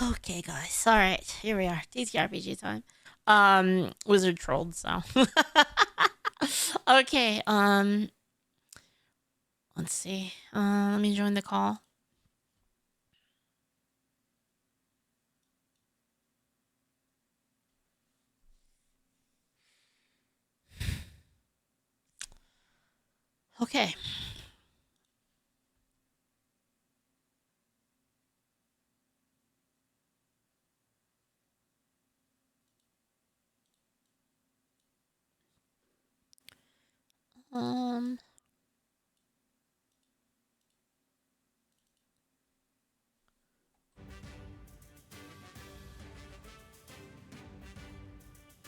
Okay, guys. All right, here we are. TTRPG time. Wizard trolled. So, okay. Let's see. Let me join the call. Okay. Um.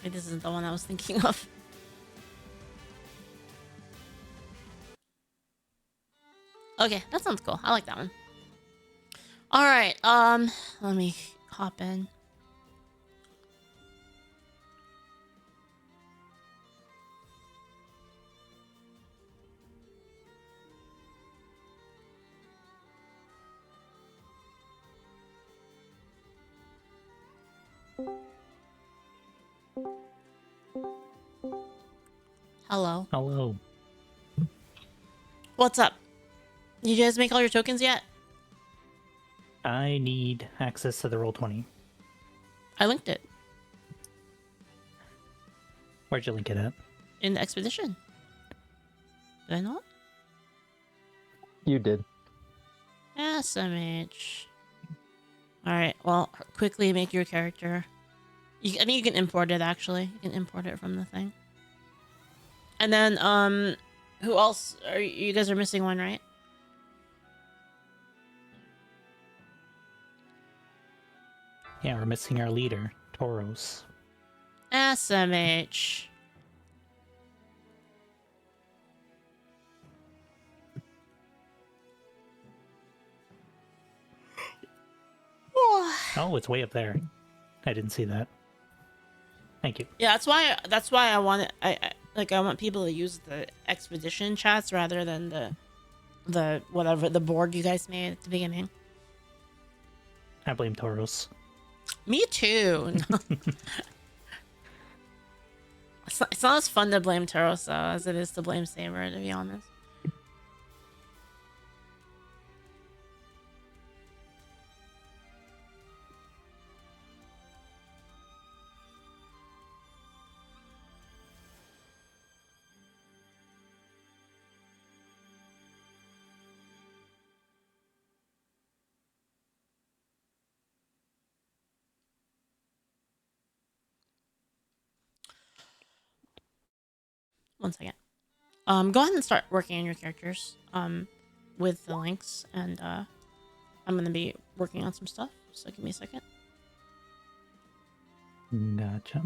Wait, this isn't the one I was thinking of. Okay, that sounds cool. I like that one. All right. Let me hop in. Hello. Hello. What's up? You guys make all your tokens yet? I need access to the Roll20. I linked it Where'd you link it at? in the expedition. Did I not? You did. SMH. Alright, well, quickly make your character. I think you can import it, actually. You can import it from the thing. And then, who else? You guys are missing one, right? Yeah, we're missing our leader, Turos. SMH. Oh, it's way up there. I didn't see that. Thank you. Yeah, that's why I want it. I want people to use the expedition chats rather than the whatever the board you guys made at the beginning. I blame Turos. Me too. It's not as fun to blame Turos though as it is to blame Saber, to be honest. One second. Go ahead and start working on your characters. With the links, and I'm gonna be working on some stuff. So give me a second. Gotcha.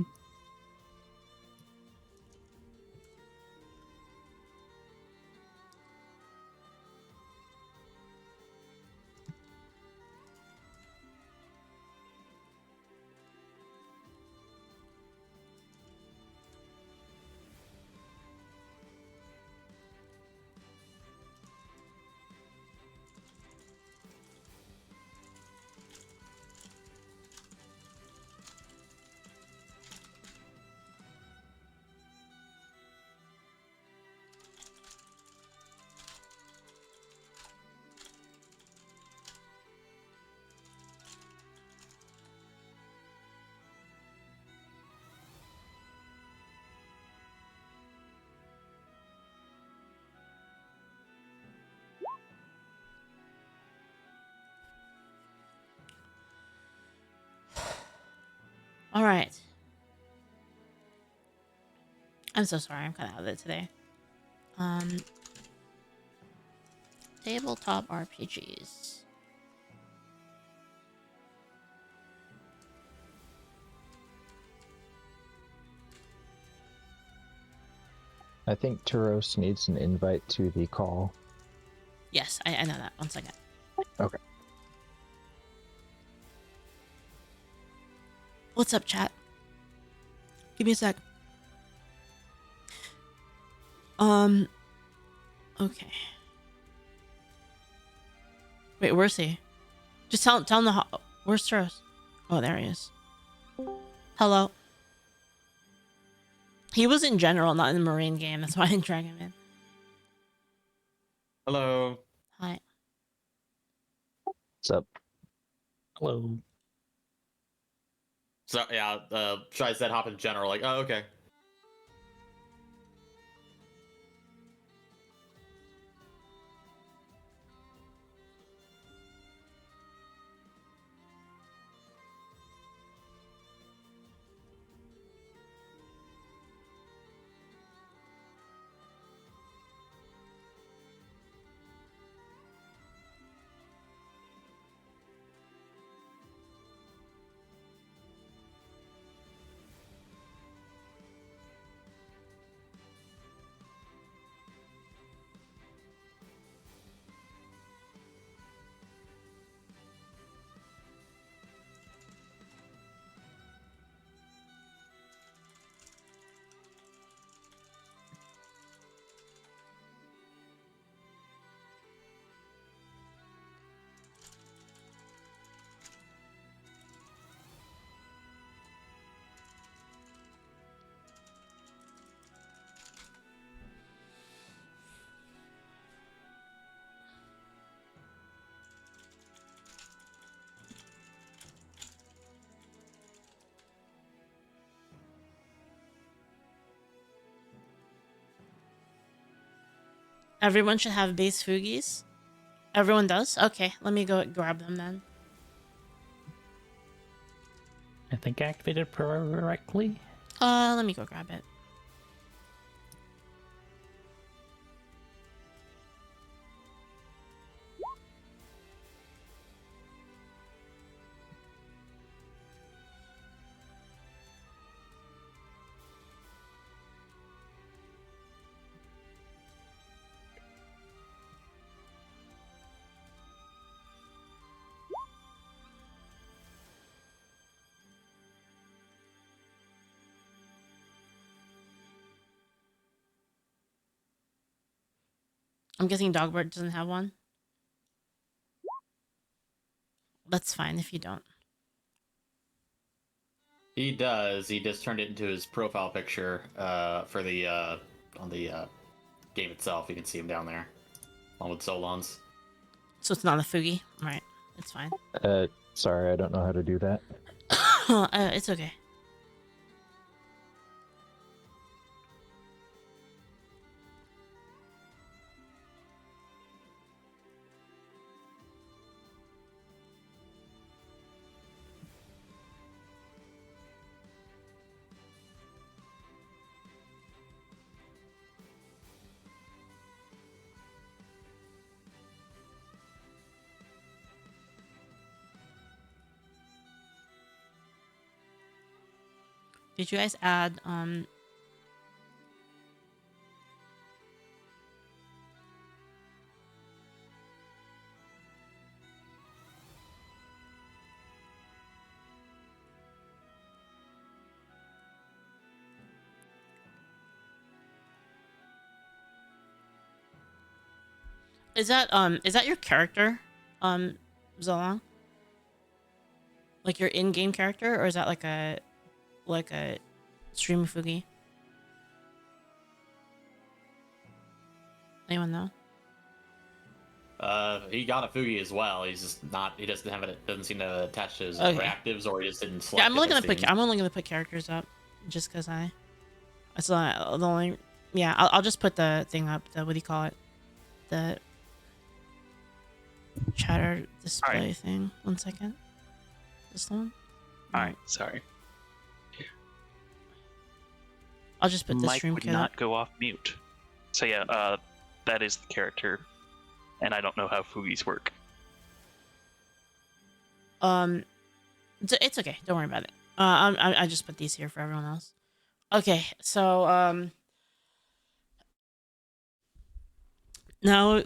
All right. I'm so sorry. I'm kind of out of it today. Tabletop RPGs. I think Turos needs an invite to the call. Yes, I know that. One second. Okay. What's up, chat? Give me a sec. Okay. Wait, where's he? Just tell him where's Turos? Oh, there he is. Hello. He was in general, not in the Marine game. That's why I didn't drag him in. Hello. Hi. What's up? Hello. So yeah, Shai said hop in general. Like, oh, okay. Everyone should have base Fugis. Everyone does? Okay, let me go grab them then. I think activated correctly. Let me go grab it. I'm guessing Dogbert doesn't have one. That's fine if you don't. He does. He just turned it into his profile picture for the on the game itself. You can see him down there, along with Zolong's. So it's not a Fugi? Right. It's fine. Sorry, I don't know how to do that. It's okay. Did you guys add is that your character, Zolong? Like your in-game character, or is that like a stream Fugi? Anyone know? He got a Fugi as well. He's just not. He doesn't have it. Doesn't seem to attach to his Okay. reactives, or he just didn't select. Yeah, I'm only it, gonna it put seems. I'm only gonna put characters up, just cause that's the only. Yeah, I'll just put the thing up. The what do you call it? The chatter display thing. 1 second. This one. Alright, sorry. I'll just put the Mike stream would kit not up. go off mute. So yeah, that is the character, and I don't know how Fugis work. It's okay. Don't worry about it. I just put these here for everyone else. Okay, so now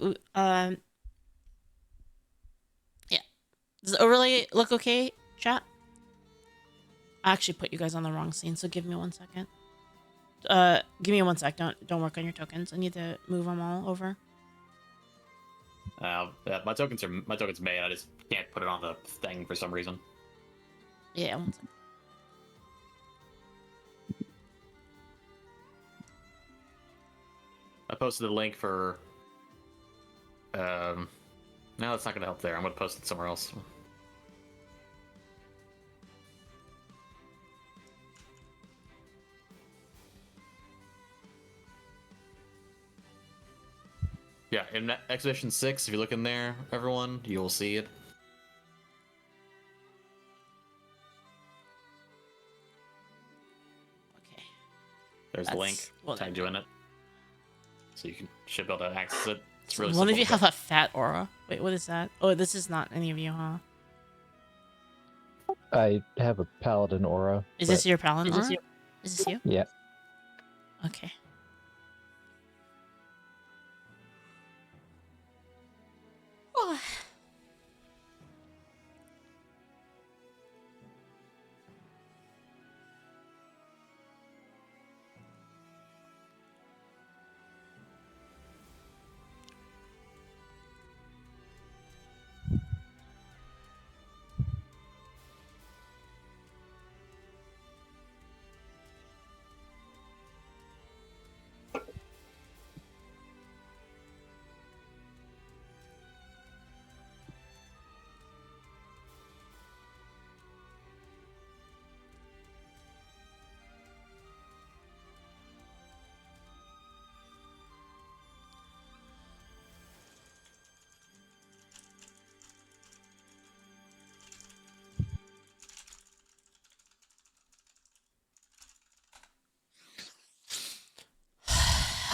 yeah. Does the overlay look okay, chat? I actually put you guys on the wrong scene, so give me 1 second. Give me 1 sec. Don't work on your tokens. I need to move them all over. Yeah, my tokens made. I just can't put it on the thing for some reason. Yeah. One second. I posted a link for. No, that's not gonna help there. I'm gonna post it somewhere else. Yeah, in Exhibition 6, if you look in there, everyone, you will see it. Okay. There's a link Well, tagged you in it. So you should be able to access it. It's really one of simple you to have get. a fat aura. Wait, what is that? Oh, this is not any of you, huh? I have a paladin aura. Is but this your paladin aura? Is this you? Yeah. Okay. Oh.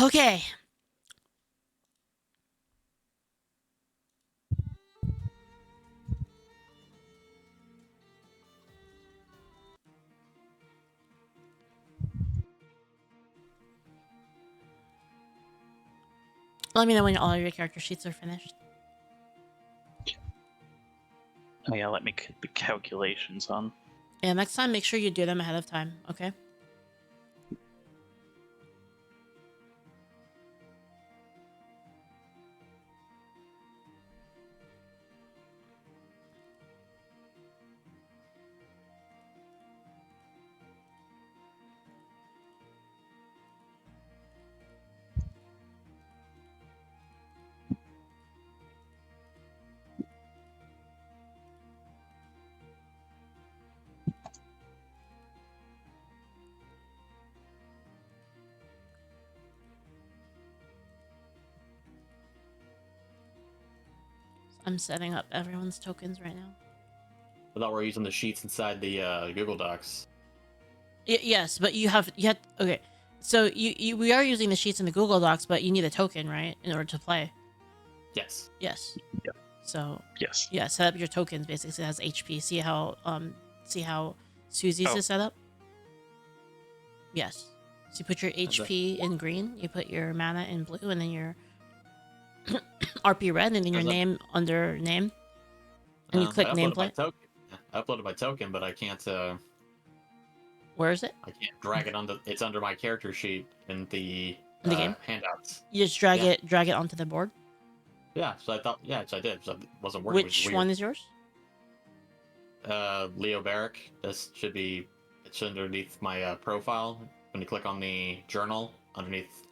Okay. Let me know when all of your character sheets are finished. Oh yeah, let me get the calculations on. Yeah, next time make sure you do them ahead of time, okay? I'm setting up everyone's tokens right now. I thought we were using the sheets inside the Google Docs. Yes, but you have okay. So we are using the sheets in the Google Docs, but you need a token, right, in order to play. Yes. Yes. Yep. So Yes. yeah, set up your tokens basically. So it has HP. See how Susie's is set up? Yes. So you put your HP in green, you put your mana in blue, and then your RP red, and then your name under name. And you click I uploaded my nameplate. token. I uploaded my token, but I can't. Where is it? I can't drag it onto. It's under my character sheet in the game? handouts. You just drag it onto the board. Yeah, so I thought. Yeah, so I did. So it wasn't working. Which one is yours? Leo Barrak. This should be. It's underneath my profile. When you click on the journal underneath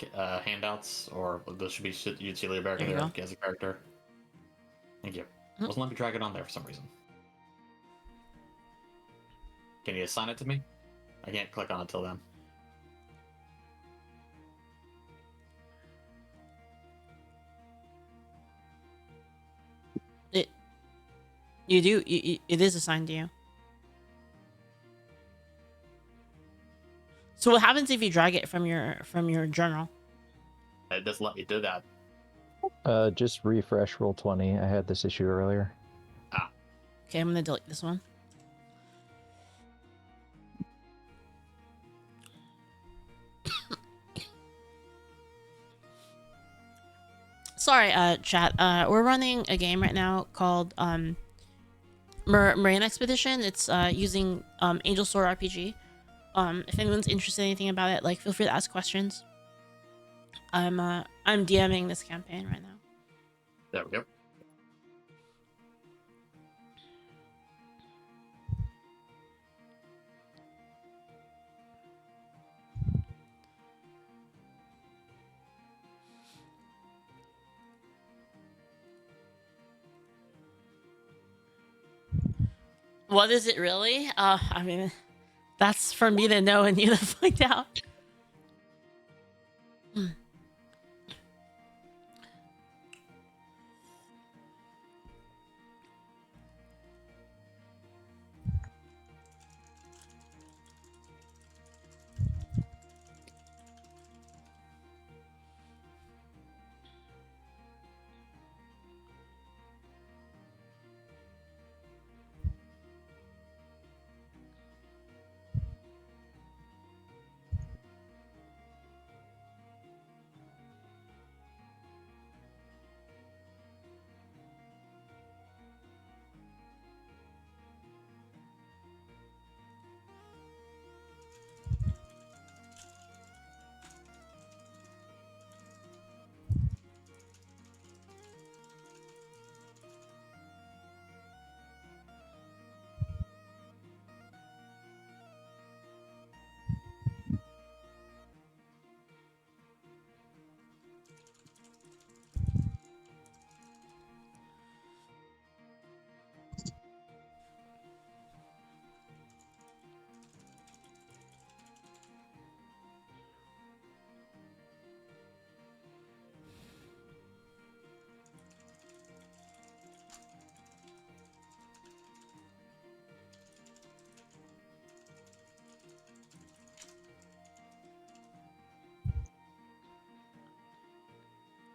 handouts, or this should be. You'd see Leo Barrak There you there go. as a character. Thank you. Hmm. Wasn't letting me drag it on there for some reason. Can you assign it to me? I can't click on it till then. You do. It is assigned to you. So what happens if you drag it from your journal? It doesn't let me do that. Just refresh Roll20. I had this issue earlier. Okay, I'm gonna delete this one. Sorry, chat. We're running a game right now called Mirane Expedition. It's using Angel Sword RPG. If anyone's interested in anything about it, like, feel free to ask questions. I'm DMing this campaign right now. There we go. What is it really? I mean, that's for me to know and you to find out.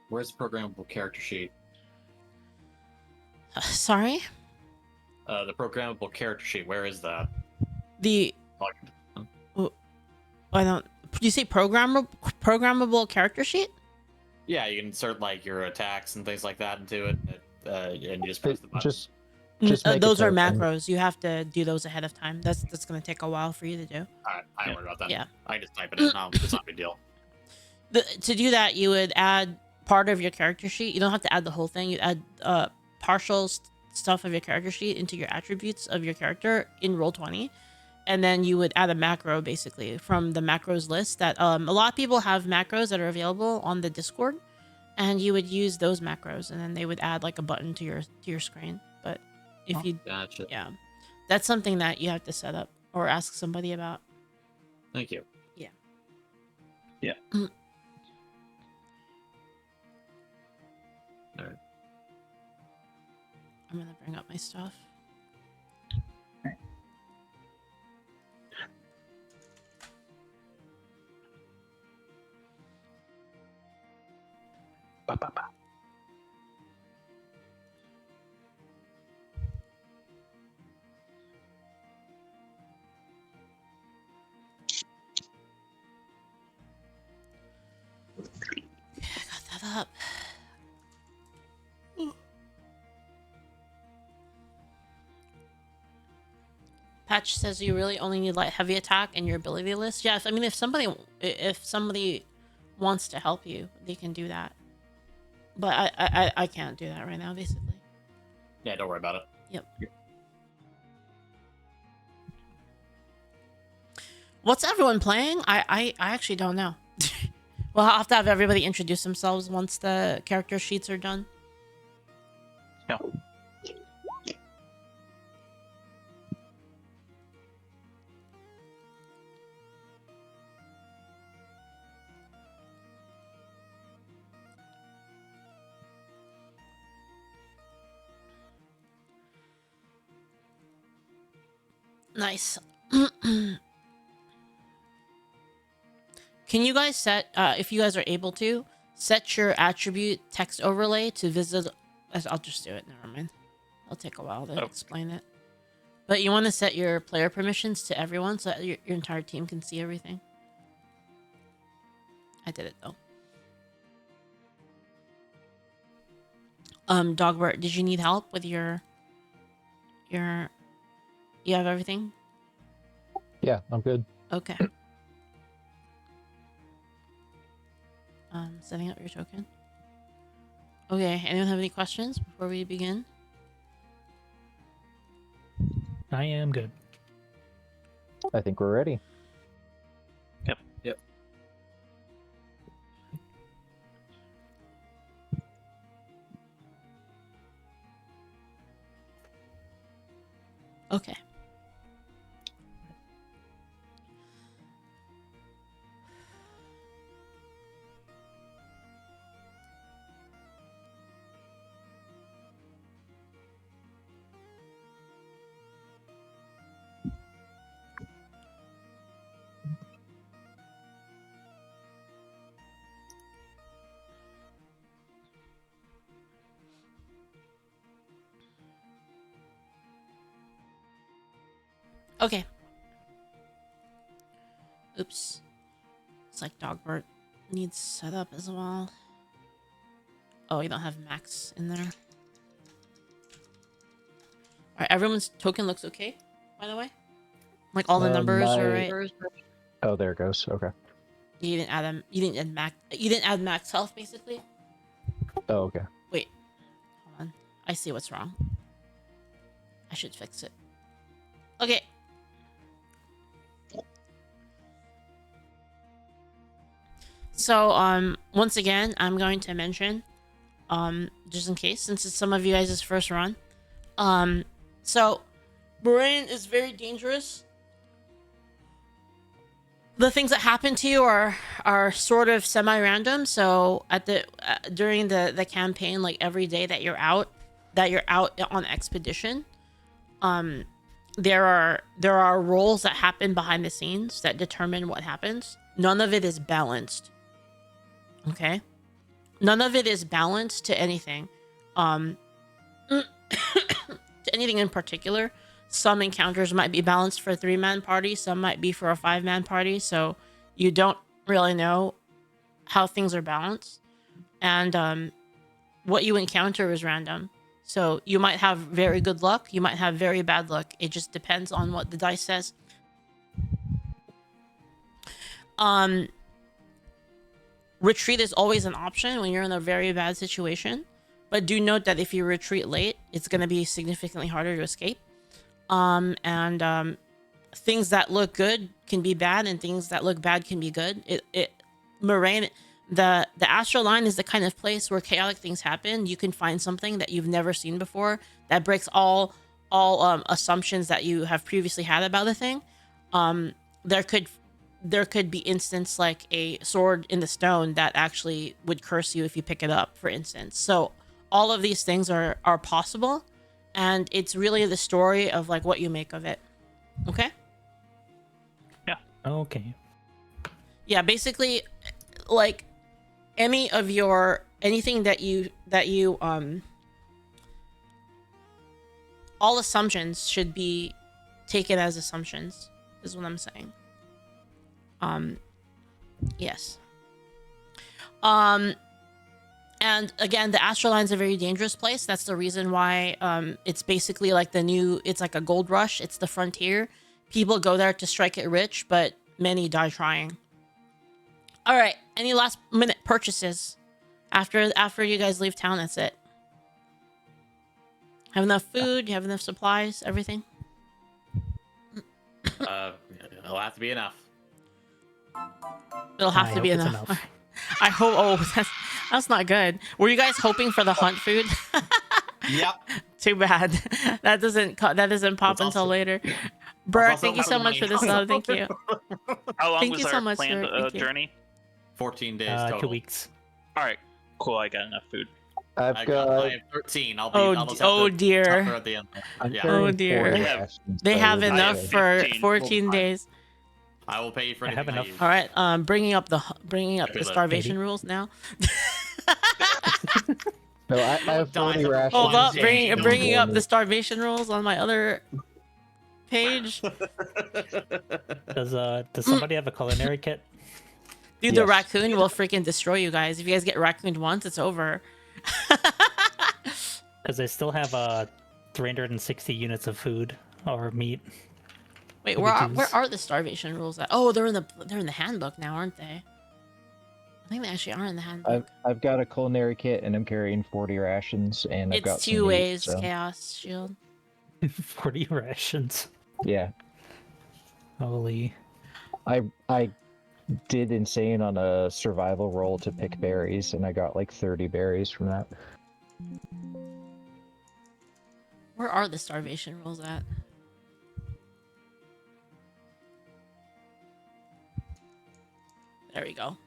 Where's the programmable character sheet? Sorry? The programmable character sheet, where is that? The Like, I don't. Did you say programmable character sheet? yeah, you can insert like your attacks and things like that into it, and you just press the button. Just make a Those are token. macros. You have to do those ahead of time. That's gonna take a while for you to do. Alright, I don't worry about that. Yeah. I just type it in. No, it's not a big deal. To do that, you would add part of your character sheet. You don't have to add the whole thing. You add partial stuff of your character sheet into your attributes of your character in Roll20, and then you would add a macro basically from the macros list. That a lot of people have macros that are available on the Discord, and you would use those macros, and then they would add like a button to your screen. But if you Gotcha. yeah, that's something that you have to set up or ask somebody about. Thank you. Yeah. Yeah. Alright. I'm gonna bring up my stuff. Ba, ba, ba. Okay, I got that up. Patch says you really only need light heavy attack in your ability list. Yeah, if somebody wants to help you, they can do that. But I can't do that right now, basically. Yeah, don't worry about it. Yep. What's everyone playing? I actually don't know. We'll have to have everybody introduce themselves once the character sheets are done. Yeah. Nice. Can you guys set, if you guys are able to, set your attribute text overlay to visit... I'll just do it. Never mind. It'll take a while to explain it. But you want to set your player permissions to everyone so that your entire team can see everything. I did it, though. Dogbert, did you need help with your... You have everything? Yeah, I'm good. Okay. Setting up your token. Okay, anyone have any questions before we begin? I am good. I think we're ready. Yep. Yep. Okay. Okay. Oops. It's like Dogbert needs setup as well. Oh, you don't have max in there. Alright, everyone's token looks okay, by the way? Like all the numbers are right. Oh, there it goes. Okay. You didn't add them. You didn't add max health basically. Oh, okay. Wait. Hold on. I see what's wrong. I should fix it. Okay. So, once again, I'm going to mention, just in case, since it's some of you guys' first run. So, Mirane is very dangerous. The things that happen to you are sort of semi-random. So, during the campaign, like every day that you're out on expedition, there are roles that happen behind the scenes that determine what happens. None of it is balanced. Okay, none of it is balanced to anything, to anything in particular. Some encounters might be balanced for a 3-man party, some might be for a 5-man party, so you don't really know how things are balanced, and what you encounter is random. So you might have very good luck, you might have very bad luck. It just depends on what the dice says. Retreat is always an option when you're in a very bad situation, but do note that if you retreat late, it's going to be significantly harder to escape. Things that look good can be bad, and things that look bad can be good. Mirane, the astral line is the kind of place where chaotic things happen. You can find something that you've never seen before that breaks all assumptions that you have previously had about a thing. There could be instance like a sword in the stone that actually would curse you if you pick it up, for instance. So all of these things are possible, and it's really the story of like what you make of it. Okay? Yeah. Okay. Yeah, basically, like anything that you all assumptions should be taken as assumptions, is what I'm saying. Yes. And again, the astral line's a very dangerous place. That's the reason why it's basically like it's like a gold rush. It's the frontier. People go there to strike it rich, but many die trying. All right, any last minute purchases after you guys leave town? That's it. Have enough food, you have enough supplies, everything? It'll have to be enough. It'll have I to be hope it's enough. I hope. Oh, that's not good. Were you guys hoping for the hunt food? Yep. Too bad. That doesn't pop It's until also- later. Barrak, also thank you so much for this. money. Thank you. How long Thank was you our so much, planned sir. Thank you. journey? 14 days total. 2 weeks. All right, cool. I got enough food. I I have 13. I'll Oh, just have oh to dear. suffer at the end. I'm Yeah. carrying Oh, dear. 40 They have- rations, They so have we'll be enough good. for 15. 14 days. I will pay you for I have anything I enough. use. All right. Bringing up the Maybe. starvation rules now. No, I have 40 Dies of rations. Hold up, One day, bringing no up the starvation rules on my other page. Does somebody have a culinary kit? Dude, the Yes. raccoon will freaking destroy you guys. If you guys get raccooned once, it's over. Because I still have 360 units of food or meat. Wait, Could where we are, where choose? are the starvation rules at? Oh, they're in the handbook now, aren't they? I think they actually are in the handbook. I've got a culinary kit and I'm carrying 40 rations and I've got It's some 2 meat, ways, so, Chaos Shield. 40 rations. yeah. Holy. I did insane on a survival roll to pick berries and I got like 30 berries from that. Where are the starvation rules at? There we go.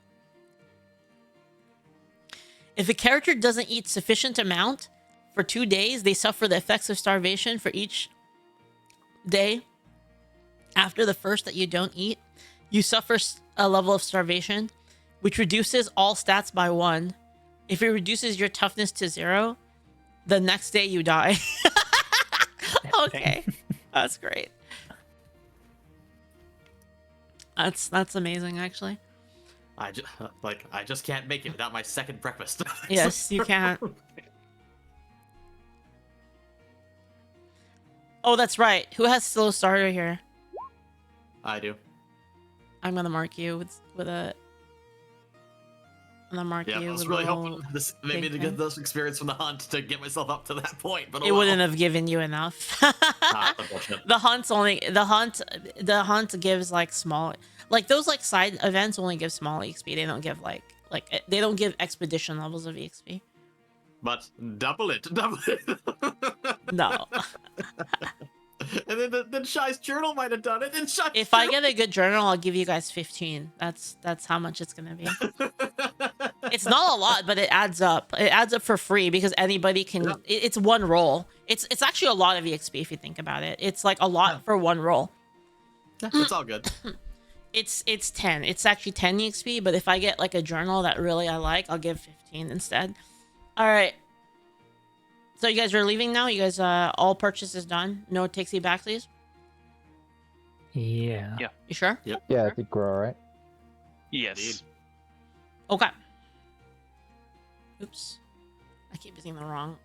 If a character doesn't eat sufficient amount for 2 days, they suffer the effects of starvation for each day. After the first that you don't eat, you suffer a level of starvation, which reduces all stats by 1. If it reduces your toughness to 0, the next day you die. Okay, that's great. That's amazing, actually. I just can't make it without my second breakfast. Yes, you can't. Oh, that's right. Who has slow starter here? I do. I'm gonna mark you with a. I'm gonna mark Yeah, you I was with really a little hoping this maybe pink to thing. get those experience from the hunt to get myself up to that point, but oh It wouldn't well. have given you enough. Ah, unfortunate. The hunt gives like small, like those like side events only give small EXP. They don't give like they don't give expedition levels of EXP. But double it, double it. No. And then Shy's journal might have done it. And Shy's If I get a good journal, I'll give you guys 15. That's how much it's gonna be. It's not a lot, but it adds up. It adds up for free because anybody can. Yeah. It's one roll. It's actually a lot of EXP if you think about it. It's like a lot for one roll. it's all good. It's 10. It's actually 10 EXP, but if I get like a journal that really I like, I'll give 15 instead. All right. So you guys are leaving now? You guys all purchases done? No takesy backsies? Yeah. Yeah. You sure? Yeah, I think we're all right. Yes. Indeed. Okay. Oops. I keep using the wrong.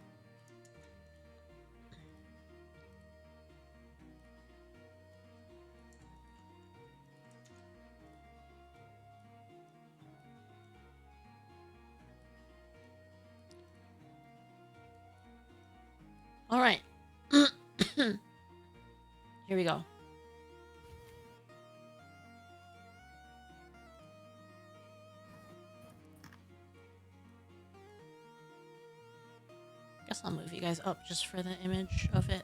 All right. Here we go. Guess I'll move you guys up just for the image of it.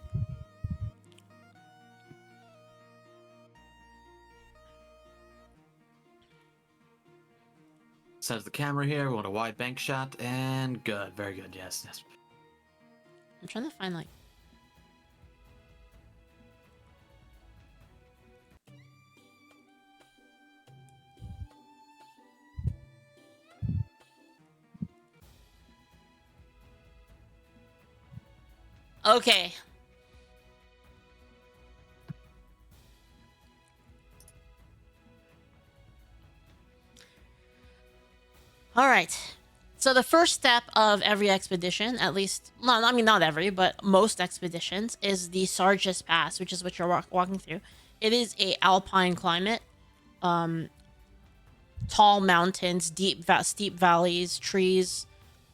Says the camera here. We want a wide bank shot, and good, very good. Yes. I'm trying to find like. Okay. All right. So the first step of every expedition, at least, well, I mean not every, but most expeditions, is the Sarge's Pass, which is what you're walking through. It is a alpine climate, tall mountains, steep valleys, trees,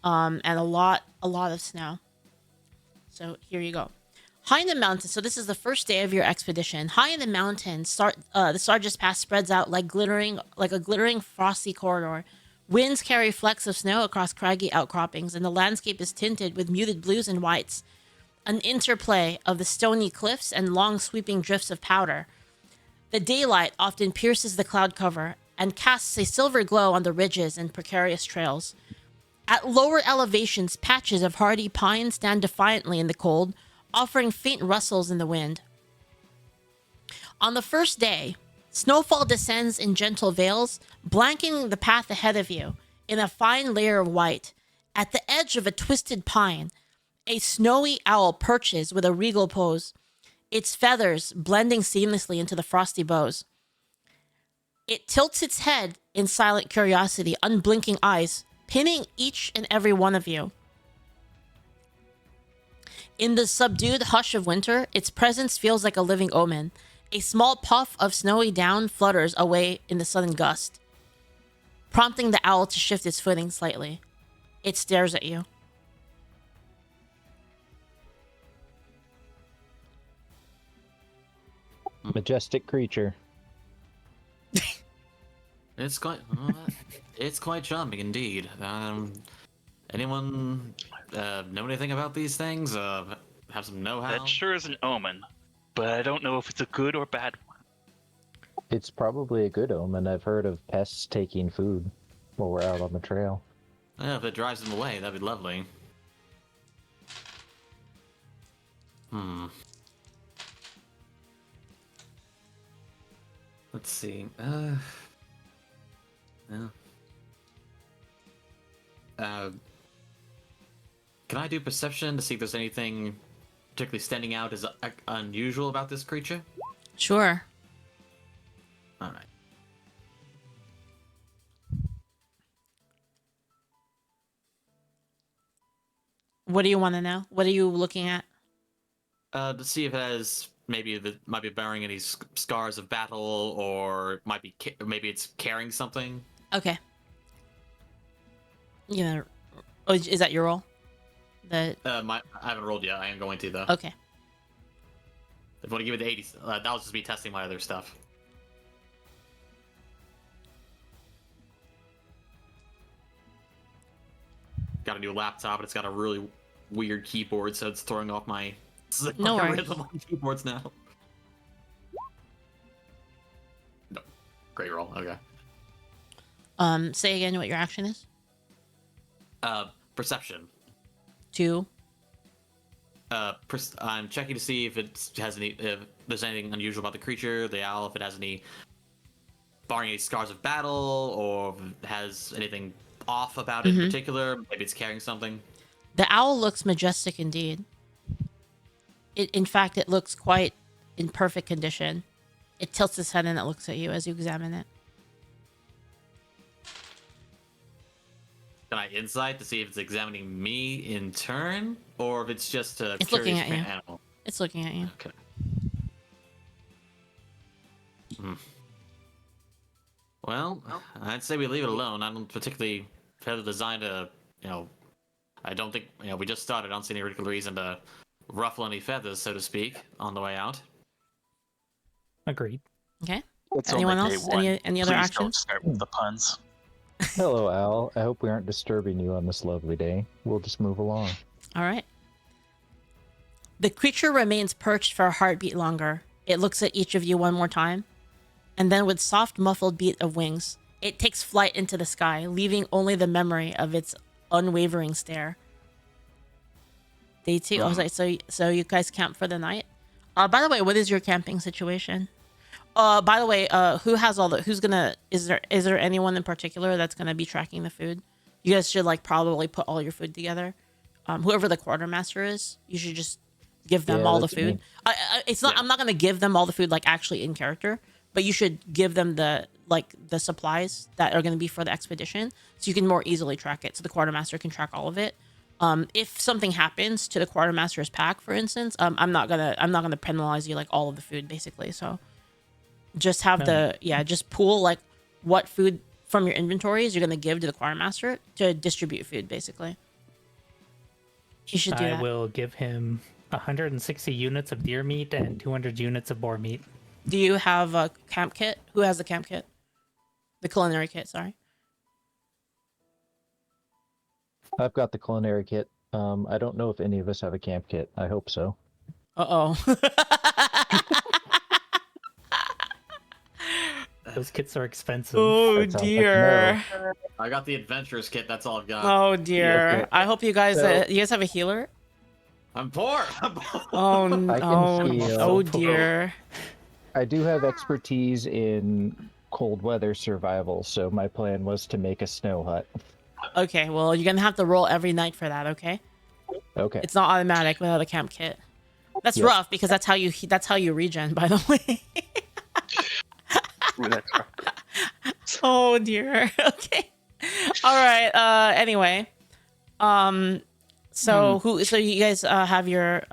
and a lot of snow. So here you go. High in the mountains. So this is the first day of your expedition. High in the mountains, the Sarge's Pass spreads out like a glittering frosty corridor. Winds carry flecks of snow across craggy outcroppings, and the landscape is tinted with muted blues and whites, an interplay of the stony cliffs and long sweeping drifts of powder. The daylight often pierces the cloud cover and casts a silver glow on the ridges and precarious trails. At lower elevations, patches of hardy pine stand defiantly in the cold, offering faint rustles in the wind. On the first day, snowfall descends in gentle veils, blanketing the path ahead of you in a fine layer of white. At the edge of a twisted pine, a snowy owl perches with a regal pose, its feathers blending seamlessly into the frosty boughs. It tilts its head in silent curiosity, unblinking eyes, pinning each and every one of you. In the subdued hush of winter, its presence feels like a living omen. A small puff of snowy down flutters away in the sudden gust, prompting the owl to shift its footing slightly. It stares at you. Majestic creature. It's quite charming indeed. Anyone know anything about these things? Have some know-how? That sure is an omen, but I don't know if it's a good or bad one. It's probably a good omen. I've heard of pests taking food while we're out on the trail. Yeah, if it drives them away, that'd be lovely. Let's see. Yeah. Can I do perception to see if there's anything particularly standing out as unusual about this creature? Sure. All right. What do you want to know? What are you looking at? To see if it has maybe that might be bearing any scars of battle, or might be maybe it's carrying something. Okay. You know, oh, is that your roll? The I haven't rolled yet. I am going to though. okay. If you want to give it the 80, that'll just be testing my other stuff. Got a new laptop, and it's got a really weird keyboard, so it's throwing off my No worries. rhythm on keyboards now. No, great roll. Okay. Say again what your action is. Perception. 2. I'm checking to see if it has any, if there's anything unusual about the creature, the owl, if it has any, barring any scars of battle, or if it has anything off about it in particular. Maybe it's carrying something. The owl looks majestic indeed. In fact, it looks quite in perfect condition. It tilts its head and it looks at you as you examine it. Can I insight to see if it's examining me in turn, or if it's just a It's looking curious at you. animal? It's looking at you. Okay. Well, I'd say we leave it alone. I don't particularly have the design to, I don't think, we just started. I don't see any particular reason to ruffle any feathers, so to speak, on the way out. Agreed. Okay. It's Anyone only else? day one. Any other Please actions? don't start with the puns. Hello, Al. I hope we aren't disturbing you on this lovely day. We'll just move along. All right. The creature remains perched for a heartbeat longer. It looks at each of you one more time, and then with soft, muffled beat of wings, it takes flight into the sky, leaving only the memory of its unwavering stare. Day 2. I was like, so you guys camp for the night? By the way, what is your camping situation? By the way, who has all the? Who's gonna? Is there anyone in particular that's gonna be tracking the food? You guys should probably put all your food together. Whoever the quartermaster is, you should just give them all the food. It's not. Yeah. I'm not gonna give them all the food actually in character, but you should give them the supplies that are gonna be for the expedition, so you can more easily track it. So the quartermaster can track all of it. If something happens to the quartermaster's pack, for instance, I'm not gonna penalize you all of the food basically. So just have just pool what food from your inventories you're gonna give to the quartermaster to distribute food basically. You should do that. I will give him 160 units of deer meat and 200 units of boar meat. Do you have a camp kit? Who has the camp kit? The culinary kit, sorry. I've got the culinary kit. I don't know if any of us have a camp kit. I hope so. Uh-oh. Those kits are expensive. Oh, That sounds dear. no. I got the adventurer's kit. That's all I've got. Oh, dear. Okay. I hope you guys... So- you guys have a healer? I'm poor. Oh, heal. Dear. I do have expertise in cold weather survival, so my plan was to make a snow hut. Okay, well, you're gonna have to roll every night for that, okay? Okay. It's not automatic without a camp kit. That's Yes. rough because that's how you regen, by the way. Ooh, that's rough. Oh dear. Okay. All right. Anyway, so so you guys have your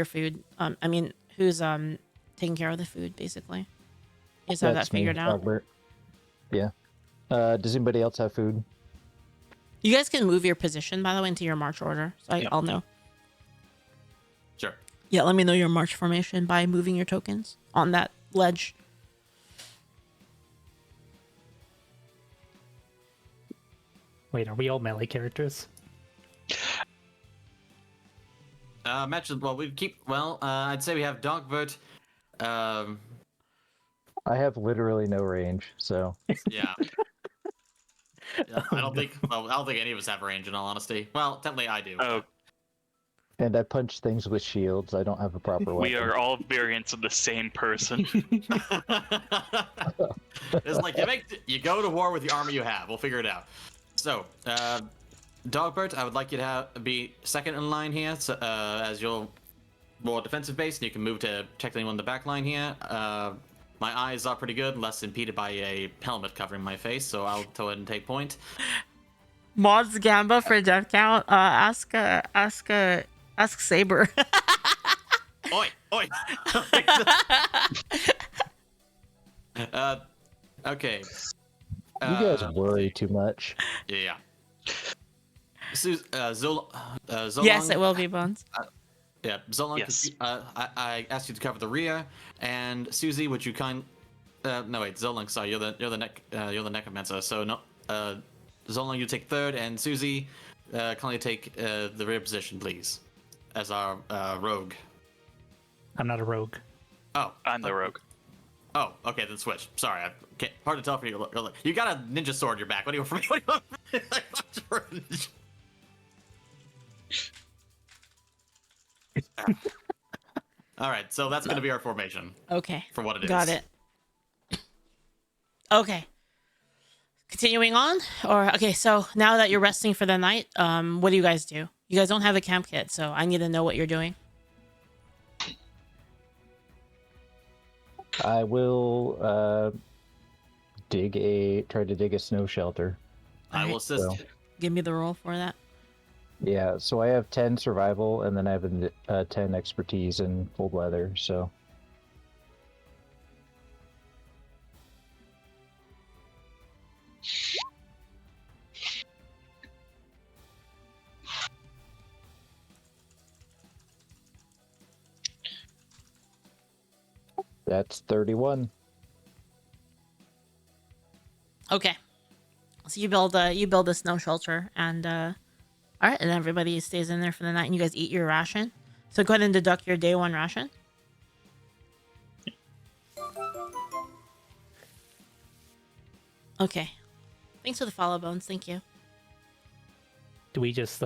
food. I mean, who's taking care of the food basically? You guys have That's that figured me, out. Dogbert. Yeah. Does anybody else have food? You guys can move your position, by the way, into your march order. So I'll know. Sure. Yeah, let me know your march formation by moving your tokens on that ledge. Wait, are we all melee characters? I'd say we have Dogbert, Um, I have literally no range, so yeah. Yeah, I don't think. Well, I don't think any of us have range. In all honesty, well, technically I do. Oh, and I punch things with shields. I don't have a proper we weapon. are all variants of the same person. It's like you go to war with the army you have. We'll figure it out. So, Dogbert, I would like you to be second in line here, so, as you're more defensive based, and you can move to technically on the back line here. My eyes are pretty good, less impeded by a helmet covering my face, so I'll go ahead and take point. Mods Gamba for death count. Ask Saber. Oi, oi. Okay. You guys worry too much. Yeah. Zolong. Yes, it will be Bones. Yeah, Zolong. Yes. I asked you to cover the rear, and Susie, would you no wait, Zolong. Sorry, you're the necromancer. So no, Zolong, you take third, and Susie, kindly take the rear position, please, as our rogue. I'm not a rogue. Oh, I'm the rogue. Oh, okay, then switch. Sorry, hard to tell for you. You got a ninja sword in your back. What do you want from me? What do you want? All right, so that's going to be our formation Okay. for what it is. Got it. Okay. Continuing on, or okay. So now that you're resting for the night, what do you guys do? You guys don't have a camp kit, so I need to know what you're doing. I will try to dig a snow shelter. I will assist. So, Give me the roll for that. yeah, so I have 10 survival, and then I have 10 expertise in cold weather. So that's 31. Okay. So you build a snow shelter, and all right, and everybody stays in there for the night, and you guys eat your ration. So go ahead and deduct your day one ration. Okay. Thanks for the follow, Bones. Thank you. Do we just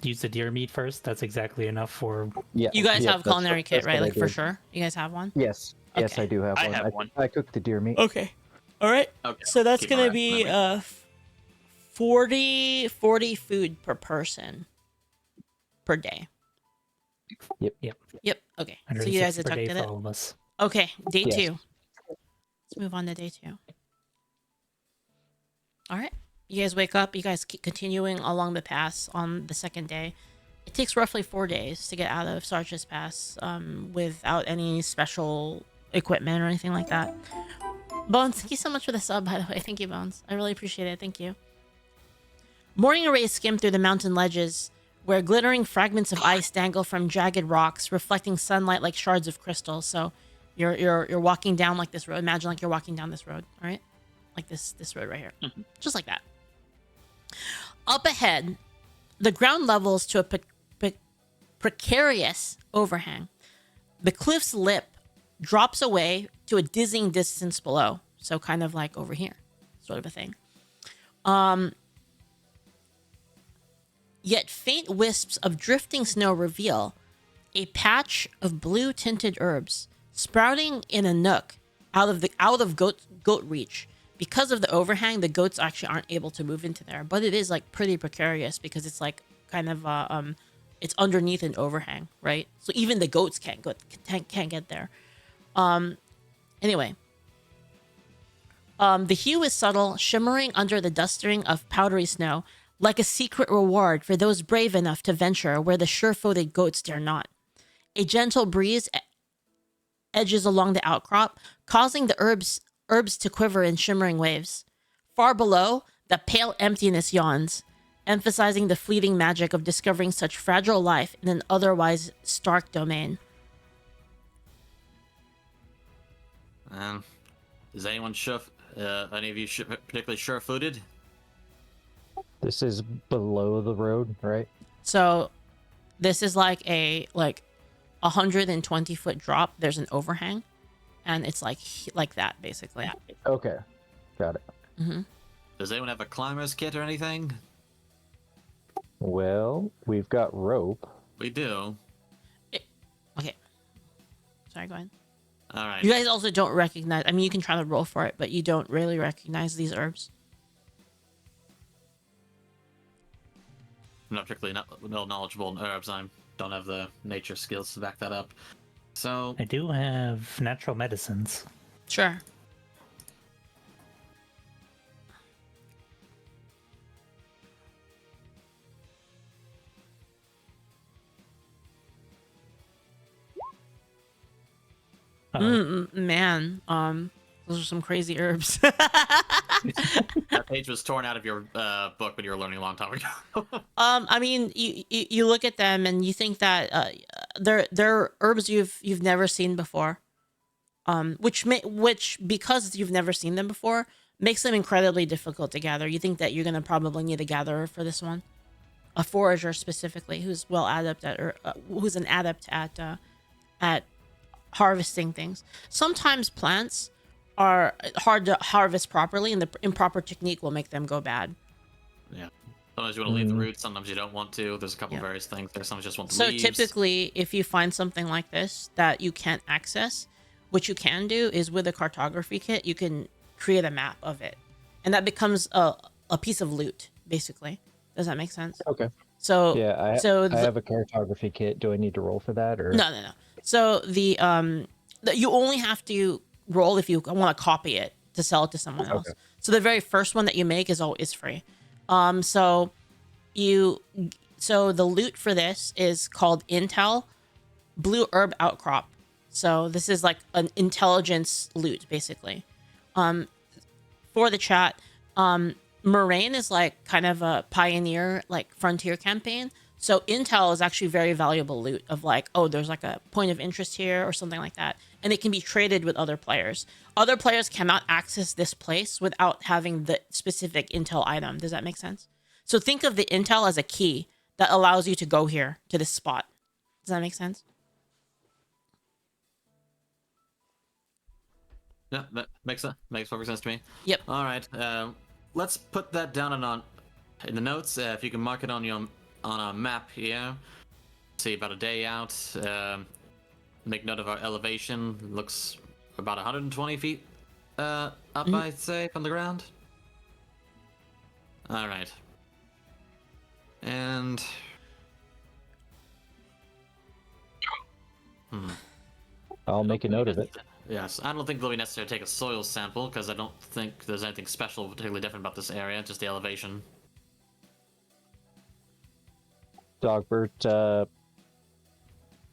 use the deer meat first? That's exactly enough for. Yeah, You guys yeah, have culinary kit, that's right? what I Like for did. sure. You guys have one. Yes, yes, Okay. I do have I one. have one. I cooked the deer meat. Okay. All right. Okay. So that's Keep gonna my be memory. 40 food per person per day. Yep. Yep. Okay. So you guys 160 per day deducted for it. all of us. Okay. Day Yes. 2. Let's move on to day 2. All right. You guys wake up. You guys keep continuing along the pass on the second day. It takes roughly 4 days to get out of Sarch's Pass without any special equipment or anything like that. Bones, thank you so much for the sub, by the way. Thank you, Bones. I really appreciate it. Thank you. Morning rays skim through the mountain ledges, where glittering fragments of ice dangle from jagged rocks, reflecting sunlight like shards of crystal. So you're walking down like this road. Imagine like you're walking down this road, all right? Like this road right here. Just like that. Up ahead, the ground levels to a precarious overhang. The cliff's lip drops away to a dizzying distance below. So kind of like over here, sort of a thing. Yet faint wisps of drifting snow reveal a patch of blue tinted herbs sprouting in a nook out of goat reach. Because of the overhang, the goats actually aren't able to move into there, but it is like pretty precarious because it's like kind of it's underneath an overhang, right? So even the goats can't get there. Anyway, the hue is subtle, shimmering under the dusting of powdery snow, like a secret reward for those brave enough to venture where the sure-footed goats dare not. A gentle breeze edges along the outcrop, causing the herbs to quiver in shimmering waves. Far below, the pale emptiness yawns, emphasizing the fleeting magic of discovering such fragile life in an otherwise stark domain. Is anyone any of you particularly sure-footed? This is below the road, right? So this is like a 120-foot drop. There's an overhang, and it's like that basically. Okay, got it. Mm-hmm. Does anyone have a climber's kit or anything? Well, we've got rope. We do. Okay. Sorry, go ahead. All right. You guys also don't recognize. I mean, you can try to roll for it, but you don't really recognize these herbs. I'm not particularly well knowledgeable in herbs. I don't have the nature skills to back that up. So I do have natural medicines. Sure. Man, those are some crazy herbs. that page was torn out of your book when you were learning a long time ago. I mean, you look at them and you think that they're herbs you've never seen before. Which because you've never seen them before makes them incredibly difficult to gather. You think that you're gonna probably need a gatherer for this one, a forager specifically, who's well adept at or who's an adept at harvesting things. Sometimes plants are hard to harvest properly, and the improper technique will make them go bad. Yeah. Sometimes you want to leave the roots, sometimes you don't want to. There's a couple various things there. Sometimes you just want the So leaves. typically, if you find something like this that you can't access, what you can do is with a cartography kit, you can create a map of it, and that becomes a piece of loot, basically. Does that make sense? Okay. So Yeah, I have a cartography kit. Do I need to roll for that, or No. So you only have to roll if you want to copy it to sell it to someone else. Okay. So the very first one that you make is always free. So the loot for this is called Intel Blue Herb Outcrop. So this is like an intelligence loot, basically. For the chat, Mirane is like kind of a pioneer, like frontier campaign. So intel is actually very valuable loot of like, oh, there's like a point of interest here or something like that. And it can be traded with other players. Other players cannot access this place without having the specific intel item. Does that make sense? So think of the intel as a key that allows you to go here to this spot. Does that make sense? Yeah, that makes sense. Makes perfect sense to me. Yep. All right. Let's put that down in the notes. If you can mark it on a map here. See about a day out. Make note of our elevation. Looks about 120 feet up, I'd say, from the ground. All right. And I'll make a note of it. Yes, I don't think it'll be necessary to take a soil sample because I don't think there's anything special, particularly different about this area. Just the elevation. Dogbert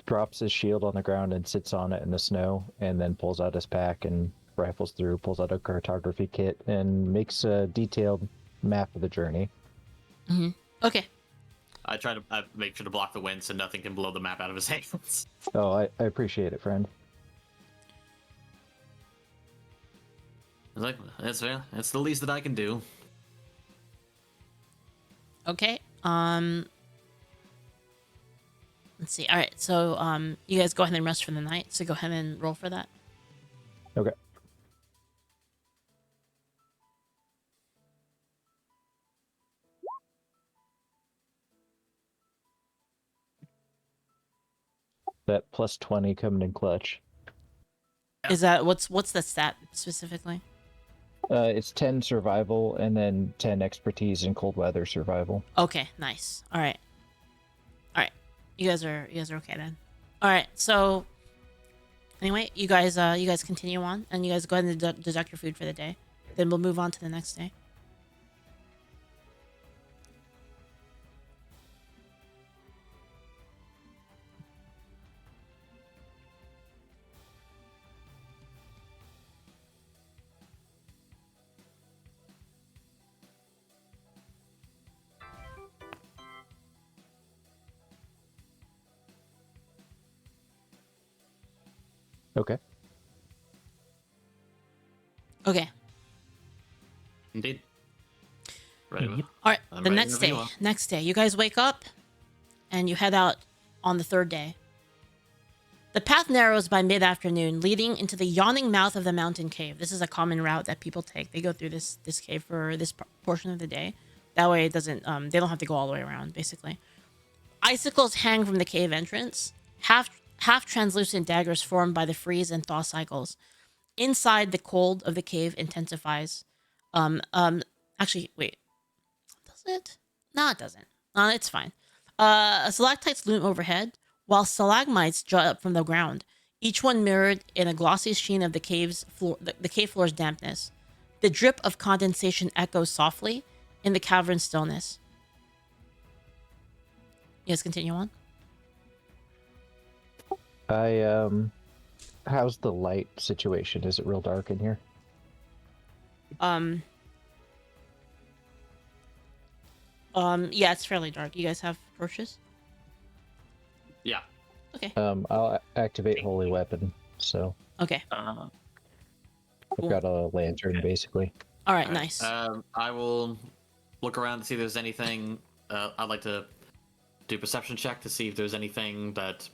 drops his shield on the ground and sits on it in the snow, and then pulls out his pack and rifles through, pulls out a cartography kit, and makes a detailed map of the journey. Mm-hmm. Okay. I try to make sure to block the wind so nothing can blow the map out of his hands. Oh, I appreciate it, friend. It's like, that's fair. It's the least that I can do. Okay. Let's see. All right. So, you guys go ahead and rest for the night. So go ahead and roll for that. Okay. That plus 20 coming in clutch. Is that what's the stat specifically? It's 10 survival and then 10 expertise in cold weather survival. Okay, nice. All right. You guys are okay then. All right. So anyway, you guys continue on, and you guys go ahead and deduct your food for the day. Then we'll move on to the next day. Okay. Okay. Indeed. Ready. Yep. All right. I'm The ready next whenever you day. are. Next day, you guys wake up, and you head out on the third day. The path narrows by mid-afternoon, leading into the yawning mouth of the mountain cave. This is a common route that people take. They go through this cave for this portion of the day. That way, it doesn't. They don't have to go all the way around. Basically, icicles hang from the cave entrance. Half translucent daggers formed by the freeze and thaw cycles. Inside, the cold of the cave intensifies. Actually, wait. Does it? No, it doesn't. It's fine. Stalactites loom overhead, while stalagmites jut up from the ground, each one mirrored in a glossy sheen of the cave's floor, the cave floor's dampness. The drip of condensation echoes softly in the cavern stillness. Yes, continue on. How's the light situation? Is it real dark in here? Yeah, it's fairly dark. You guys have torches? Yeah. Okay. I'll activate Holy Weapon, so Okay. I've Cool. got a lantern, basically. All right, nice. I will look around to see if there's anything. I'd like to do a perception check to see if there's anything that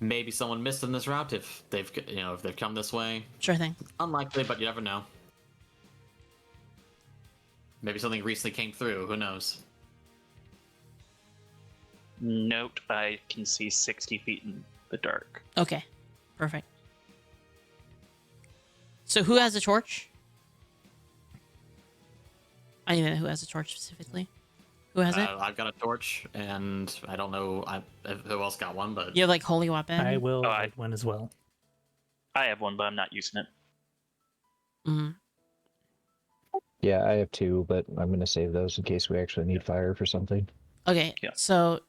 maybe someone missed in this route. If they've come this way, Sure thing. unlikely, but you never know. Maybe something recently came through. Who knows? Note, I can see 60 feet in the dark. Okay. Perfect. So who has a torch? I don't even know who has a torch specifically. Who has it? I've got a torch, and I don't know who else got one, but You have like holy weapon. I will Oh, add one as well. I have one, but I'm not using it. Mhm. Yeah, I have two, but I'm gonna save those in case we actually need fire for something. Okay. Yeah. So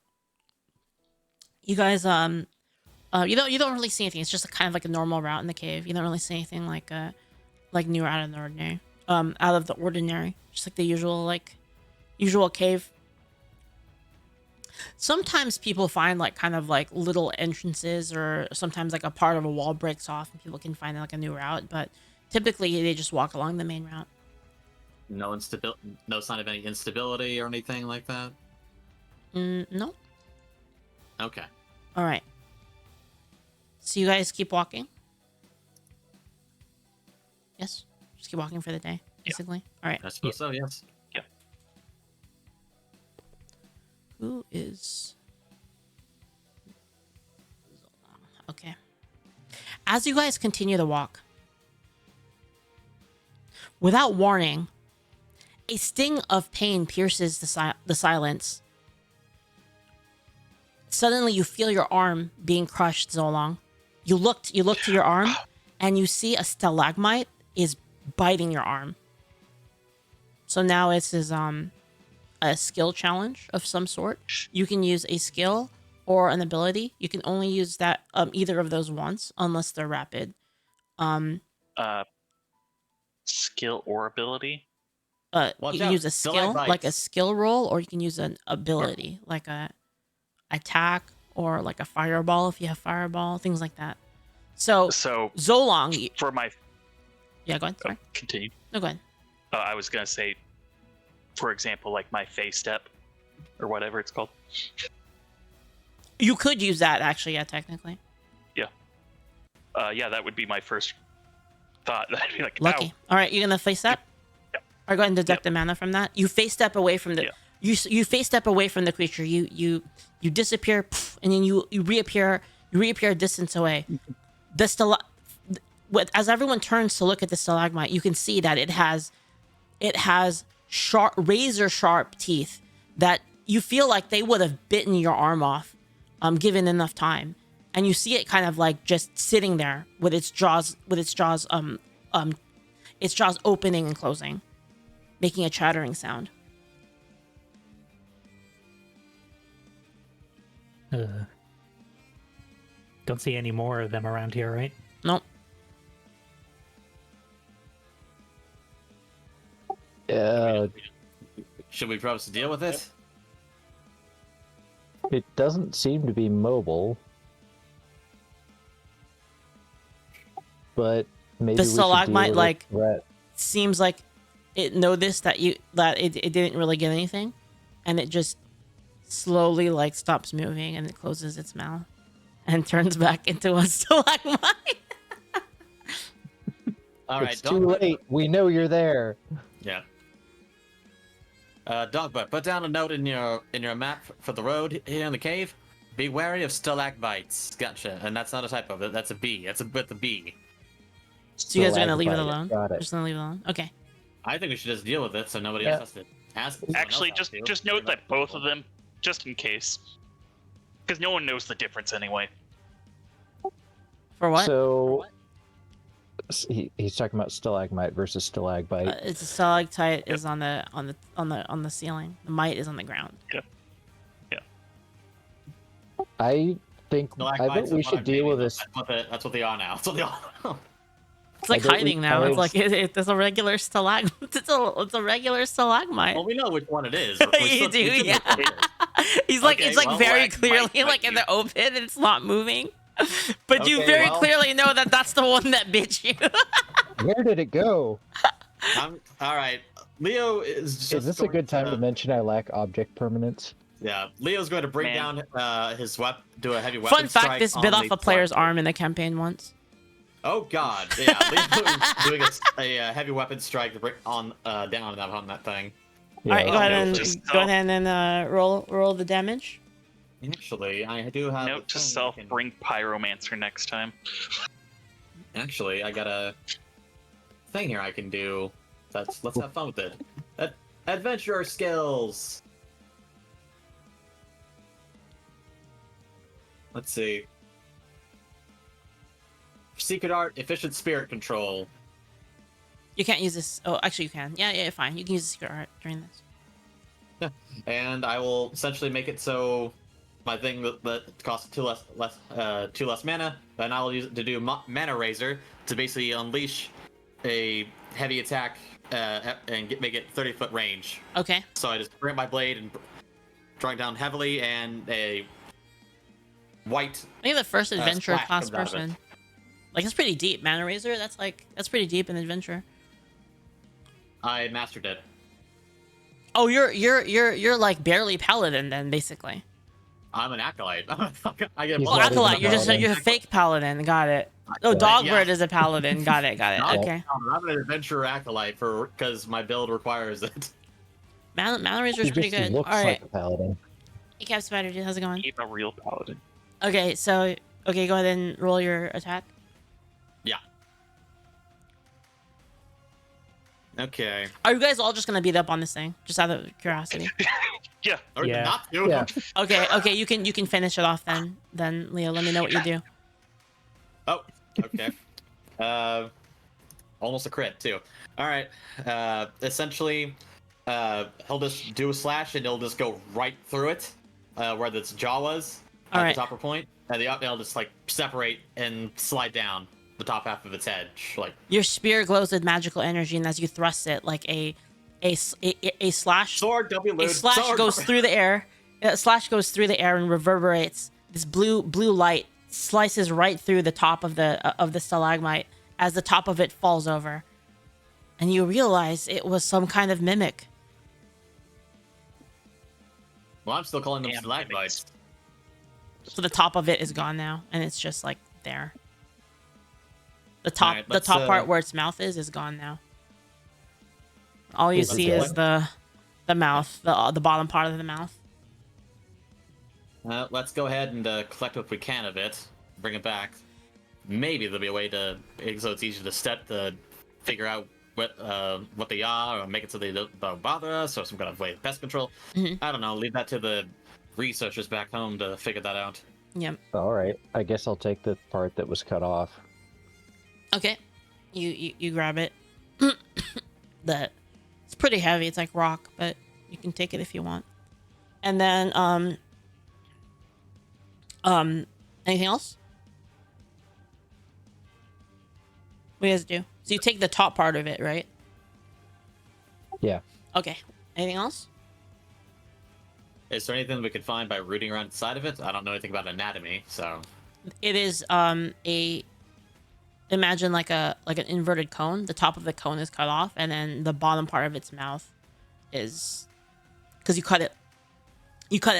you guys you don't really see anything. It's just kind of like a normal route in the cave. You don't really see anything like new or out of the ordinary. Out of the ordinary. Just like the usual cave. Sometimes people find like kind of like little entrances, or sometimes like a part of a wall breaks off and people can find like a new route, but typically they just walk along the main route. no sign of any instability or anything like that. No. Okay. All right. So you guys keep walking? Yes? Just keep walking for the day, basically? All right. I suppose so. Yes. Who is... Okay. As you guys continue to walk, without warning, a sting of pain pierces the silence. Suddenly, you feel your arm being crushed, Zolong. You look to your arm, and you see a stalagmite is biting your arm. So now this is a skill challenge of some sort. You can use a skill or an ability. You can only use that either of those once, unless they're rapid. Skill or ability? You Watch can out, use a skill, stalagmites. like a skill roll, or you can use an ability, like a attack or like a fireball if you have fireball, things like that. So So Zolong, for my yeah, go ahead. Sorry. continue. No, go ahead. I was gonna say, for example, like my face step or whatever it's called. You could use that actually, yeah, technically. Yeah, that would be my first thought. I'd be like, Lucky. ow. All right, you're gonna face step. Yep. All right, go ahead and deduct the mana from that. You face step away from the. Yep. You face step away from the creature. You disappear, and then you reappear. You reappear a distance away. As everyone turns to look at the stalagmite, you can see that it has sharp, razor sharp teeth that you feel like they would have bitten your arm off, given enough time. And you see it kind of like just sitting there with its jaws opening and closing, making a chattering sound. Don't see any more of them around here, right? Nope. Should we propose to deal with it? It doesn't seem to be mobile, but maybe The we should stalagmite, deal with like, the threat. Seems like it noticed that it didn't really get anything, and it just slowly like stops moving and it closes its mouth, and turns back into a stalagmite. All right, It's too late. We know you're there. Yeah. Dogbert, put down a note in your map for the road here in the cave. Be wary of stalagmites. Gotcha. And that's not a type of it. That's a B. That's with the B. So you guys are gonna leave it Stalagmite. alone? Got it. Just gonna leave it alone? Okay. I think we should just deal with it so nobody Yeah. else has to ask. someone Actually, else has to. just note that both of them, just in case, because no one knows the difference anyway. For what? So he's talking about stalagmite versus stalagmite. It's a stalactite is on the ceiling. The mite is on the ground. I think Stalagmites we is what should I'm deal with naming this. them. That's what they are now. That's what they are now. It's like I bet we- hiding now. I It's bet- like it's a regular stalagmite. It's a regular stalagmite. Well, we know which one it is. You do, yeah. He's like, Okay, it's like well, very stalagmite clearly might like in be. the open. It's not moving, but you Okay, very well. clearly know that that's the one that bit you. Where did it go? All right. Leo is just Is this a going good time to mention I lack object permanence? Yeah, Leo's going to bring Man. down his weapon, do a heavy weapon Fun fact: strike this on bit the off a player's flank. arm in the campaign once. Oh God, yeah, Leo's doing a heavy weapon strike to bring on down on that thing. All right, Yeah. go ahead no, and just go self. ahead and roll the damage. Actually, I do have. Note a to thing self: I can- bring Pyromancer next time. Actually, I got a thing here I can do. Let's have fun with it. Adventurer skills. Let's see. Secret art, efficient spirit control. You can't use this. Oh, actually, you can. Yeah, fine. You can use the secret art during this. And I will essentially make it so my thing that costs two less mana, and I will use it to do mana razor to basically unleash a heavy attack and make it 30-foot range. Okay. So I just bring my blade and drawing down heavily, and a white. I think the first adventure splash class comes out of it. person. Like it's pretty deep. Mana Razor. That's pretty deep in adventure. I mastered it. Oh, you're like barely paladin then, basically. I'm an acolyte. I get He's Oh, not even acolyte. a You're just paladin. you're a fake paladin. Got it. Oh, Yeah. Dogbert is a paladin. Got it. No, Okay. I'm an adventurer acolyte because my build requires it. Mana Razor is He pretty just good. looks All right. like a paladin. Hey, Cap Spider, dude, how's it going? Even a real paladin. Okay, so go ahead and roll your attack. Yeah. Okay. Are you guys all just gonna beat up on this thing? Just out of curiosity. Yeah. Or Yeah. not to. Yeah. Okay, you can finish it off then. Then Leo, let me know what you do. Oh, okay. Almost a crit too. All right. Essentially, he'll just do a slash and he'll just go right through it, where its jaw was at All right. the upper point, and it'll just like separate and slide down the top half of its head, like. Your spear glows with magical energy, and as you thrust it, like a slash Sword W. a slash goes through the air. A slash goes through the air and reverberates. This blue light slices right through the top of the stalagmite as the top of it falls over, and you realize it was some kind of mimic. Well, I'm still calling them Damn stalagmites. So the top of it is gone now, and it's just like there. The top, Alright, the let's, top part where its mouth is gone now. All you Let's see go. is the mouth, the bottom part of the mouth. Let's go ahead and collect what we can of it, bring it back. Maybe there'll be a way to, so it's easier to figure out what they are, or make it so they don't bother us, or some kind of way of pest control. Mhm. I don't know. Leave that to the researchers back home to figure that out. Yep. All right. I guess I'll take the part that was cut off. Okay. You grab it. It's pretty heavy. It's like rock, but you can take it if you want. And then anything else? What do you guys do? So you take the top part of it, right? Yeah. Okay. Anything else? Is there anything we could find by rooting around inside of it? I don't know anything about anatomy, so. It is imagine like an inverted cone. The top of the cone is cut off, and then the bottom part of its mouth is, because you cut it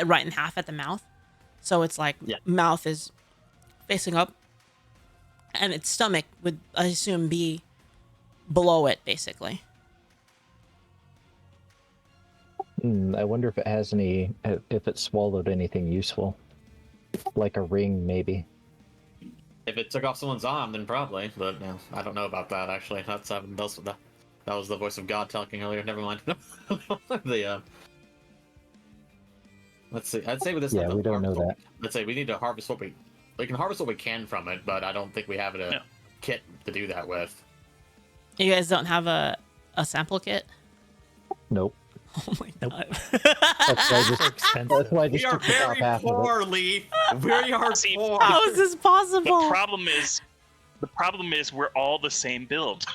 right in half at the mouth, so it's like Yeah. mouth is facing up, and its stomach would, I assume, be below it, basically. I wonder if it has any, if it swallowed anything useful, like a ring, maybe. If it took off someone's arm, then probably. But no, I don't know about that actually. That was the voice of God talking earlier. Never mind. Let's see. I'd say with this, Yeah, we don't know that. Let's say we need to harvest what we can harvest what we can from it, but I don't think we have a kit to do that with. You guys don't have a sample kit? Nope. Oh my god. That's why I just, Expensive. that's why I We just are took the top very half of poor, Leaf. We are See, poor. How is this possible? The problem is we're all the same build.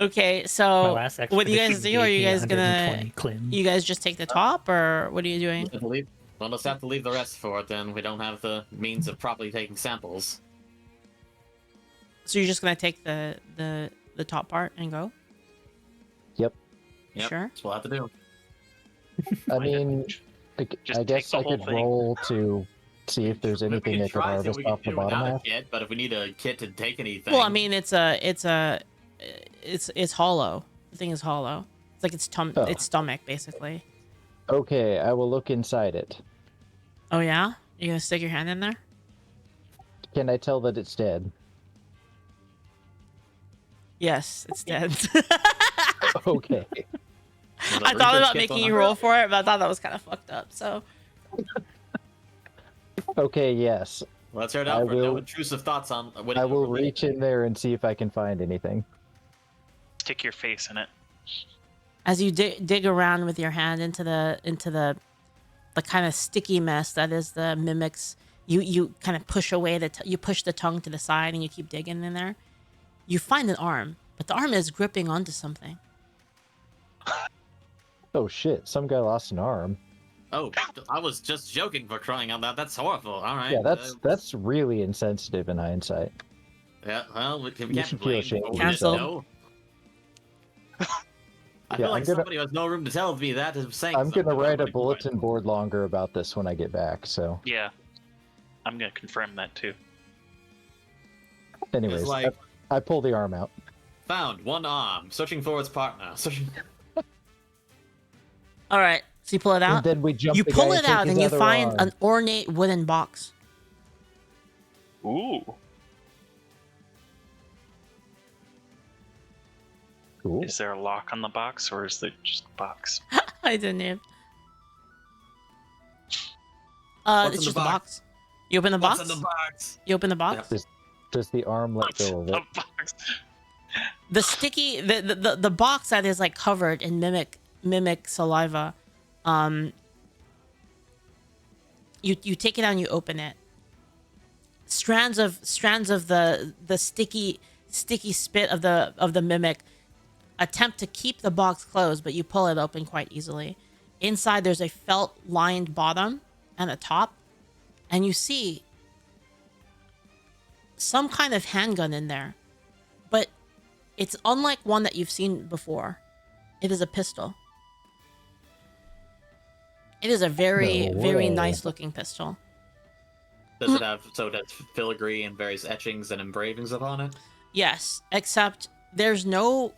Okay, My so last what do you guys expedition do? Are gave you me guys gonna 120 clim. you guys just take the top, or what are you doing? Well, let's have to leave the rest for it. Then we don't have the means of properly taking samples. So you're just gonna take the top part and go? Yep. Yep, Sure. that's what we'll have to do. I mean, Just I guess take I the whole could thing. roll to see if there's We anything can I could try, so harvest we can off the do bottom without a half. kit, but if we need a kit to take anything, Well, I mean, it's hollow. The thing is hollow. It's like Oh. its stomach, basically. Okay, I will look inside it. Oh yeah? You gonna stick your hand in there? Can I tell that it's dead? Yes, it's dead. Okay. well, the I thought research about kit's making on you the- roll for it, but I thought that was kind of fucked up. So Okay, yes. Let's hear it I out for no will- intrusive thoughts on. What I will reach in there and see if I can find anything. Stick your face in it. as you dig around with your hand into the kind of sticky mess that is the mimics, you kind of push away you push the tongue to the side and you keep digging in there. You find an arm, but the arm is gripping onto something. Oh shit, some guy lost an arm. Oh, I was just joking, for crying out loud. That's horrible. All right. Yeah, that's really insensitive in hindsight. Yeah. Well, we You can't should blame. feel ashamed what of we didn't yourself. know. I Yeah, feel like I'm gonna- somebody who has no room to tell me that is saying. I'm something gonna write a about it. bulletin board longer about this when I get back, so Yeah. I'm gonna confirm that too. anyways, It's like I pull the arm out. found one arm, searching for its partner. Searching. All right, so you pull it And out. then we jump You the pull guy it take out his and you other find arm. an ornate wooden box. Ooh. Cool. Is there a lock on the box or is it just a box? I didn't even. What's It's in just the a box? box. You open the box. What's in the box? You open the box. Does the arm let go of The it? box. The sticky the box that is like covered in mimic saliva. You take it out and you open it. Strands of the sticky spit of the mimic attempt to keep the box closed, but you pull it open quite easily. Inside there's a felt lined bottom and a top, and you see some kind of handgun in there, but it's unlike one that you've seen before. It is a pistol. It is a very, No very way. nice looking pistol. Does it have so it has filigree and various etchings and engravings upon it? Yes, except there's no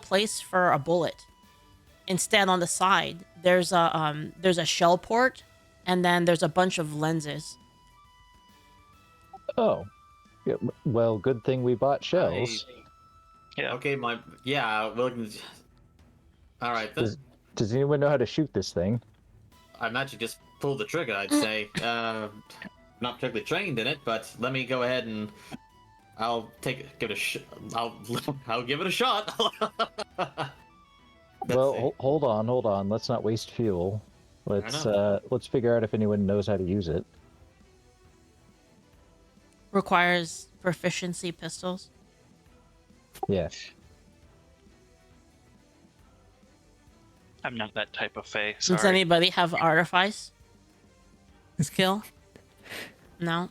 place for a bullet. Instead, on the side, there's a shell port, and then there's a bunch of lenses. Oh. Yeah, well, good thing we bought shells. Yeah. Okay, well, all right then. Does anyone know how to shoot this thing? I'm actually just pulled the trigger, I'd say. Not particularly trained in it, but let me go ahead and I'll give it a shot. Well, hold on. Let's not waste fuel. Let's figure out if anyone knows how to use it. Requires proficiency pistols. Yeah. I'm not that type of fae. Does Sorry. anybody have artifice skill? No.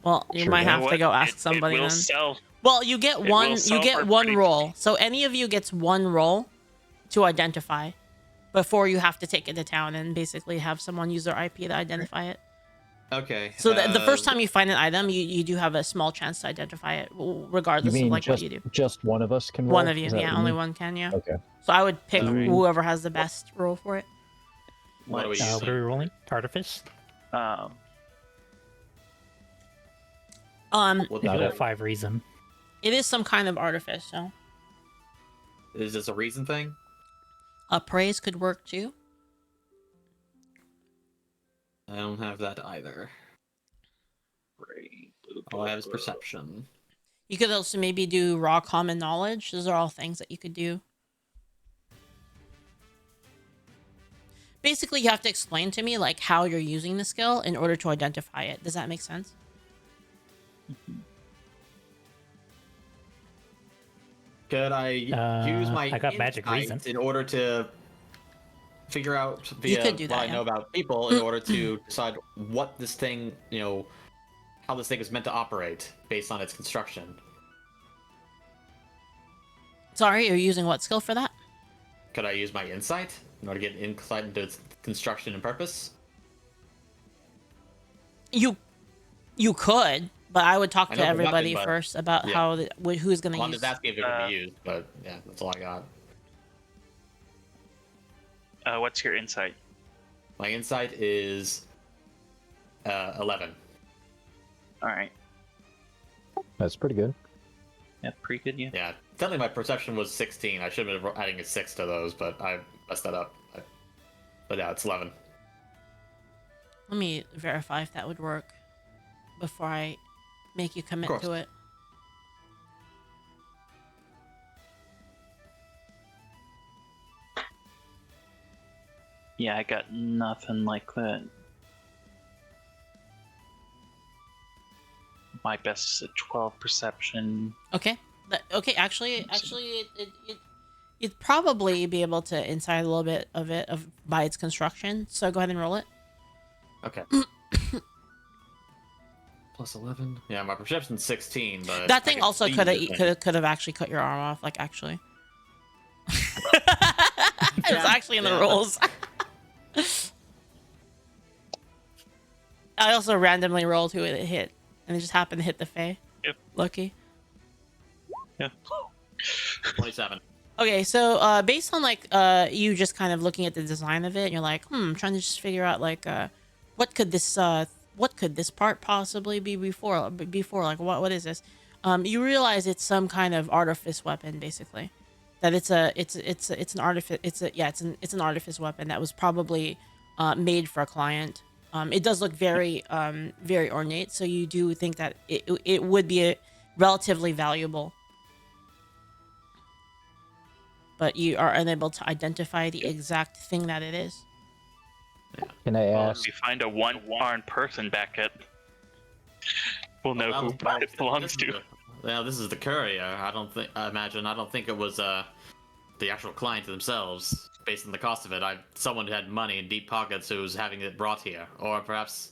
Well, you Sure. might You know have to go ask It somebody will then. sell. Well, you get It one. will You sell get for one pretty roll. penny. So any of you gets one roll to identify before you have to take it to town and basically have someone use their IP to identify it. Okay. So the first time you find an item, you do have a small chance to identify it, regardless You of mean like just what you do. just one of us can roll? One of you, Is that yeah, what only mean? one can, yeah. Okay. So I would pick Alright. whoever has the best roll for it. What are we Let's- What are we rolling? Artifice? Um, What If you Not roll it. 5 reason. It is some kind of artifice, so is this a reason thing? praise could work too. I don't have that either. All I have is perception. You could also maybe do raw common knowledge. Those are all things that you could do. Basically, you have to explain to me like how you're using the skill in order to identify it. Does that make sense? Could I use my I got magic insight reason. in order to figure out via could do what that, I yeah. know about people in order to decide what this thing, how this thing is meant to operate based on its construction? Sorry, you're using what skill for that? Could I use my insight in order to get insight into its construction and purpose? You could, but I would talk I to know the everybody weapon, but- first about yeah. how who's gonna Well, I'm use. just asking if it can be used, but yeah, that's all I got. what's your insight? My insight is 11. All right. That's pretty good. Yeah, pretty good. Yeah. Yeah, technically my perception was 16. I should have been adding a 6 to those, but I messed that up. But yeah, it's 11. Let me verify if that would work before I make you commit course. to it. Yeah, I got nothing like that. My best is a 12 perception. Okay. Okay. Actually, you'd probably be able to insight a little bit of it by its construction. So go ahead and roll it. Okay. Plus 11. Yeah, my perception's 16, but That I thing can also see could the thing. have actually cut your arm off. Like actually, it was actually in the Yeah. rules. I also randomly rolled who it hit, and it just happened to hit the Fae. Yep. Lucky. Yeah. 27. Okay, so based on like you just kind of looking at the design of it, and you're like, I'm trying to just figure out like what could this part possibly be before like what is this? You realize it's some kind of artifice weapon, basically. That it's an artifice weapon that was probably made for a client. It does look very very ornate, so you do think that it would be relatively valuable. But you are unable to identify the exact thing that it is. Can I Well, ask? if we find a one-armed person back at, we'll know who it belongs to. Yeah, this is the courier. I don't think it was the actual client themselves. Based on the cost of it, someone who had money in deep pockets who was having it brought here, or perhaps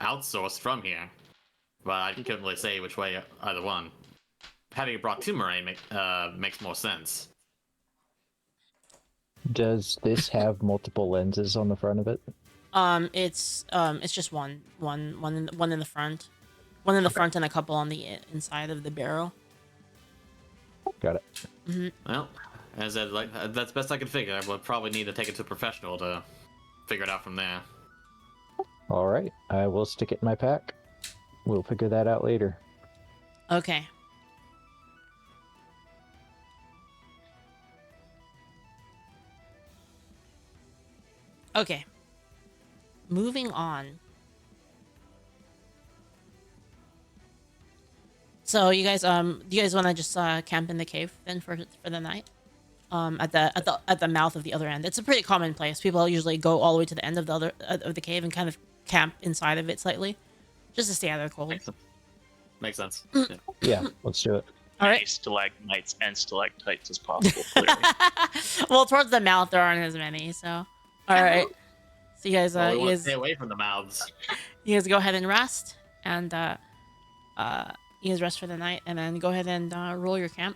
outsourced from here. But I couldn't really say which way either one. Having it brought to Mirane makes more sense. Does this have multiple lenses on the front of it? It's just one in the front, one in the front, and a couple on the inside of the barrel. Got it. Well, as I said, that's best I can figure. I would probably need to take it to a professional to figure it out from there. All right. I will stick it in my pack. We'll figure that out later. Okay. Okay. Moving on. So you guys, do you guys want to just camp in the cave then for the night? At the mouth of the other end. It's a pretty common place. People usually go all the way to the end of the cave and kind of camp inside of it slightly, just to stay out of the cold. Makes sense. Yeah, let's do it. All Many right. stalagmites and stalactites as possible. Clearly. Well, towards the mouth there aren't as many. So, all right. So you guys, Well, we you want to guys, stay away from the mouths. you guys go ahead and rest, and you guys rest for the night, and then go ahead and roll your camp.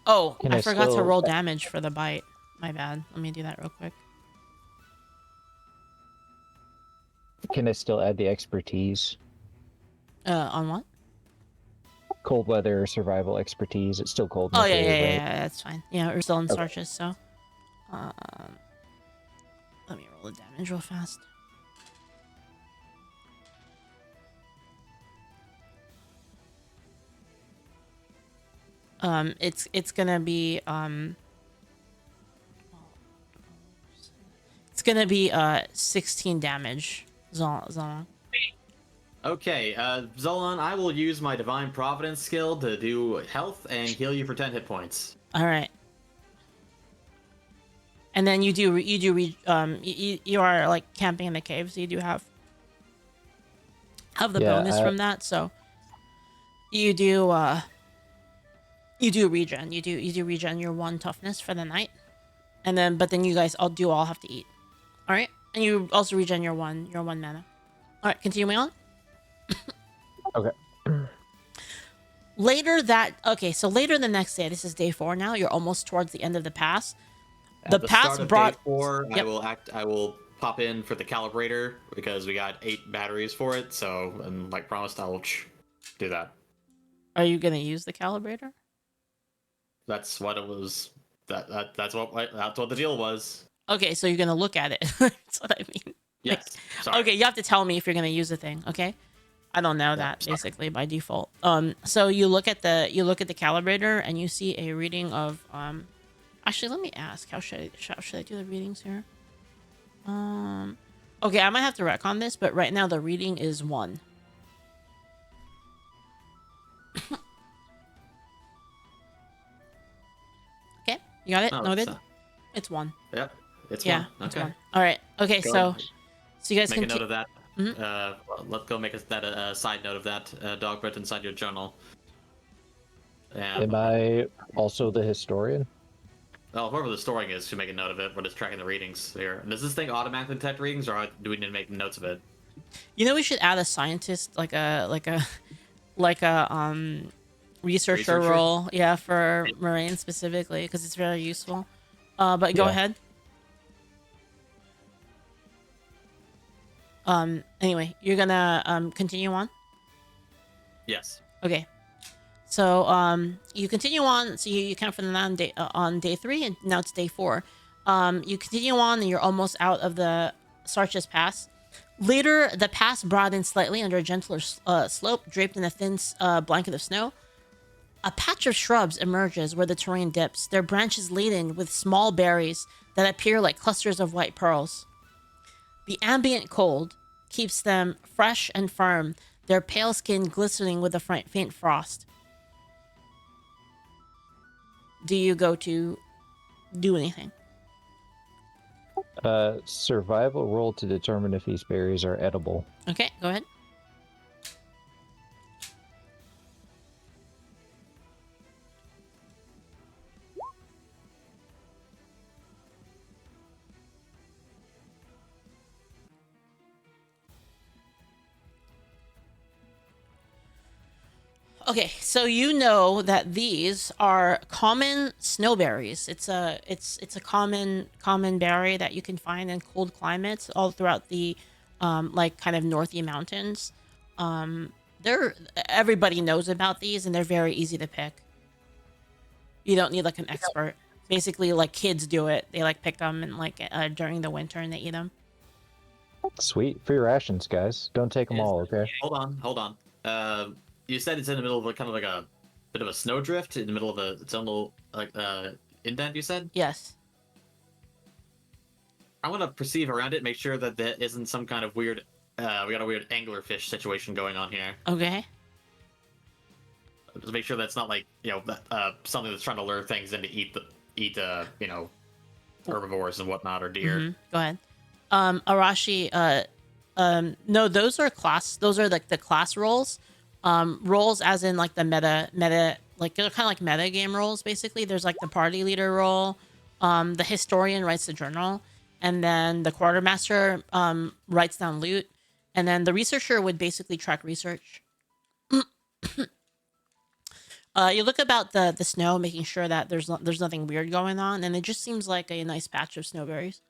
Oh, Can I I forgot to still- roll damage for the bite. My bad. Let me do that real quick. Can I still add the expertise? On what? Cold weather survival expertise. It's still cold. In Oh the yeah, cave, yeah, yeah, right? yeah, that's fine. Yeah, we're still in Okay. Sarches, so. Um, let me roll the damage real fast. It's gonna be it's gonna be 16 damage. Zolong. Okay, Zolon, I will use my Divine Providence skill to do health and heal you for 10 hit points. All right. And then you are like camping in the cave, so you do have the Yeah, bonus from that. So you do regen. You do regen your 1 toughness for the night, and then but then you guys all have to eat. All right, and you also regen your one mana. All right, continuing on. Okay. Later the next day, this is day 4 now. You're almost towards the end of the pass. At the start of day 4, Yep. I will pop in for the calibrator because we got 8 batteries for it. So, and like promised, I will do that. Are you gonna use the calibrator? That's what it was. That's what the deal was. Okay, so you're gonna look at it. That's what I mean. Yes. Sorry. Okay, you have to tell me if you're gonna use the thing. Okay, I don't know that sorry. basically by default. So you look at the calibrator and you see a reading of Actually, let me ask. How should I do the readings here? Okay, I might have to retcon this, but right now the reading is 1. Okay, you got it. Oh, Noted. It's 1. Yep. It's Yeah, 1. it's Okay. 1. All right. Okay, Go so ahead. you guys Make can a note of that. Mhm. Well, let's go make a side note of that. Dogbert inside your journal. Am I also the historian? Well, whoever the storing is should make a note of it. We're just tracking the readings here. Does this thing automatically detect readings, or do we need to make notes of it? we should add a scientist like a researcher Researcher? role, yeah, for Mirane specifically because it's very useful. But go Yeah. ahead. Anyway, you're gonna continue on. Yes. Okay. So you continue on. So you count from the on day 3, and now it's day 4. You continue on, and you're almost out of the Sarches Pass. Later, the pass broadens slightly under a gentler slope, draped in a thin blanket of snow. A patch of shrubs emerges where the terrain dips, their branches laden with small berries that appear like clusters of white pearls. The ambient cold keeps them fresh and firm, their pale skin glistening with the faint frost. Do you go to do anything? Survival roll to determine if these berries are edible. Okay, go ahead. Okay, so you know that these are common snowberries. It's a common berry that you can find in cold climates all throughout the like kind of northy mountains. Everybody knows about these, and they're very easy to pick. You don't need like an expert. Basically, like kids do it. They like pick them and like during the winter, and they eat them. Sweet. Free rations, guys. Don't take them Yes. all, okay? Hold on. You said it's in the middle of kind of like a bit of a snowdrift in the middle of its own little like indent. You said. Yes. I want to perceive around it, make sure that there isn't some kind of weird. We got a weird anglerfish situation going on here. Okay. Just make sure that's not like something that's trying to lure things in to eat herbivores and whatnot or deer. Go ahead. Arashi. No, those are class. Those are like the class roles. Roles as in like the meta, like they're kind of like meta game roles. Basically, there's like the party leader role. The historian writes the journal, and then the quartermaster writes down loot, and then the researcher would basically track research. You look about the snow, making sure that there's nothing weird going on, and it just seems like a nice patch of snowberries.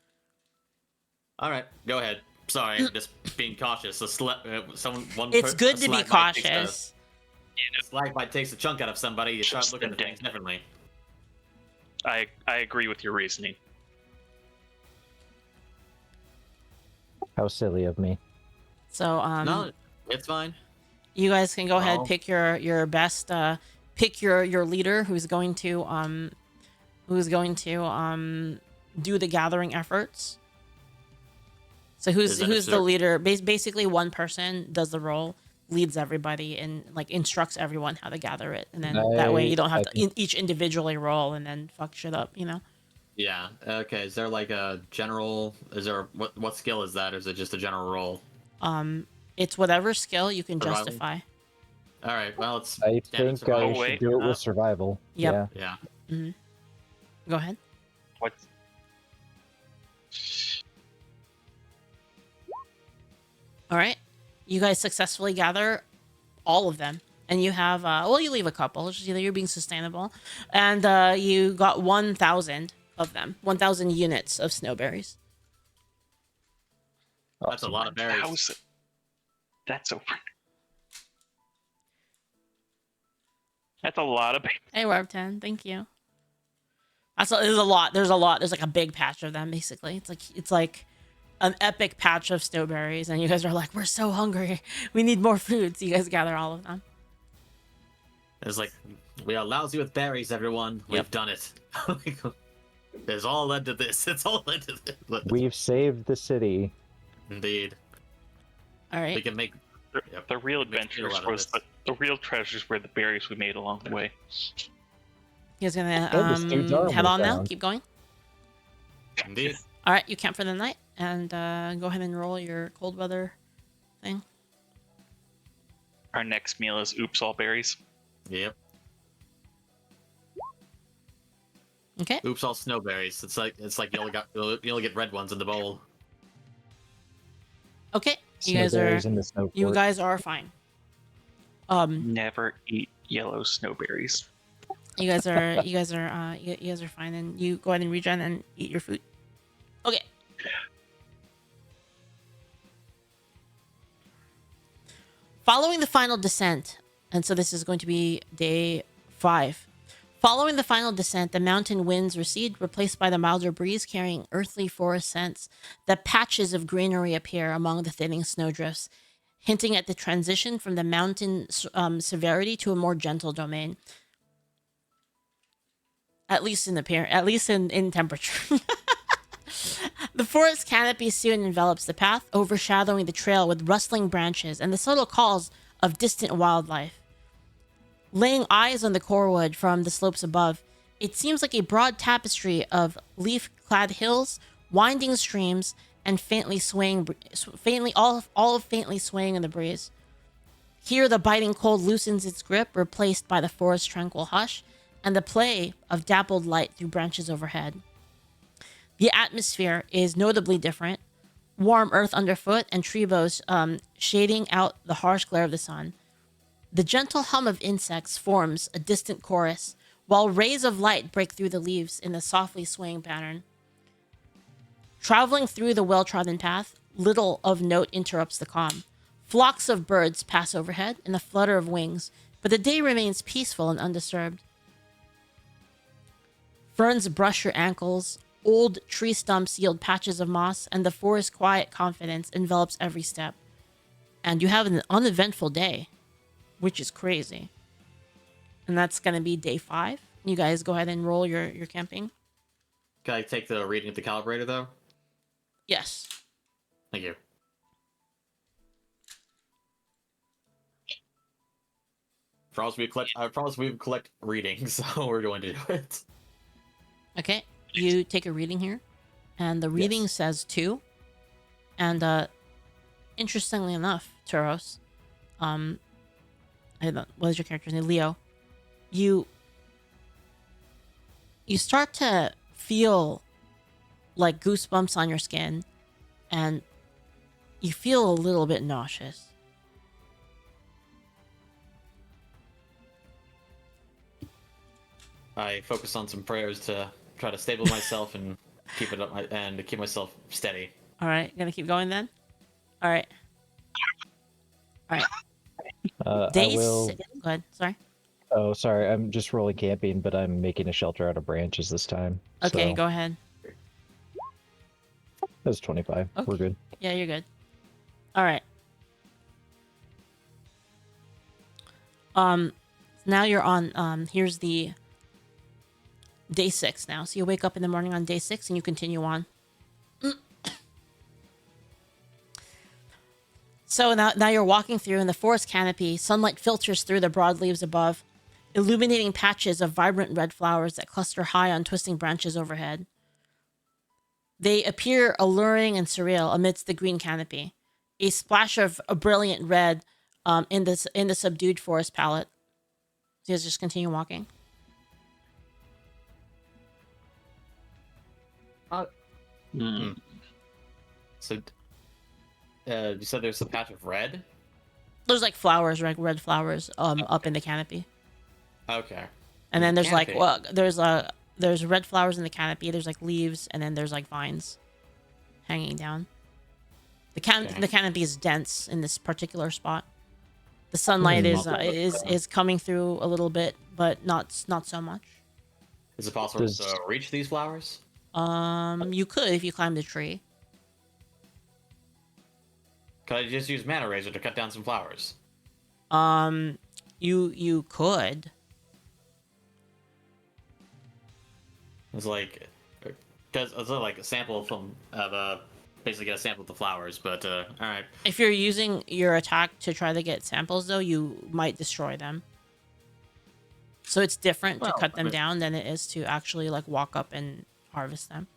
All right, go ahead. Sorry, I'm just being cautious. It's good to be cautious. A slag bite takes a chunk out of somebody. You start looking at things differently. I agree with your reasoning. How silly of me. So No, it's fine. you guys can go ahead, Well- pick your best, pick your leader who's going to do the gathering efforts. So who's the leader? Basically, one person does the role, leads everybody, and like instructs everyone how to gather it, and then that way you don't have to each individually roll and then fuck shit up, you know. Yeah. Okay. Is there like a general? Is there what skill is that? Or is it just a general role? It's whatever skill you can Survival? justify. All right. Well, it's. I standard think I survival. should wait. do it with survival. Yep. Yeah. Yeah. Go ahead. What? All right. You guys successfully gather all of them. And you have, you leave a couple. It's just either you're being sustainable. And you got 1,000 of them. 1,000 units of snowberries. That's a lot of berries. That's over. That's a lot of. Hey, Warp10. Thank you. There's a lot. There's like a big patch of them, basically. It's like an epic patch of snowberries. And you guys are like, we're so hungry. We need more food. So you guys gather all of them. It's like, we are lousy with berries, everyone. We've Yep. done it. It's all led to this. It's all led to this. We've saved the city. Indeed. All right. We can make. Yep. The real Make a deal adventures out of was this. the real treasures were the berries we made along the way. You guys gonna this dude's arm head was on now? down. Keep going. Indeed. All right, you camp for the night, and go ahead and roll your cold weather thing. Our next meal is oops all berries. Yep. Okay. Oops, all snowberries. It's like you only get red ones in the bowl. Okay. Snowberries in the snow You fort. guys are fine. Never eat yellow snowberries. You guys are fine, and you go ahead and regen and eat your food. Okay. Following the final descent, and so this is going to be day 5. Following the final descent, the mountain winds recede, replaced by the milder breeze carrying earthly forest scents. The patches of greenery appear among the thinning snowdrifts, hinting at the transition from the mountain severity to a more gentle domain. At least in in temperature. The forest canopy soon envelops the path, overshadowing the trail with rustling branches and the subtle calls of distant wildlife. Laying eyes on the corewood from the slopes above, it seems like a broad tapestry of leaf-clad hills, winding streams, and faintly swaying in the breeze. Here, the biting cold loosens its grip, replaced by the forest's tranquil hush and the play of dappled light through branches overhead. The atmosphere is notably different. Warm earth underfoot and tree boughs shading out the harsh glare of the sun. The gentle hum of insects forms a distant chorus, while rays of light break through the leaves in a softly swaying pattern. Traveling through the well-trodden path, little of note interrupts the calm. Flocks of birds pass overhead in a flutter of wings, but the day remains peaceful and undisturbed. Ferns brush your ankles, old tree stumps yield patches of moss, and the forest's quiet confidence envelops every step. And you have an uneventful day, which is crazy. And that's going to be day 5. You guys go ahead and roll your camping. Can I take the reading of the calibrator though? Yes. Thank you. I promise we collect readings, so we're going to do it. Okay. You take a reading here, and the reading says 2. And interestingly enough, Turos, what is your character's name? Leo. You start to feel like goosebumps on your skin, and you feel a little bit nauseous. I focus on some prayers to try to stable myself and keep it up and keep myself steady. All right, gonna keep going then. All right. All right. I Day will. six. Go ahead. Sorry. Oh, sorry. I'm just rolling camping, but I'm making a shelter out of branches this time. Okay, so go ahead. That's 25. Okay. We're good. Yeah, you're good. All right. Now you're on. Here's the day 6 now. So you wake up in the morning on day 6 and you continue on. So now you're walking through in the forest canopy. Sunlight filters through the broad leaves above, illuminating patches of vibrant red flowers that cluster high on twisting branches overhead. They appear alluring and surreal amidst the green canopy. A splash of a brilliant red in the subdued forest palette. So you guys just continue walking. So, you said there's a patch of red? There's like flowers, like red flowers, up in the canopy. Okay. And then there's Canopy. there's red flowers in the canopy. There's like leaves, and then there's like vines hanging down. The canopy is dense in this particular spot. The sunlight is coming through a little bit, but not so much. Is it possible to reach these flowers? You could if you climbed a tree. Could I just use mana razor to cut down some flowers? You could. It's like, because it's like a sample from basically get a sample of the flowers. But all right. If you're using your attack to try to get samples, though, you might destroy them. So it's different to cut them down than it is to actually like walk up and harvest them.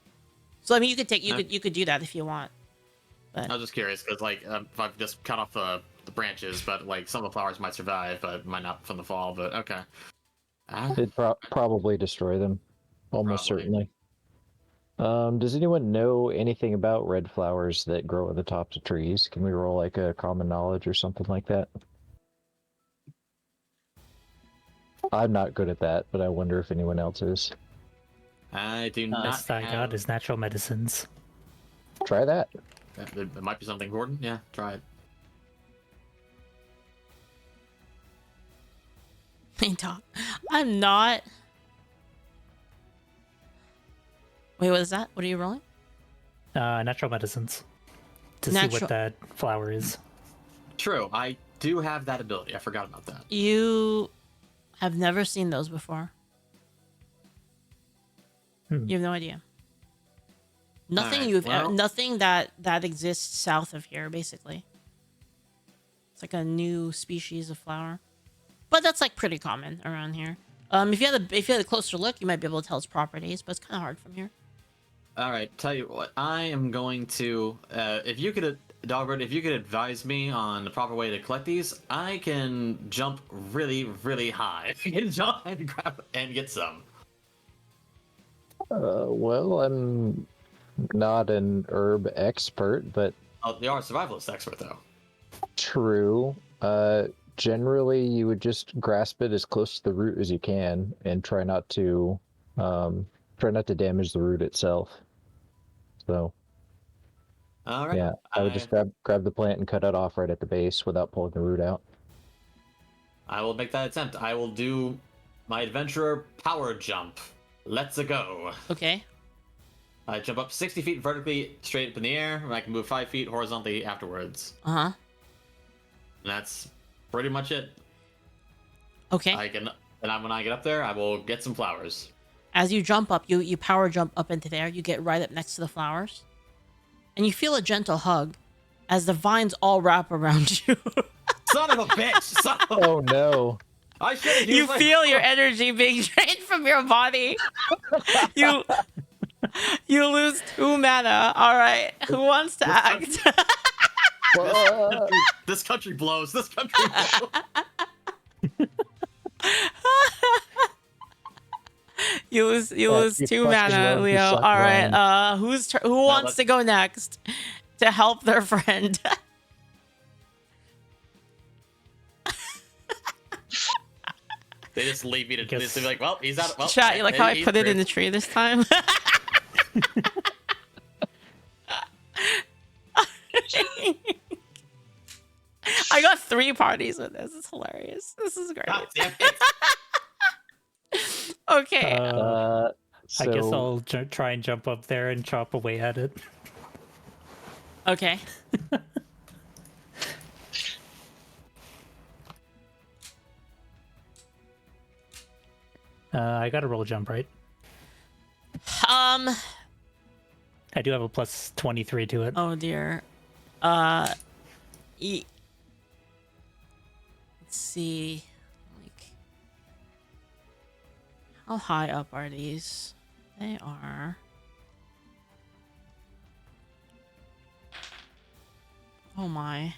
So I mean, you could do that if you want. But I was just curious because like if I've just cut off the branches, but like some of the flowers might survive, but might not from the fall. But okay. It'd probably destroy them, almost Probably. certainly. Does anyone know anything about red flowers that grow at the tops of trees? Can we roll like a common knowledge or something like that? I'm not good at that, but I wonder if anyone else is. I do not. Best I got is natural medicines. Try that. It might be something important. Yeah, try it. I'm not. Wait, what is that? What are you rolling? Natural medicines. To see what that flower is. True, I do have that ability. I forgot about that. You have never seen those before. You have no idea. Nothing nothing that exists south of here, basically. It's like a new species of flower, but that's like pretty common around here. If you had a closer look, you might be able to tell its properties, but it's kind of hard from here. All right, tell you what, I am going to. If you could, Dogbert, if you could advise me on the proper way to collect these, I can jump really, really high. I can jump and grab and get some. Well, I'm not an herb expert, but They are a survivalist expert, though. true. Generally, you would just grasp it as close to the root as you can, and try not to damage the root itself. So, All right. yeah, I would just grab the plant and cut it off right at the base without pulling the root out. I will make that attempt. I will do my adventurer power jump. Let's go. Okay. I jump up 60 feet vertically straight up in the air, and I can move 5 feet horizontally afterwards. And that's pretty much it. Okay. When I get up there, I will get some flowers. As you jump up, you power jump up into there. You get right up next to the flowers, and you feel a gentle hug as the vines all wrap around you. Son of a bitch! Oh no! I should. You feel your energy being drained from your body. You lose 2 mana. All right, who wants to act? This country blows. This country blows. You lose 2 mana, Leo. All right. Who wants to go next to help their friend? They just leave me to Guess- just be like, well, he's out. Well, Chat, you like how I he's put it in through. the tree this time? I got 3 parties with this. It's hilarious. This is great. God damn it. Okay. So I guess I'll try and jump up there and chop away at it. Okay. I got a roll jump, right? Um. I do have a plus 23 to it. Oh dear. Let's see. Like, how high up are these? They are. Oh my.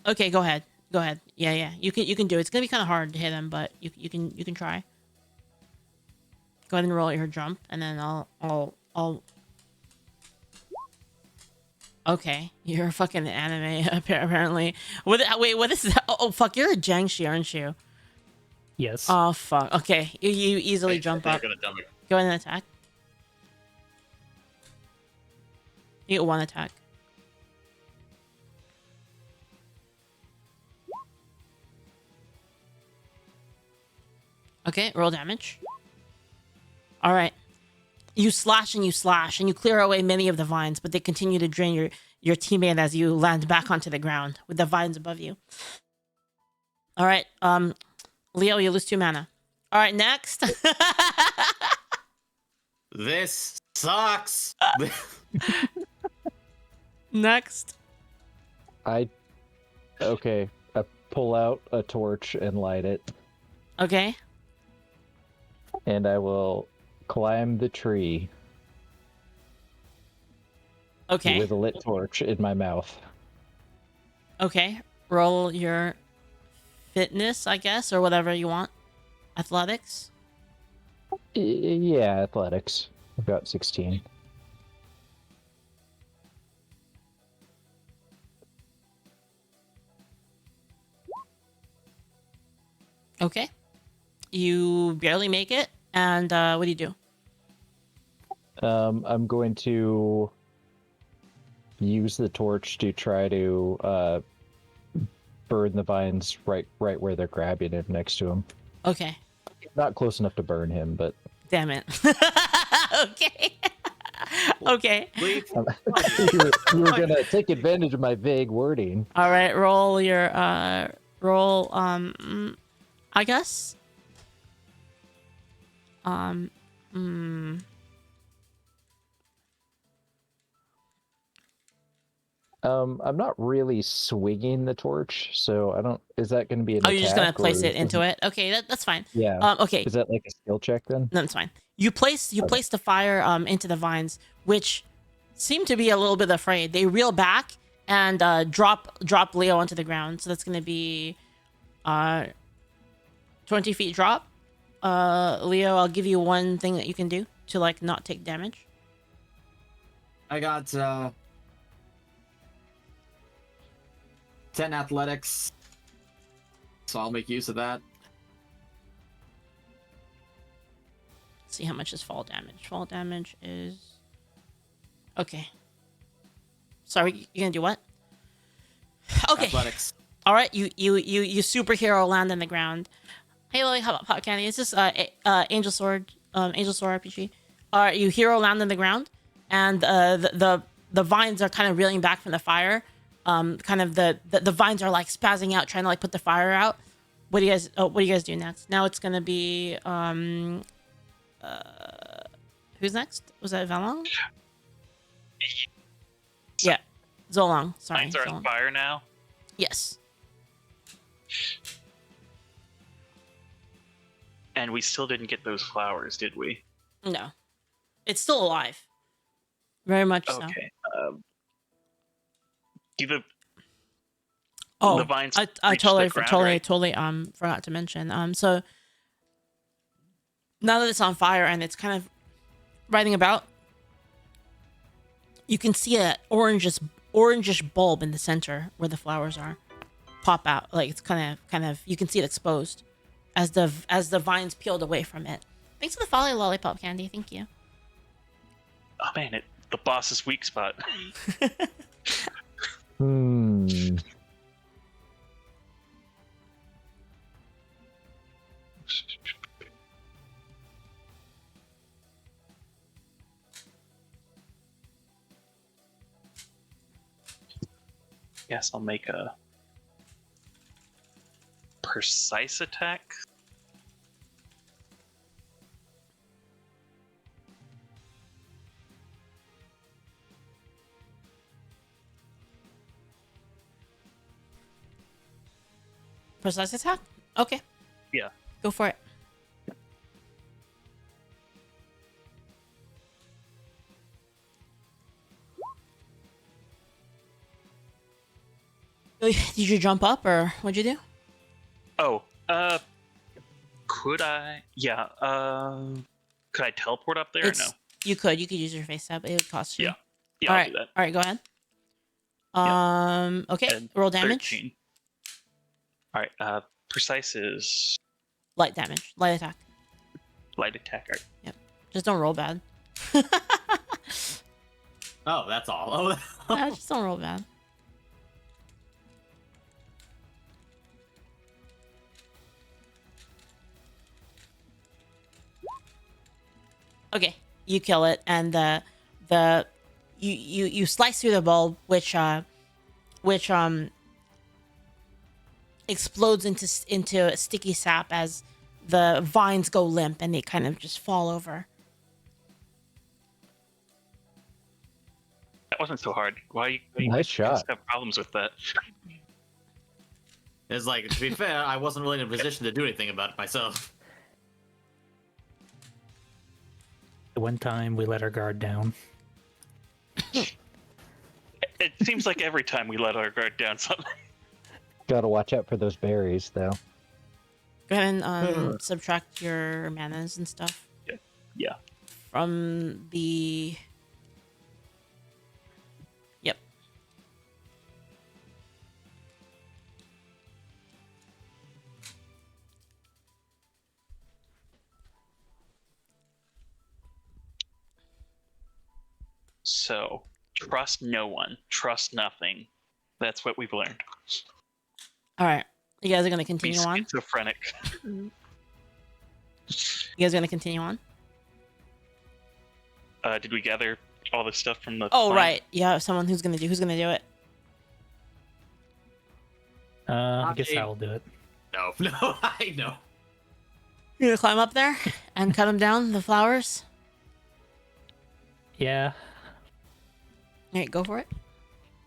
Okay, go ahead. Go ahead. Yeah. You can do it. It's gonna be kind of hard to hit him, but you can try. Go ahead and roll your jump, and then I'll. Okay, you're a fucking anime apparently. Wait, what is that? Oh fuck, you're a Jiangshi, aren't you? Yes. Oh fuck. Okay, you easily jump They're up. gonna dump it. Go ahead and attack. You get 1 attack. Okay, roll damage. All right. You slash and you slash and you clear away many of the vines, but they continue to drain your teammate as you land back onto the ground with the vines above you. All right, Leo, you lose 2 mana. All right, next. This sucks. Next. I pull out a torch and light it, Okay. and I will climb the tree Okay. with a lit torch in my mouth. Okay. Roll your fitness, I guess, or whatever you want. Athletics. Yeah, athletics. I've got 16. Okay. You barely make it. And what do you do? I'm going to use the torch to try to burn the vines right where they're grabbing him next to him. Okay. Not close enough to burn him, but Damn it. Okay. Okay. Leave. you were gonna take advantage of my vague wording. All right. Roll your roll. I guess. I'm not really swinging the torch, so I don't. Is that going to be an Oh, you're just gonna attack, place or it into it. Okay, that's fine. Yeah. Okay. Is that like a skill check then? No, it's fine. You place the fire into the vines, which seem to be a little bit afraid. They reel back and drop Leo onto the ground. So that's gonna be 20 feet drop. Leo, I'll give you one thing that you can do to like not take damage. I got 10 athletics, so I'll make use of that. See how much is fall damage. Fall damage is okay. Sorry, you're gonna do what? Okay. Athletics. All right, you superhero land on the ground. Hey, Lily, how about Pot Candy? It's just Angel Sword RPG. All right, you hero land on the ground, and the vines are kind of reeling back from the fire. Kind of the vines are like spazzing out, trying to like put the fire out. What do you guys do next? Now it's gonna be who's next? Was that Zolong? Yeah, Zolong. Sorry, Vines are on Zolong. fire now. Yes. And we still didn't get those flowers, did we? No, it's still alive. Very much so. Okay. Do the Oh, the vines I reach the totally ground, right? forgot to mention. So now that it's on fire and it's kind of riding about, you can see a orangish bulb in the center where the flowers are. pop out. Like it's kind of you can see it exposed as the vines peeled away from it. Thanks for the follow lollipop candy. Thank you. Oh man, the boss's weak spot. Hmm. Guess I'll make a precise attack. Precise attack? Okay. Yeah. Go for it. Did you jump up or what'd you do? Oh, could I? Yeah, could I teleport up there or no? You could use your face tab. It would cost you. Yeah. Yeah, All I'll right. do that. All right, go ahead. Okay. And Roll damage. 13. All right, precise is Light damage. Light attack. light attack. All right. Just don't roll bad. Oh, that's all. Oh, Yeah, just don't roll bad. Okay, you kill it, and you slice through the bulb, which explodes into sticky sap as the vines go limp and they kind of just fall over. That wasn't so hard. Why you Nice guys shot. have problems with that? it's like, to be fair, I wasn't really in a position to do anything about it myself. The one time we let our guard down. It seems like every time we let our guard down, something. Gotta watch out for those berries, though. Go ahead and subtract your manas and stuff Yeah. from the. Yep. So, trust no one, trust nothing. That's what we've learned. All right. You guys are gonna Be continue on. schizophrenic. You guys are gonna continue on. Did we gather all this stuff from the? Oh plant? right. Yeah. Someone who's gonna do it. I guess Okay. I'll do it. No, no, I know. You're gonna climb up there and cut them down the flowers. Yeah, All right, go for it.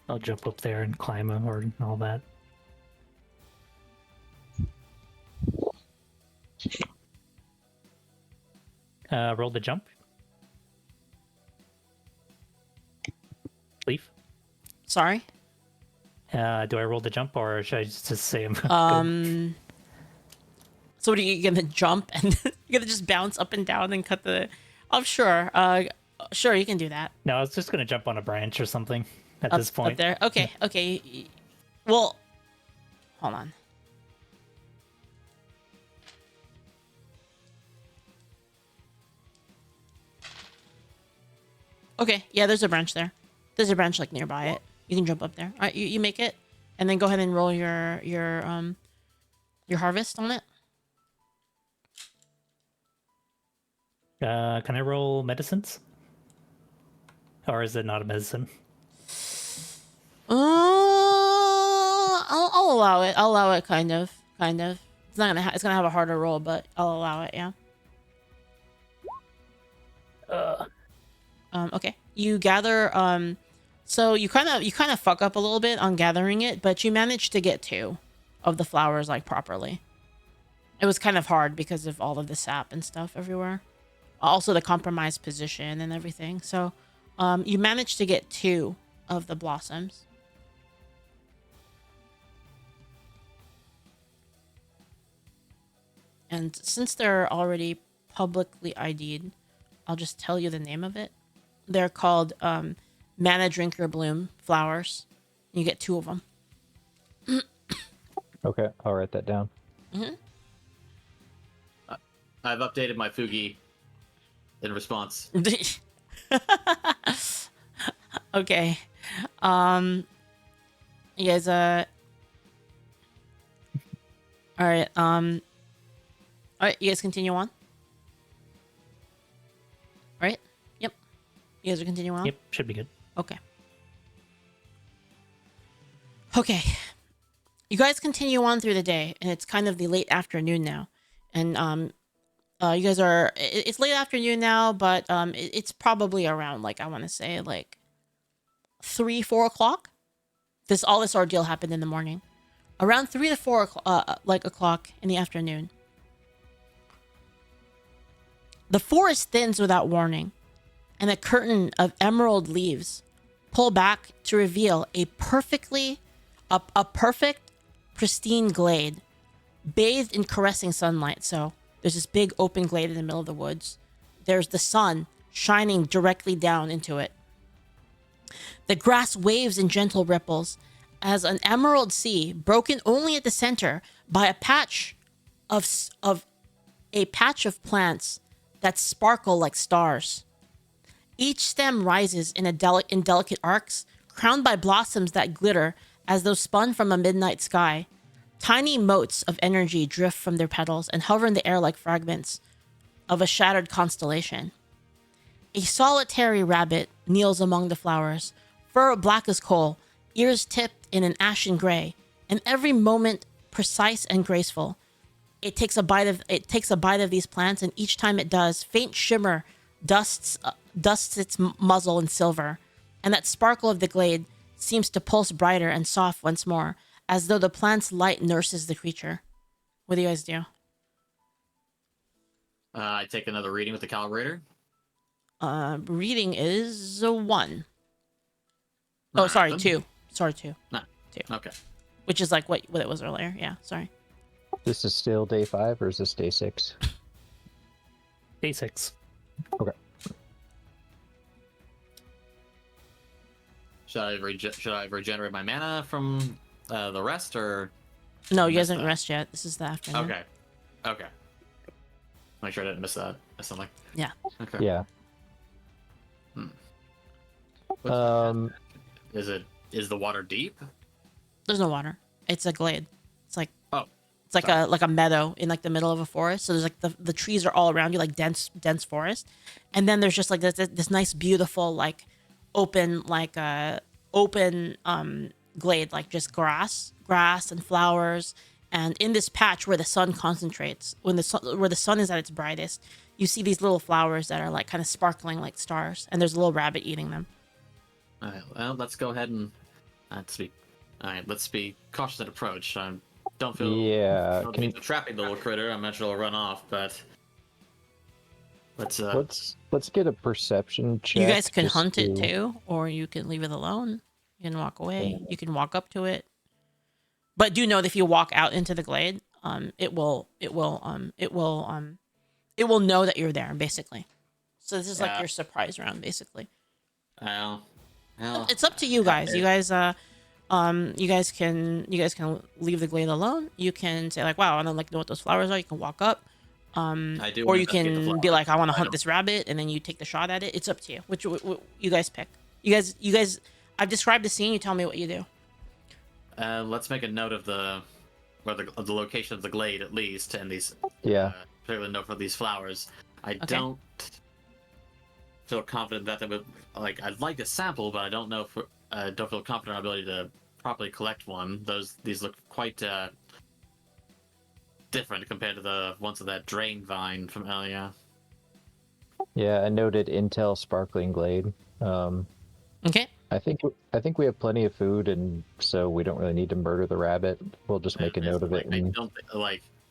I'll jump up there and climb them or all that. Roll the jump. Leaf. Sorry. Do I roll the jump or should I just say I'm good? So what are you gonna jump and you're gonna just bounce up and down and cut the? Oh sure. Sure you can do that. No, I was just gonna jump on a branch or something at Up, this point. up there. Okay. Okay. Well, hold on. Okay. Yeah, there's a branch there. There's a branch like nearby it. You can jump up there. All right, you make it, and then go ahead and roll your harvest on it. Can I roll medicines? Or is it not a medicine? I'll allow it. I'll allow it. Kind of. It's not gonna. It's gonna have a harder roll, but I'll allow it. Yeah. Okay. You gather. So you kind of fuck up a little bit on gathering it, but you managed to get 2 of the flowers like properly. It was kind of hard because of all of the sap and stuff everywhere. Also the compromised position and everything. So, you managed to get 2 of the blossoms. And since they're already publicly ID'd, I'll just tell you the name of it. They're called Mana Drinker Bloom flowers. You get 2 of them. Okay, I'll write that down. I've updated my Fugi in response. Okay. You guys, Alright, alright, you guys continue on? Right? Yep. You guys are continuing on? Yep, should be good. Okay. Okay. You guys continue on through the day, and it's kind of the late afternoon now. And, you guys are, it's late afternoon now, but, it's probably around, like, I want to say, like, 3-4 o'clock. All this ordeal happened in the morning. Around 3 to 4 o'clock in the afternoon. The forest thins without warning, and a curtain of emerald leaves pull back to reveal a perfect, pristine glade, bathed in caressing sunlight. So there's this big open glade in the middle of the woods. There's the sun shining directly down into it. The grass waves in gentle ripples as an emerald sea, broken only at the center by a patch of plants that sparkle like stars. Each stem rises in delicate arcs, crowned by blossoms that glitter as though spun from a midnight sky. Tiny motes of energy drift from their petals and hover in the air like fragments of a shattered constellation. A solitary rabbit kneels among the flowers, fur black as coal, ears tipped in an ashen gray, and every moment precise and graceful. It takes a bite of these plants, and each time it does, faint shimmer dusts its muzzle in silver, and that sparkle of the glade seems to pulse brighter and soft once more, as though the plant's light nurses the creature. What do you guys do? I take another reading with the calibrator. Reading is a 1. Oh, sorry, 2. Sorry, 2. No. 2. Okay. Which is like what it was earlier. Yeah, sorry. This is still day 5 or is this day 6? Day 6. Okay. Should I regenerate my mana from the rest, or? No, you guys didn't that? rest yet. This is the afternoon. Okay. Make sure I didn't miss that. Miss something. Yeah. Okay. Yeah. Is the water deep? There's no water. It's a glade. It's like it's like sorry. a meadow in like the middle of a forest. So there's like the trees are all around you, like dense forest, and then there's just like this nice beautiful like open glade, like just grass and flowers. And in this patch where the sun concentrates, where the sun is at its brightest, you see these little flowers that are like kind of sparkling like stars, and there's a little rabbit eating them. All right. Well, let's go ahead and let's be cautious at approach. I don't feel need to trapping the little critter. I'm not sure it'll run off, but let's get a perception check. You guys can just hunt it to- too, or you can leave it alone. You can walk away. You can walk up to it. But do know that if you walk out into the glade, it will know that you're there, basically. So this is like your surprise round, basically. Well, It's up to you guys. You guys can leave the glade alone. You can say like, wow, I don't like know what those flowers are. You can walk up. I do. Or you investigate the can be flowers. like, I want to I hunt don't- this rabbit, and then you take the shot at it. It's up to you. Which you guys pick. You guys. I've described the scene. You tell me what you do. Let's make a note of the location of the glade at least, and these. Yeah. Particularly note for these flowers. I Okay. don't feel confident that they would like. I'd like to sample, but I don't know if don't feel confident in our ability to properly collect one. These look quite different compared to the ones of that drain vine from earlier. Yeah, I noted Intel Sparkling Glade. Okay. I think we have plenty of food, and so we don't really need to murder the rabbit. We'll just make a note of it. I And don't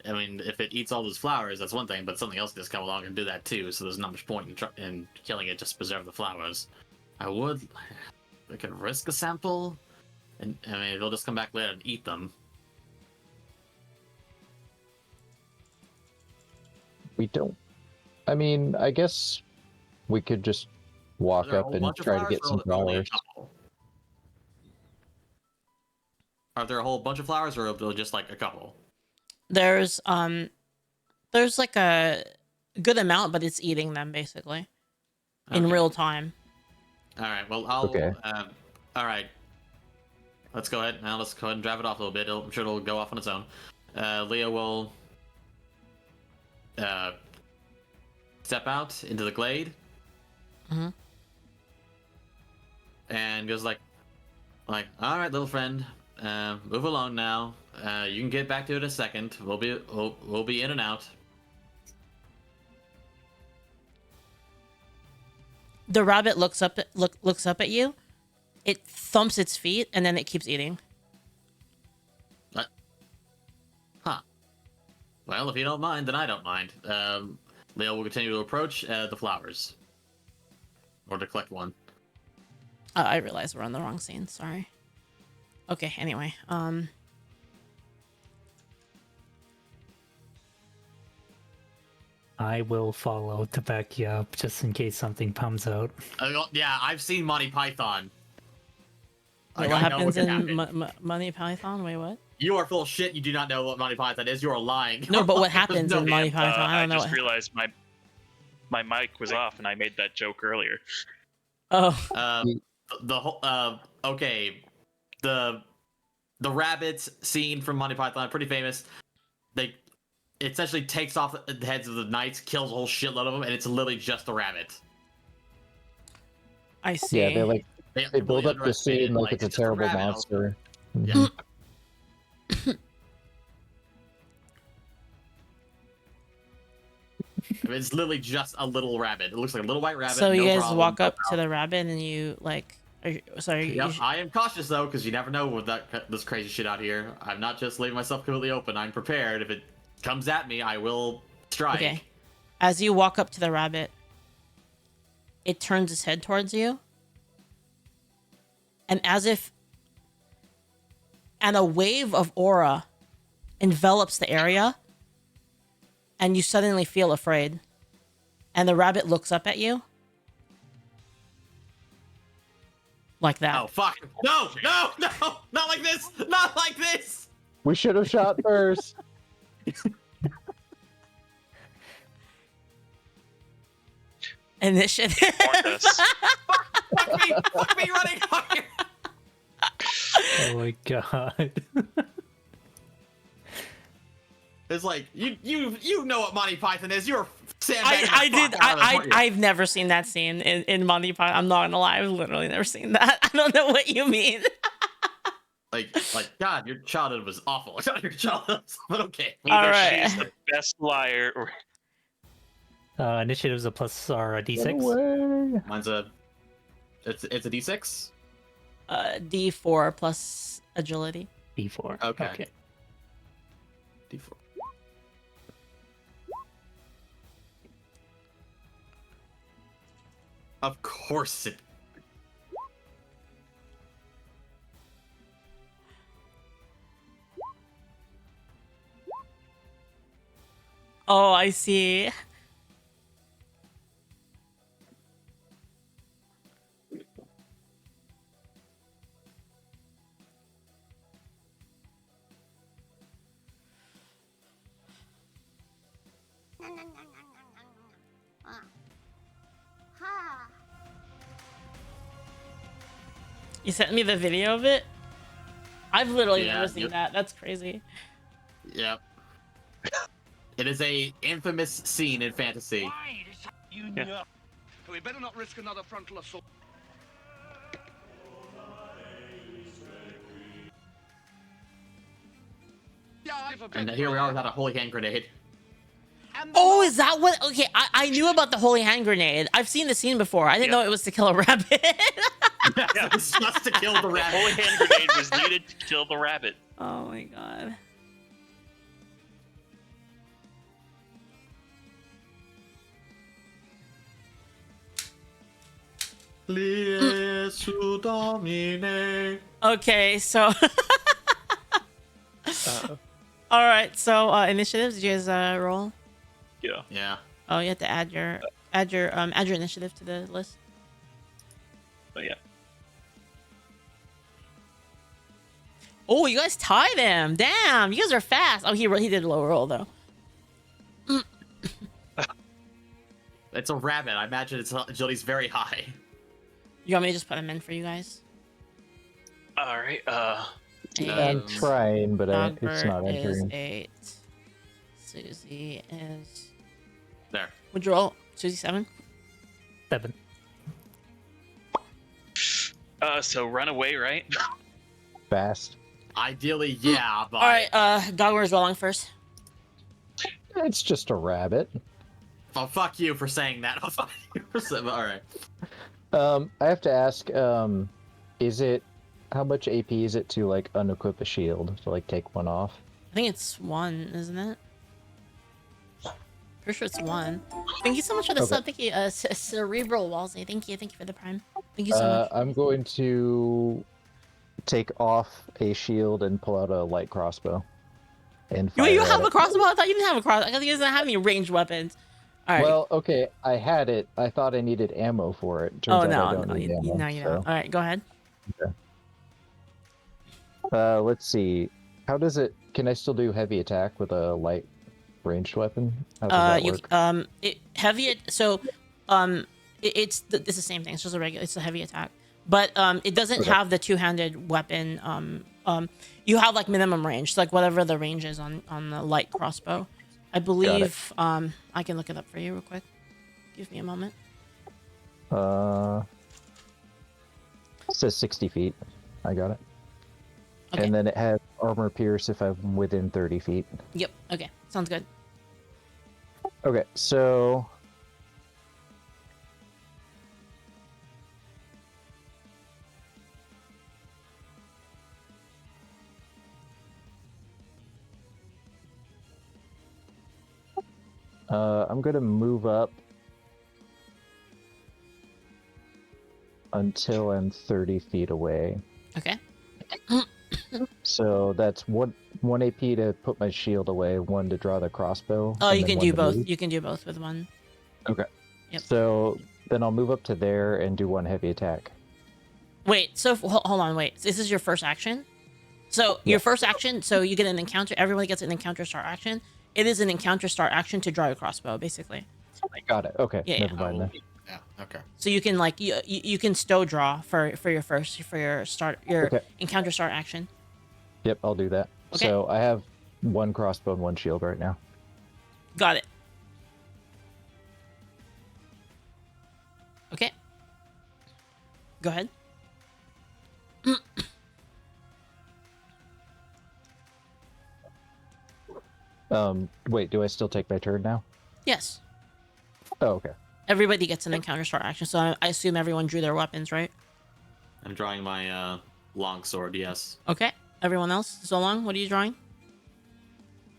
I mean, if it eats all those flowers, that's one thing, but something else just come along and do that too. So there's not much point in killing it just to preserve the flowers. I could risk a sample, and I mean, it'll just come back later and eat them. we don't. I mean, I guess we could just walk Are there a up whole and bunch of try to flowers, get or some only a flowers. couple? Are there a whole bunch of flowers, or just like a couple? There's like a good amount, but it's eating them basically in Okay. real time. All right. Well, I'll. Okay. All right. Let's go ahead. Now let's go ahead and drive it off a little bit. I'm sure it'll go off on its own. Leo will step out into the glade. Mhm. And goes like, all right, little friend, move along now. You can get back to it in a second. We'll be in and out. The rabbit looks up at you. It thumps its feet and then it keeps eating. Huh. Well, if you don't mind, then I don't mind. Leo will continue to approach the flowers. Or to collect one. I realize we're on the wrong scene. Sorry. Okay. Anyway, I will follow to back you up just in case something comes out. Yeah, I've seen Monty Python. wait, Like, what I know happens can in happen. Monty Python? Wait, what? You are full of shit. You do not know what Monty Python is. You are lying. No, but what There's happens no in Monty answer. Python? I I don't know. just What... realized my mic was off, and I made that joke earlier. Oh, The whole okay, the rabbits scene from Monty Python, pretty famous. It essentially takes off the heads of the knights, kills a whole shitload of them, and it's literally just a rabbit. I see. Yeah, they're like They they build up the underestimated, scene like it's a just terrible rabbit. monster. Yeah. I mean, it's literally just a little rabbit. It looks like a little white rabbit. So you no guys problem, walk no up to problem. the rabbit and you like. Sorry. Yep, I am cautious though, because you never know with this crazy shit out here. I'm not just leaving myself completely open. I'm prepared. If it comes at me, I will strike. Okay. As you walk up to the rabbit, it turns its head towards you. And a wave of aura envelops the area. And you suddenly feel afraid. And the rabbit looks up at you. Like that. Oh fuck! No! No! No! Not like this! Not like this! We should have shot first. Initiative. Warned us. Fuck me! Fuck me running higher! Oh my god. It's like you know what Monty Python is. You're sandbagging I the did. fuck out of us, weren't you? I've never seen that scene in Monty Python. I'm not gonna lie. I've literally never seen that. I don't know what you mean. like God, your childhood was awful. Your childhood, but okay. All Either right. she's the best liar, or Initiative's a plus or a Get d6. away. Mine's it's a D6. D4 plus agility. D4. Okay. D4. Of course it. Oh, I see. You sent me the video of it? I've literally Yeah, never seen you- that. That's crazy. Yep. It is a infamous scene in fantasy. You Yeah. know. We better not risk another frontal assault. And here we are without a holy hand grenade. Oh, is that what? Okay, I knew about the holy hand grenade. I've seen the scene before. I didn't know it was to kill a rabbit. Yeah, it's just to kill the the rabbit. holy hand grenade was needed to kill the rabbit. Oh my god. Liesu Domine. Okay, so all right. So initiatives. Did you guys roll? Yeah. Yeah. Oh, you have to add your initiative to the list. But yeah. Oh, you guys tied him. Damn, you guys are fast. Oh, he did a low roll though. It's a rabbit. I imagine its agility's very high. You want me to just put him in for you guys? All right. I'm Eight. trying, but it's Dogbert not is entering. 8. Susie is. There. Would you roll? Susie 7. 7. So run away, right? Fast. Ideally, yeah, but All right. Dogbert's rolling first. It's just a rabbit. Oh, fuck you for saying that. Oh, fuck you for saying. All right. I have to ask, is it how much AP is it to like unequip a shield to like take one off? I think it's 1, isn't it? Pretty sure it's 1. Thank you so much for the Okay. sub. Thank you, Cerebral Walsey. Thank you for the prime. Thank you so much. I'm going to take off a shield and pull out a light crossbow. And You fire have at a it. crossbow? I thought you didn't have a crossbow. I thought you didn't have any ranged weapons. All right. Well, okay, I had it. I thought I needed ammo for it. Turns oh out I no, don't need you, ammo. no, you so. don't. All right, go ahead. Let's see. How does it? Can I still do heavy attack with a light ranged weapon? How does that work? It's the same thing. It's just a regular. It's a heavy attack, but it doesn't Okay. have the two-handed weapon. You have like minimum range, so like whatever the range is on the light crossbow. I believe. I can look it up for you real quick. Give me a moment. It says 60 feet. I got it. Okay. And then it has armor pierce if I'm within 30 feet. Yep. Okay. Sounds good. Okay, so I'm gonna move up until I'm 30 feet away. Okay. So that's one AP to put my shield away, 1 to draw the crossbow. Oh, and you then can 1 do to both. move. You can do both with one. Okay. Yep. So then I'll move up to there and do 1 heavy attack. Wait. So hold on. Wait. This is your first action. So Yeah. your first action. So you get an encounter. Everyone gets an encounter start action. It is an encounter start action to draw your crossbow, basically. Got it. Okay. Yeah, Never yeah. mind then. Yeah. Okay. So you can like you can stow draw for your Okay. encounter start action. Yep, I'll do that. Okay. So I have 1 crossbow and 1 shield right now. Got it. Okay. Go ahead. Wait, do I still take my turn now? Yes. Oh, okay. Everybody gets an encounter start action, so I assume everyone drew their weapons, right? I'm drawing my long sword. Yes. Okay. Everyone else? Zolong, what are you drawing?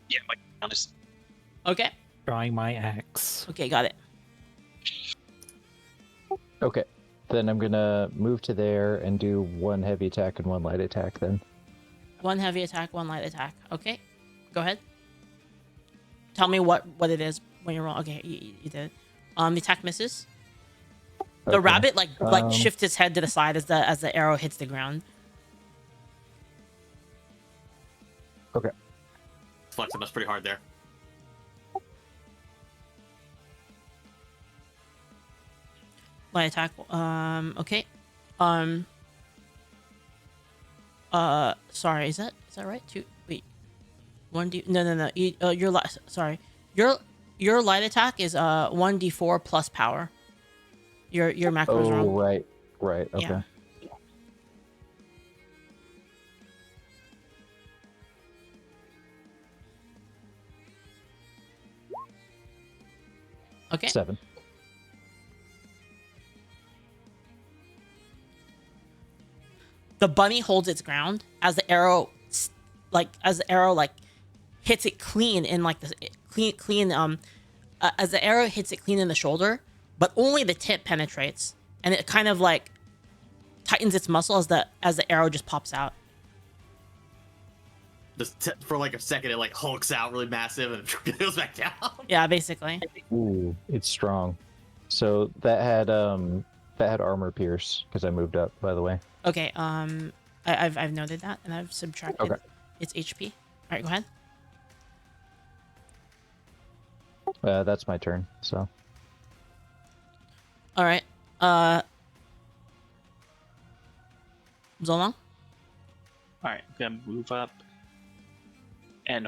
Yeah, my honest. Okay. Drawing my axe. Okay, got it. Okay. Then I'm gonna move to there and do 1 heavy attack and 1 light attack then. 1 heavy attack, 1 light attack. Okay. Go ahead. Tell me what it is when you're wrong. Okay, you did it. The attack misses. The Okay. rabbit like Um, shifts its head to the side as the arrow hits the ground. Okay. Flexing us pretty hard there. Light attack. Okay. Sorry. Is that right? Wait. 1d. No. Sorry. Your light attack is 1d4 plus power. Your macro is Oh, wrong. right. Okay. Yeah. Okay. 7. The bunny holds its ground as the arrow hits it clean in like the clean as the arrow hits it clean in the shoulder, but only the tip penetrates, and it kind of like tightens its muscle as the arrow just pops out. Just for like a second, it like hulks out really massive and it goes back down. Yeah, basically. Ooh, it's strong. So that had armor pierce because I moved up, by the way. Okay. I've noted that, and I've subtracted its HP. All right, go ahead. That's my turn. So All right. Zolong. All right, I'm gonna move up and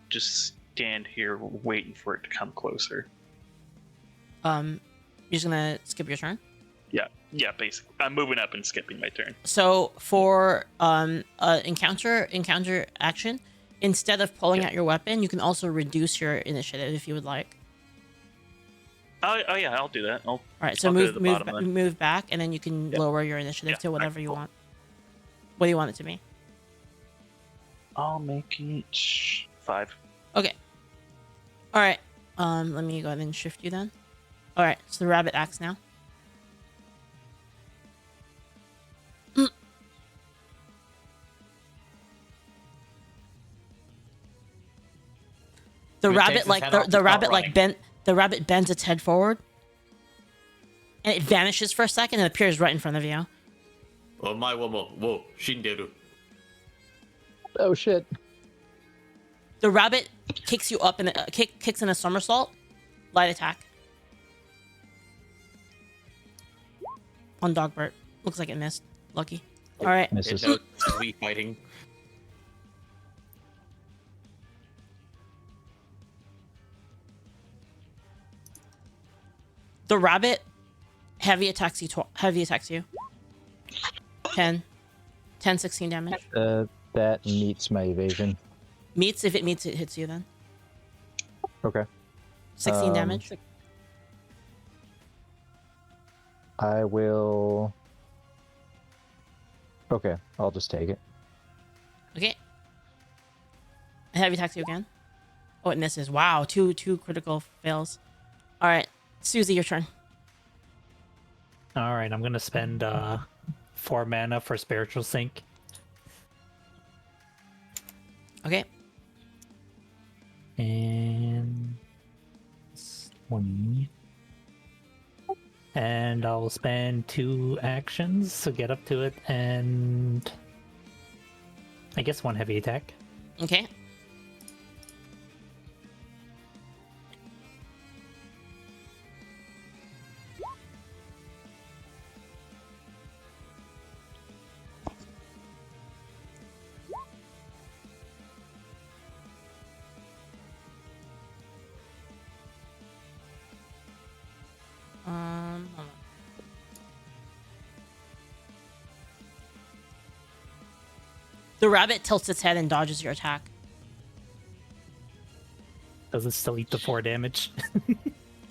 just stand here waiting for it to come closer. You're just gonna skip your turn. Yeah, basically, I'm moving up and skipping my turn. So for encounter action, instead of pulling out your weapon, you can also reduce your initiative if you would like. Oh yeah, I'll do that. All right, so I'll go to the bottom then. move back, and then you can lower your initiative to whatever you want. What do you want it to be? I'll make it 5. Okay. All right. Let me go ahead and shift you then. All right. So the rabbit acts now. The rabbit bends its head forward, and it vanishes for a second and appears right in front of you. Whoa, Shinderu. oh shit. The rabbit kicks you up and kicks in a somersault. Light attack on Dogbert. Looks like it missed. Lucky. All right. Misses. It knows we fighting. The rabbit heavy attacks you. 10, 16 damage. That meets my evasion. Meets, if it meets, it hits you then. Okay. 16 damage. I will. Okay, I'll just take it. Okay. It heavy attacks you again. Oh, it misses. Wow, two critical fails. All right, Susie, your turn. All right, I'm gonna spend 4 mana for Spiritual Sync. Okay. And 20. And I'll spend 2 actions to get up to it, and I guess 1 heavy attack. Okay. Hold on. The rabbit tilts its head and dodges your attack. Does it still eat the 4 damage?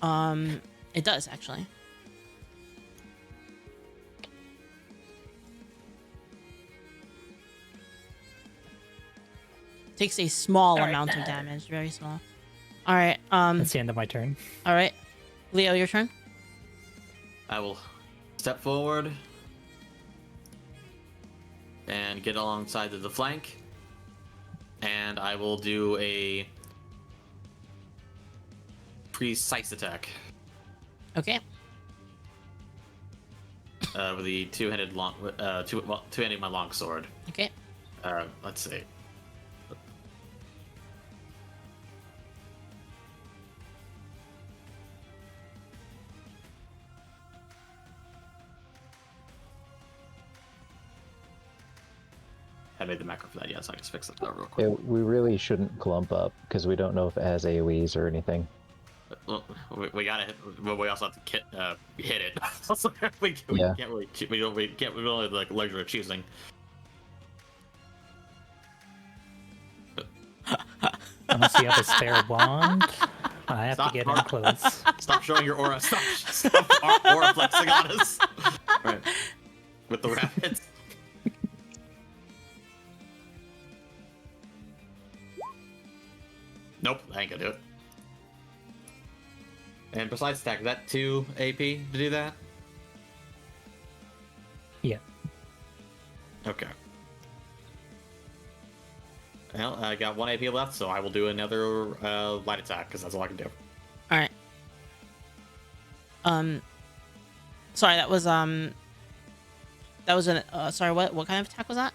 It does actually. Takes a small amount of damage, very small. All right. That's the end of my turn. All right, Leo, your turn. I will step forward and get alongside of the flank, and I will do a precise attack Okay. with the two-handed two-handed my long sword. Okay. Let's see. I made the macro for that, yeah, so I can just fix it real quick. Yeah, we really shouldn't clump up because we don't know if it has AoEs or anything. Well, we gotta hit, but we also have to hit it. we Yeah. can't really, we don't really like luxury of choosing. Unless you have a spare wand, I have Stop, to get in Mark. close. Stop showing your aura. Stop aura flexing on us. Alright. With the rabbits. Nope, I ain't gonna do it. And besides attack, is that 2 AP to do that? Yeah. Okay. Well, I got 1 AP left, so I will do another light attack, because that's all I can do. All right. Sorry, that was That was an sorry. What kind of attack was that?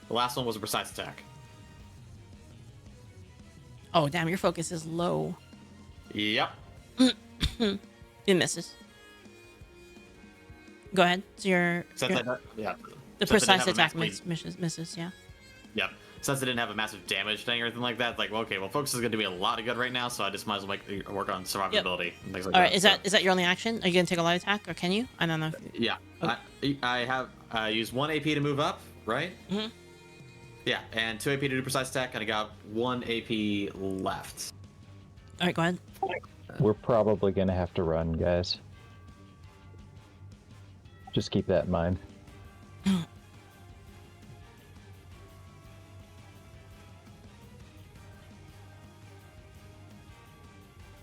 The last one was a precise attack. Oh damn, your focus is low. Yep. It misses. Go ahead. So Since your I don't- yeah. the Since I precise didn't have a attack massively- misses. Yeah. Yep. Since I didn't have a massive damage thing or anything like that, like, well, okay, well, focus is going to be a lot of good right now, so I just might as well work on survivability and things like All that. right. Is that your only action? Are you gonna take a light attack, or can you? I don't know. Yeah. Okay. I use 1 AP to move up, right? Mhm. Yeah, and 2 AP to do precise attack, and I got 1 AP left. All right. Go ahead. We're probably gonna have to run, guys. Just keep that in mind.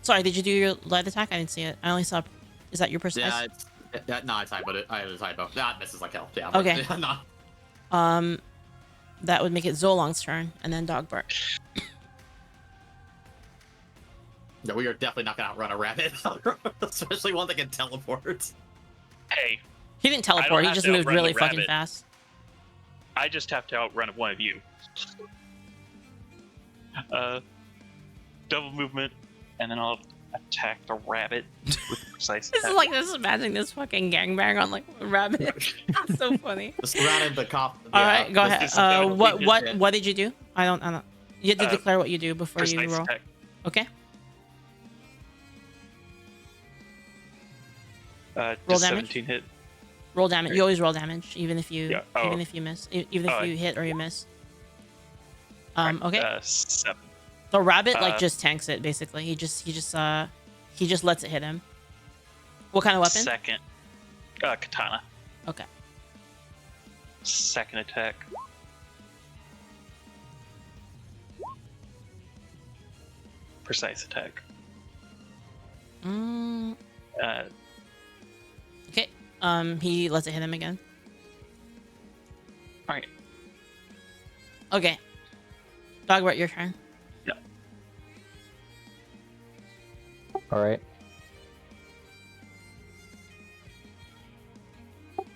Sorry. Did you do your light attack? I didn't see it. I only saw. Is that your precise? Yeah, no, it's typo. I have a typo. Nah, this is like hell. Yeah. Okay. No. That would make it Zolong's turn, and then Dogbert. No, we are definitely not going to outrun a rabbit, especially one that can teleport. Hey, He didn't I don't teleport. He have just to moved outrun the really fucking rabbit. fast. I just have to outrun one of you. Double movement, and then I'll attack the rabbit with precise This is attack. like this. Imagining this fucking gangbang on like a rabbit. That's so funny. Just surrounded the cop. All right, go ahead. this is the only What did you do? I don't. You have to declare what you do before you Precise roll. attack. Okay. Roll Roll does damage? 17 hit. Roll damage. You always roll damage, even if you Yeah, oh. even if you miss, even if Oh. you hit or you miss. Right, Okay. 7. The rabbit like uh, just tanks it basically. He just lets it hit him. What kind of weapon? Second, katana. Okay. Second attack. Precise attack. Mm, Uh, okay. He lets it hit him again. all right. Okay. Dogbert, your turn. All right.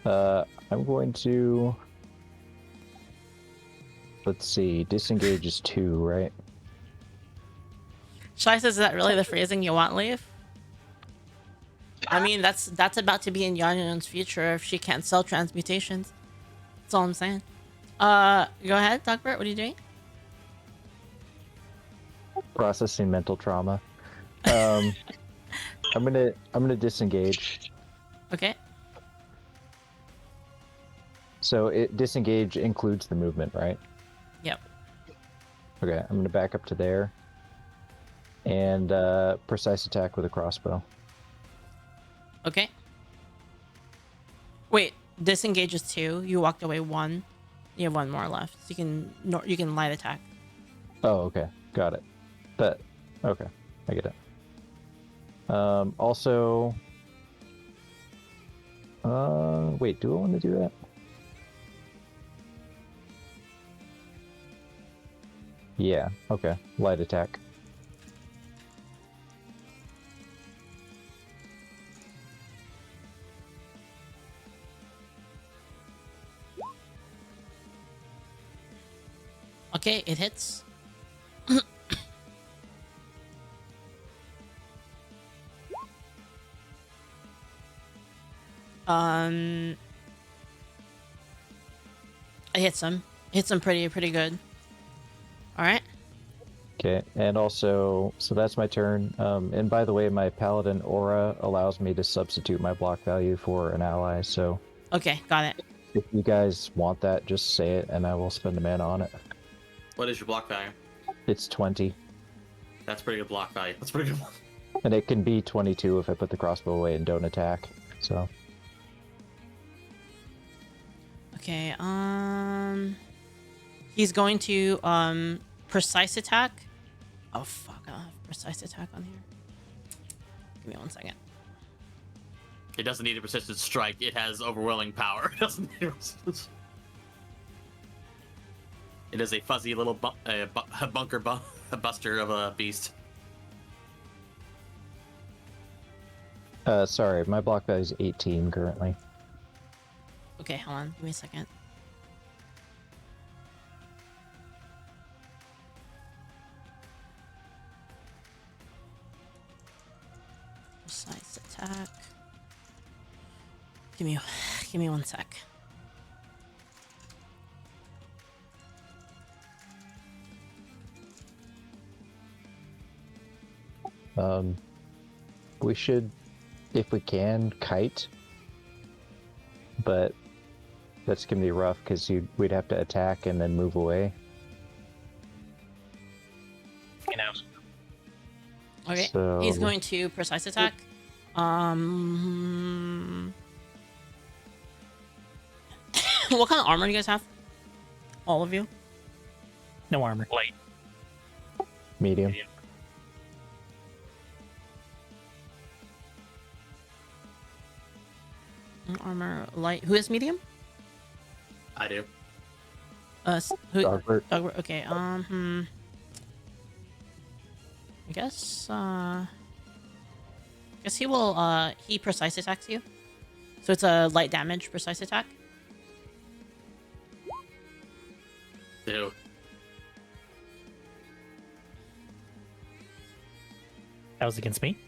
I'm going to. Let's see. Disengage is 2, right? Shai says, "Is that really the phrasing you want, Leaf?" I mean, that's about to be in Yanyon's future if she can't sell transmutations. That's all I'm saying. Go ahead, Dogbert. What are you doing? Processing mental trauma. I'm gonna disengage. Okay. So disengage includes the movement, right? Yep. Okay, I'm gonna back up to there. And precise attack with a crossbow. Okay. Wait, disengage is 2. You walked away 1. You have 1 more left. So you can light attack. Oh, okay, got it. Okay, I get it. Also, wait, do I want to do that? Yeah, okay, light attack. Okay, it hits. It hits him. Hits him pretty good. All right. Okay, and also, so that's my turn. And by the way, my paladin aura allows me to substitute my block value for an ally. So Okay, got it. if you guys want that, just say it, and I will spend a mana on it. What is your block value? It's 20, That's pretty good block value. That's pretty good. and it can be 22 if I put the crossbow away and don't attack. So Okay. He's going to precise attack. Oh fuck! I don't have precise attack on here. Give me 1 second. It doesn't need a persistent strike. It has overwhelming power. It doesn't need a persistent. It is a fuzzy little bunker buster of a beast. sorry, my block value is 18 currently. Okay, hold on. Give me a second. Precise attack. Give me 1 sec. We should, if we can, kite. But that's gonna be rough because we'd have to attack and then move away. You know, Okay, So- he's going to precise attack. What kind of armor do you guys have? All of you? No armor. light. Medium. Armor light. Who is medium? I do. Who? Dogbert. Dogbert. Okay. I guess. Guess he will. He precise attacks you. So it's a light damage precise attack. Do. That was against me.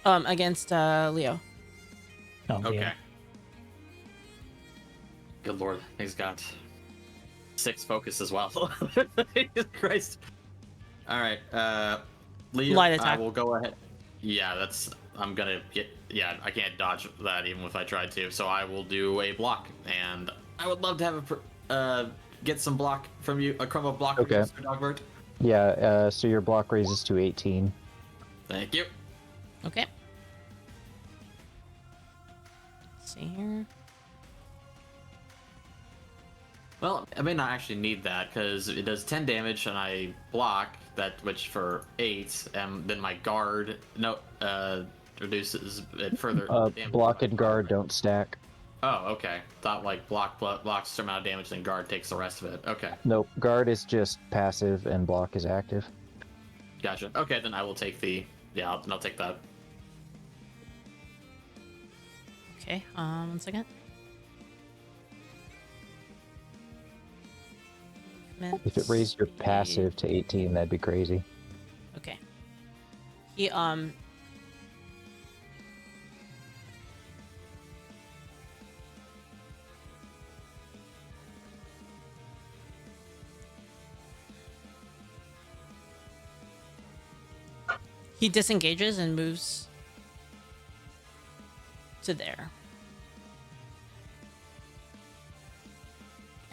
Against Leo. Oh, Okay. yeah. Good lord, he's got 6 focus as well. Jesus Christ. All right, Leo. Light I attack. will go ahead. Yeah, that's. I'm gonna get. Yeah, I can't dodge that even if I tried to. So I will do a block, and I would love to have get some block from you. A crumb of block from Okay. you, Mr. Dogbert. Yeah. So your block raises to 18. Thank you. Okay. Let's see here. Well, I may not actually need that because it does 10 damage and I block that, which for 8, and then my guard reduces it further. damage Block by and guard don't stack. Oh, okay. Thought like blocks some amount of damage, then guard takes the rest of it. Okay, Nope. Guard is just passive and block is active. gotcha. Okay, then I will take the. Yeah, I'll take that. Okay. 1 second. If it raised your passive to 18, that'd be crazy. Okay. He He disengages and moves to there.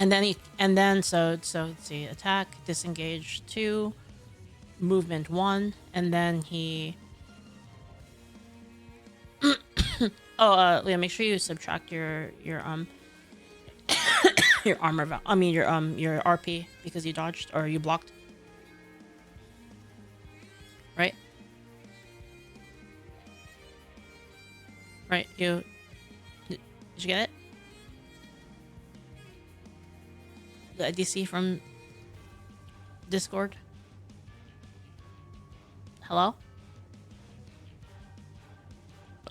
And then so let's see, attack, disengage 2, movement 1, and then he Leah, make sure you subtract your your armor your RP because you dodged or you blocked. Right? Right, did you get it? The DC from Discord? Hello?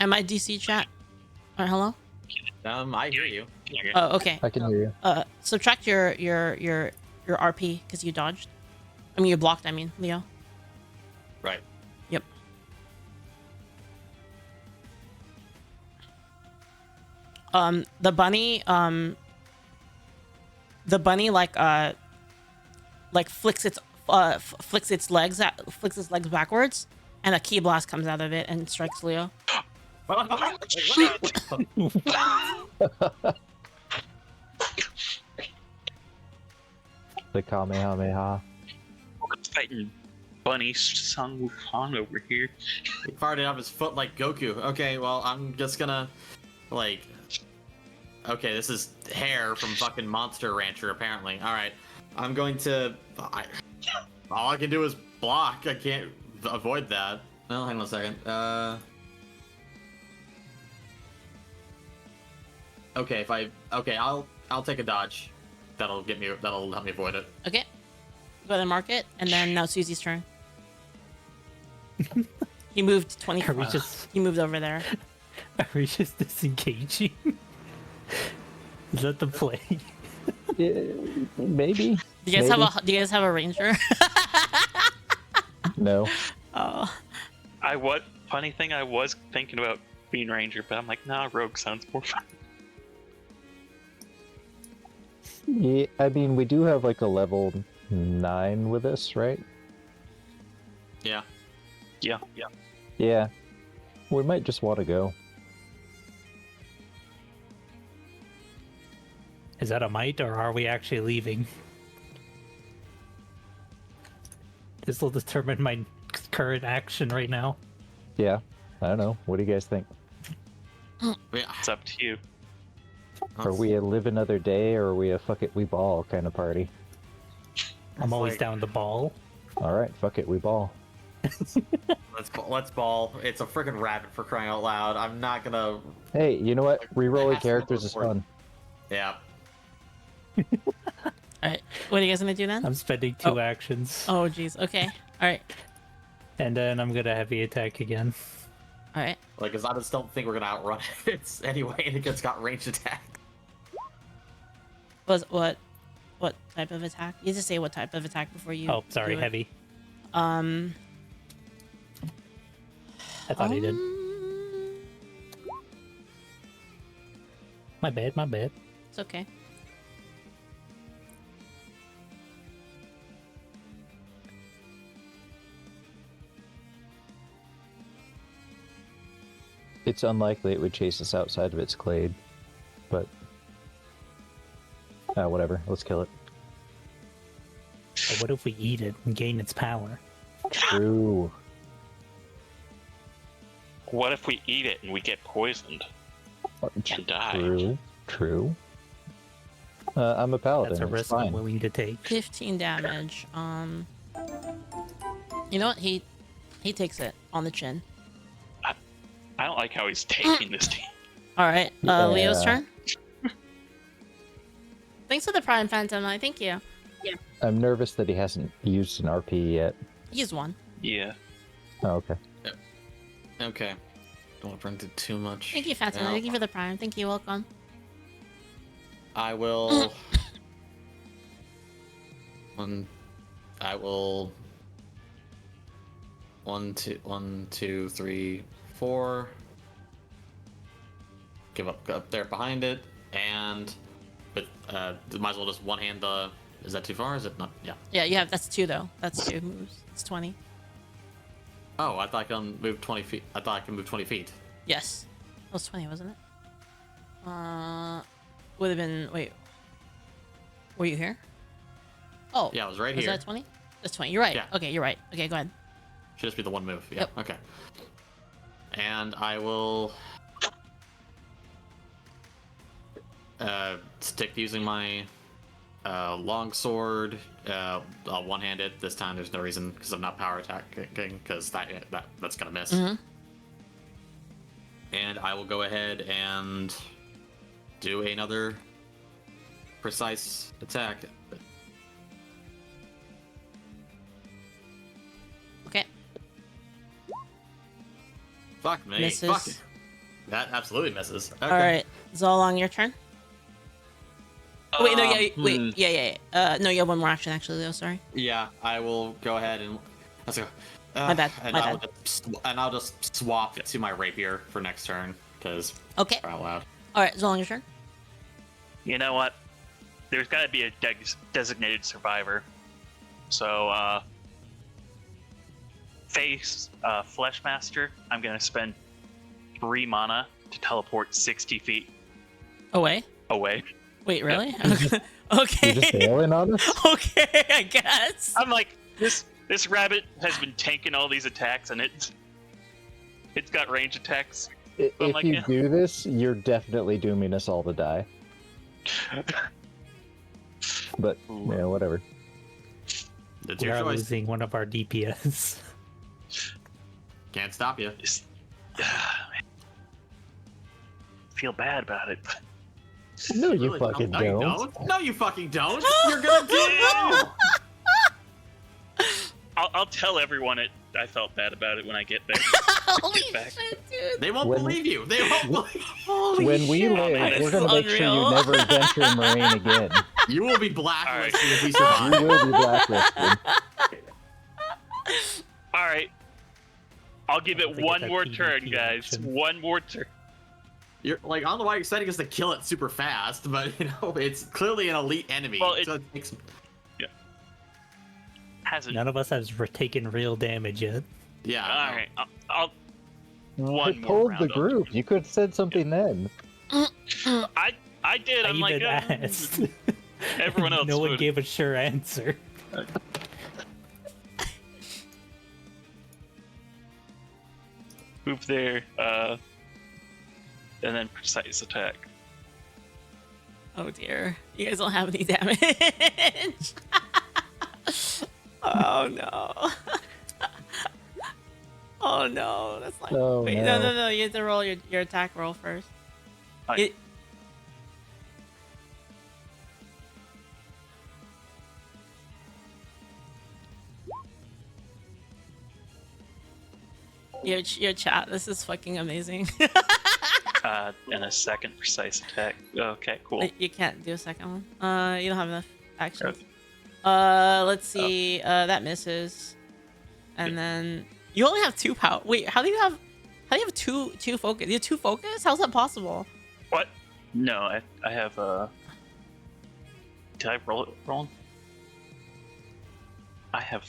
Am I DC chat? Or hello? I hear you. Oh, okay. I can hear you. Subtract your RP because you dodged. I mean, you blocked. I mean, Leo. Right. Yep. The bunny like flicks its legs backwards, and a key blast comes out of it and strikes Leo. The Kamehameha. Fighting Bunny Sung Wukong over here. He fired it off his foot like Goku. Okay, well, I'm just gonna, like... Okay, this is hair from fucking Monster Rancher, apparently. Alright, I'm going to... all I can do is block. I can't avoid that. Well, hang on a second. Okay, I'll take a dodge. That'll help me avoid it. Okay. Go ahead and mark it, and then now Susie's turn. He moved 20 Are we feet. just He moved over there. are we just disengaging? Is that the play? Maybe. Do you guys Maybe. do you guys have a ranger? No. Oh. Funny thing, I was thinking about being ranger, but I'm like, nah, rogue sounds more fun. Yeah, I mean, we do have like a level 9 with us, right? Yeah. Yeah. Yeah. We might just want to go. Is that a might, or are we actually leaving? This will determine my current action right now. Yeah. I don't know. What do you guys think? Yeah. It's up to you. Are we a live another day, or are we a fuck it, we ball kind of party? I'm always like- down to ball. All right, fuck it, we ball. Let's ball. It's a freaking rabbit, for crying out loud. I'm not gonna. Hey, you know what? Rerolling That's characters is important. fun. Yeah. All right. What are you guys gonna do then? I'm spending 2 Oh. actions. Oh, jeez. Okay. All right. And then I'm gonna heavy attack again. All right. Like, cause I just don't think we're gonna outrun it. It's anyway, and it's got ranged attack. What type of attack? You just say what type of attack before you. Oh, sorry, do it. heavy. Um. I thought he did. My bad. It's okay. It's unlikely it would chase us outside of its clade, but whatever. Let's kill it. But what if we eat it and gain its power? True. What if we eat it and we get poisoned and die? True. I'm a paladin. That's a it's risk fine. I'm willing to take. 15 damage. You know what? He takes it on the chin. I don't like how he's taking this team. All right. Yeah. Leo's turn. Thanks for the Prime Phantom. Thank you. I'm nervous that he hasn't used an RP yet. He's one. Yeah. Oh, okay. Okay. Don't want to bring it too much. Thank you, Phantom. Yeah. Thank you for the Prime. Thank you. Welcome. I will. I will. 1, 2, 3, 4. Give up there behind it, and but might as well just one hand the. Is that too far? Is it not? Yeah. Yeah, you have. That's 2 though. That's 2 moves. It's 20. Oh, I thought I could move 20 feet. I thought I could move 20 feet. Yes. That was 20, wasn't it? Would have been. Wait. Were you here? Oh. Yeah, I was right Was here. that 20? That's 20. You're right. Yeah. Okay, you're right. Okay, go ahead. Should just be the one move. Yeah. Yep. Okay. And I will stick to using my long sword. I'll one-hand it this time. There's no reason because I'm not power attacking because that's gonna miss. Mm-hmm. And I will go ahead and do another precise attack. Okay. Fuck me. Misses. Fuck. That absolutely misses. Okay. All right. Zolong, your turn. Oh, wait, no, yeah, wait, yeah. No, you have one more action actually, Leo. Sorry. Yeah, I will go ahead and let's go. My bad, And my I'll bad. I'll just swap to my rapier for next turn because Okay. out loud. All right, Zolong, your turn. You know what? There's got to be a designated survivor. So, face Fleshmaster. I'm gonna spend 3 mana to teleport 60 feet Away. away. Wait, really? You just Okay. bailing on us? Okay, I guess. I'm like, this rabbit has been tanking all these attacks, and it's got range attacks. If like, you yeah. do this, you're definitely dooming us all to die. But, yeah, whatever. It's We your are choice. losing one of our DPS. Can't stop you. Just, feel bad about it. But No, you Really? fucking no, you don't. don't. No, you fucking don't. You're gonna do it. I'll tell everyone I felt bad about it when I get there. Holy Get back. shit, dude. They won't When- believe you. They won't believe you. Holy When we shit. live, This we're is gonna make sure you unreal. never adventure in Mirane again. You will be blacklisted if we You survive. will be blacklisted. All right. I'll give I don't it think one it's a more PvP turn, guys. action. One more turn. You're like, I don't know why you're expecting us to kill it super fast, but you know, it's clearly an elite enemy. Well, so it takes... Hasn't. None of us has taken real damage yet. Yeah. All right. I'll I one more told round. the group. You could have said something then. I did. I I'm even like, asked. everyone else. No one would. gave a sure answer. Move there. And then precise attack. Oh dear. You guys don't have any damage. Oh no. Oh no. That's like Oh, wait, no. no. You have to roll your attack roll first. Alright. It- Your chat, this is fucking amazing. And a second precise attack. Okay, cool. You can't do a second one. You don't have enough actions. Okay. Let's see. That misses. And then you only have 2 power. Wait, how do you have two focus? You have 2 focus? How's that possible? What? No, I have Did I roll it wrong? I have.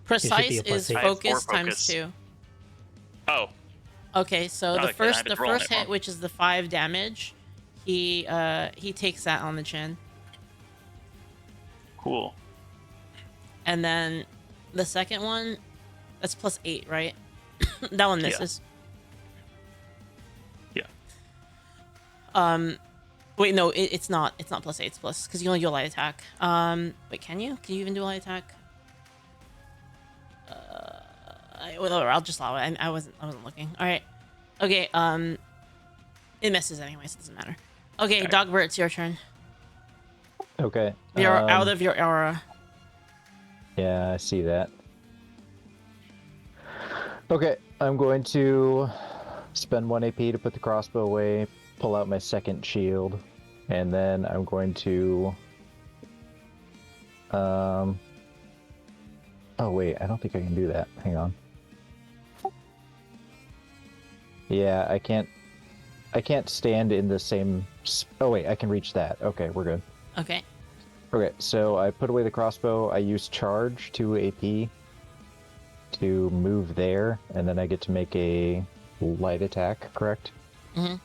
Precise be a plus is 8. I have 4 focus times focus. 2. Oh, Okay, so Okay, the I first had to the roll first it hit, wrong. which is the 5 damage, he takes that on the chin. cool. And then the second one, that's plus 8, right? That one Yeah. misses. Yeah. Wait, no, it's not. It's not plus 8. It's plus because you only do a light attack. Wait, can you? Can you even do a light attack? Whatever. I'll just allow it. I wasn't looking. All right. Okay. It misses anyway, so it doesn't matter. Okay, Alright. Dogbert, it's your turn. Okay. You're out of your aura. Yeah, I see that. Okay, I'm going to spend 1 AP to put the crossbow away, pull out my second shield, and then I'm going to... Oh wait, I don't think I can do that. Hang on. Yeah, I can't stand in the same... Oh wait, I can reach that. Okay, we're good. Okay. Okay, so I put away the crossbow. I use charge 2 AP to move there, and then I get to make a light attack, correct? Mm-hmm.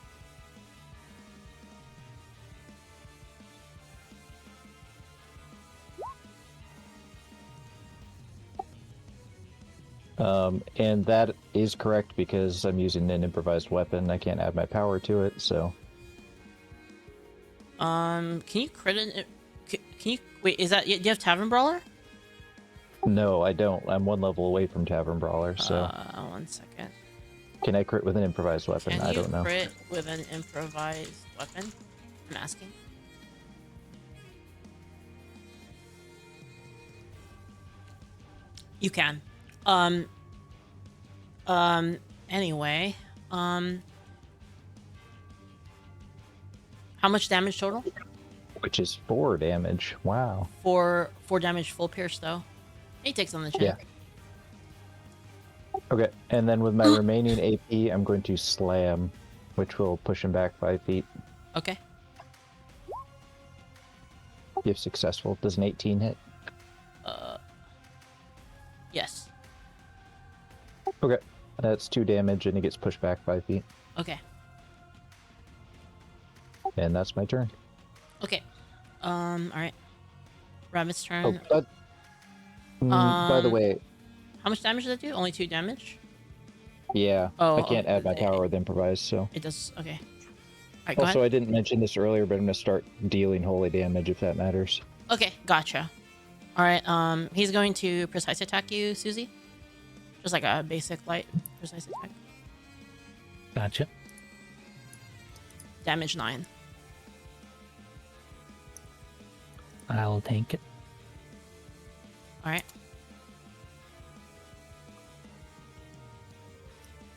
And that is correct because I'm using an improvised weapon. I can't add my power to it, so... Can you crit it? Can you wait? Is that do you have Tavern Brawler? No, I don't. I'm 1 level away from Tavern Brawler, so... 1 second. Can I crit with an improvised weapon? Can I you don't know. crit with an improvised weapon? I'm asking. You can. Anyway, how much damage total? Which is 4 damage. Wow. 4 damage full pierce though. He takes on the chin. Yeah. Okay, and then with my remaining AP, I'm going to slam, which will push him back 5 feet. Okay. If successful, does an 18 hit? Yes. Okay, that's 2 damage, and he gets pushed back 5 feet. Okay. And that's my turn. Okay. All right. Rabbit's turn. Oh, but, by the Um, way, How much damage does that do? Only 2 damage? yeah, Oh, I can't add my okay. power with improvise, so... It does. Okay. All right, go Also, ahead. I didn't mention this earlier, but I'm going to start dealing holy damage, if that matters. Okay, gotcha. All right. He's going to precise attack you, Susie. Just like a basic light precise attack. Gotcha. Damage 9. I'll take it. All right.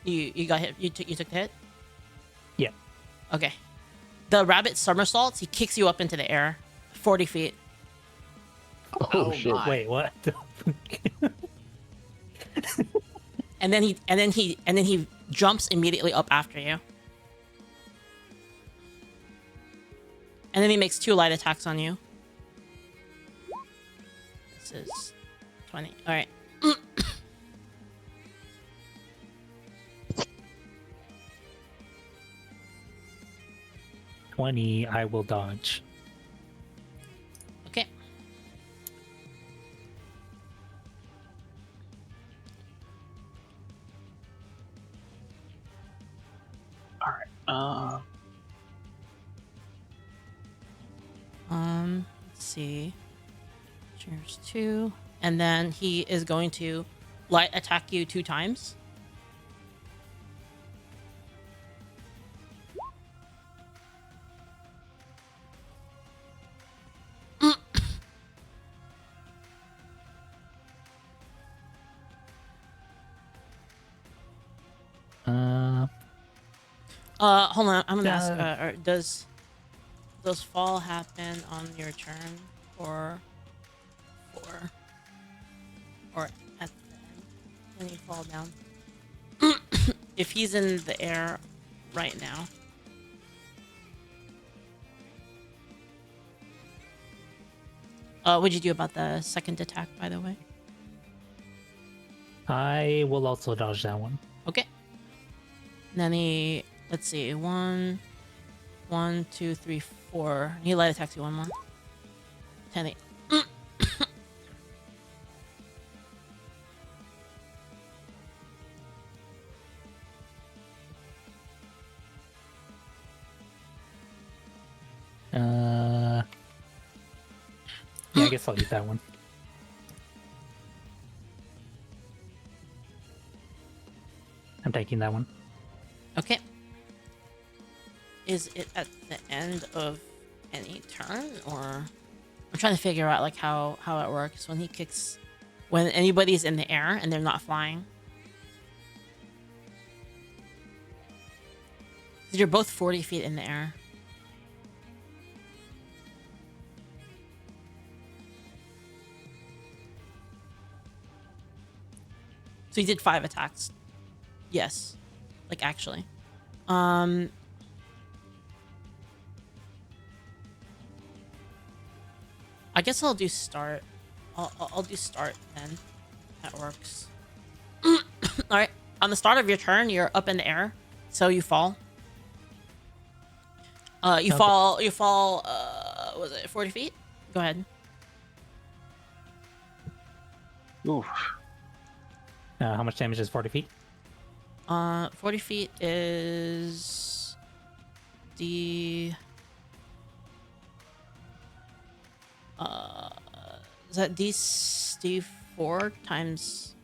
You got hit. You took the hit. Yeah. Okay. The rabbit somersaults. He kicks you up into the air, 40 feet, Oh, shit. my. Wait, what? and then he jumps immediately up after you, and then he makes 2 light attacks on you. This is 20. All right. 20, I will dodge. Okay. All right. Let's see. Cheers 2, and then he is going to light attack you 2 times. Hold on. I'm gonna ask. Does fall happen on your turn, or at the end when you fall down? If he's in the air right now. What'd you do about the second attack, by the way? I will also dodge that one. Okay. And then he, let's see, 1, 2, 3, 4. He light attacks you 1 more. 10, 8. Yeah, I guess I'll use that one. I'm taking that one. Okay. Is it at the end of any turn, or I'm trying to figure out like how it works when he kicks, when anybody's in the air and they're not flying. 'Cause you're both 40 feet in the air. So he did 5 attacks. Yes. Like, actually. I guess I'll do start. I'll do start then. That works. Alright. On the start of your turn, you're up in the air. So you fall. You fall, was it 40 feet? Go ahead. Oof. How much damage is 40 feet? 40 feet is D. Is that D4 times?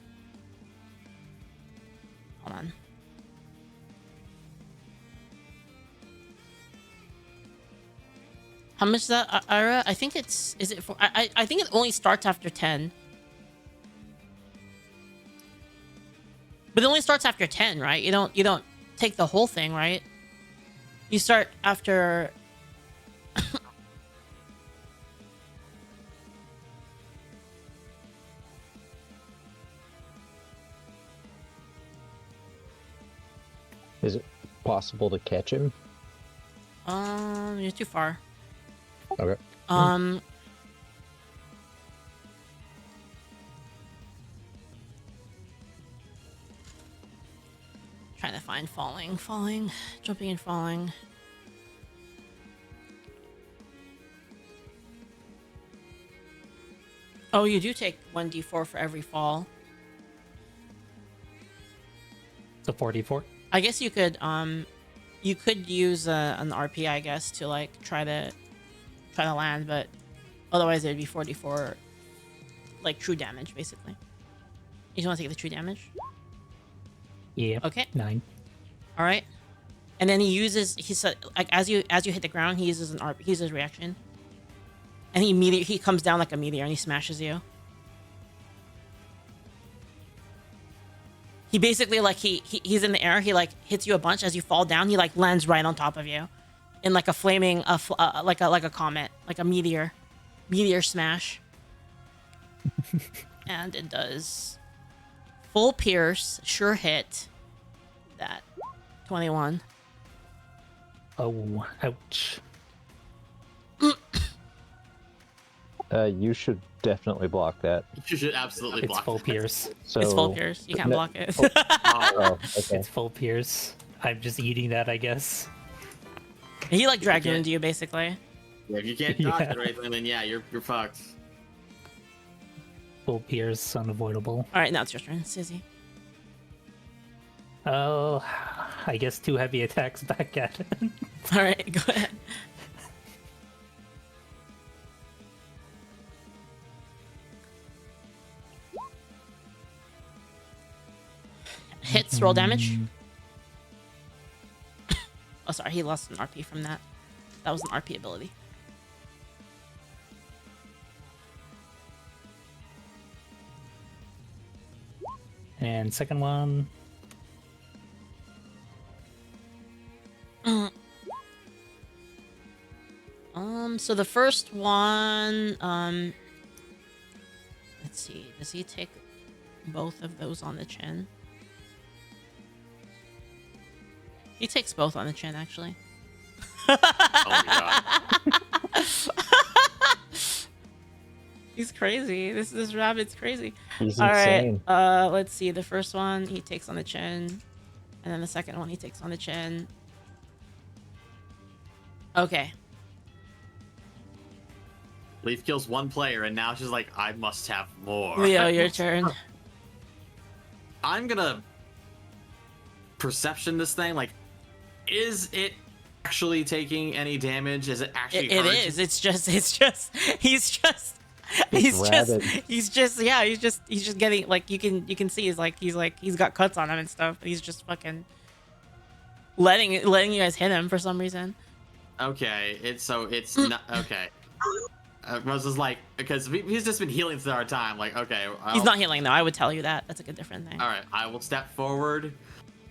Hold on. How much is that, Ira? I think it's. Is it for? I think it only starts after 10. But it only starts after 10, right? You don't take the whole thing, right? You start after. Is it possible to catch him? You're too far. Okay. Trying to find falling, jumping and falling. Oh, you do take 1d4 for every fall. So 44? I guess you could use an RP, I guess, to like try to land, but otherwise it would be 44, like true damage, basically. You just want to take the true damage? Yeah. Okay. 9. All right. And then he said, like, as you hit the ground, he uses an RP, he uses reaction, and he comes down like a meteor and he smashes you. he basically like he's in the air. He like hits you a bunch as you fall down. He like lands right on top of you, in like a flaming like a comet, like a meteor smash. And it does full pierce, sure hit. That 21. Oh, ouch. You should definitely block that. You should absolutely It's block full that. pierce. So It's full pierce. You can't No- block it. Oh, okay. It's full pierce. I'm just eating that, I guess. He like dragged you Okay. into you basically. Yeah, if you can't dodge Yeah. it or anything, then yeah, you're fucked. Full pierce, unavoidable. All right, now it's your turn, Susie. Oh, I guess 2 heavy attacks back at it. All right, go ahead. Hits, roll damage. Oh, sorry, he lost an RP from that. That was an RP ability. And second one. So the first one, let's see, does he take both of those on the chin? He takes both on the chin, actually. Oh my god. He's crazy. This rabbit's crazy. He's All right. insane. Let's see. The first one he takes on the chin, and then the second one he takes on the chin. Okay. Leaf kills one player, and now she's like, I must have more. Leo, your turn. I'm gonna perception this thing. Like, is it actually taking any damage? Is it actually? It hurt? is. It's just. He's just getting like you can see he's got cuts on him and stuff. But he's just fucking letting you guys hit him for some reason. Okay, it's not okay. Rose is like, because he's just been healing through our time. Like, okay, He's not healing though. I would tell you that. That's like a different thing. All right, I will step forward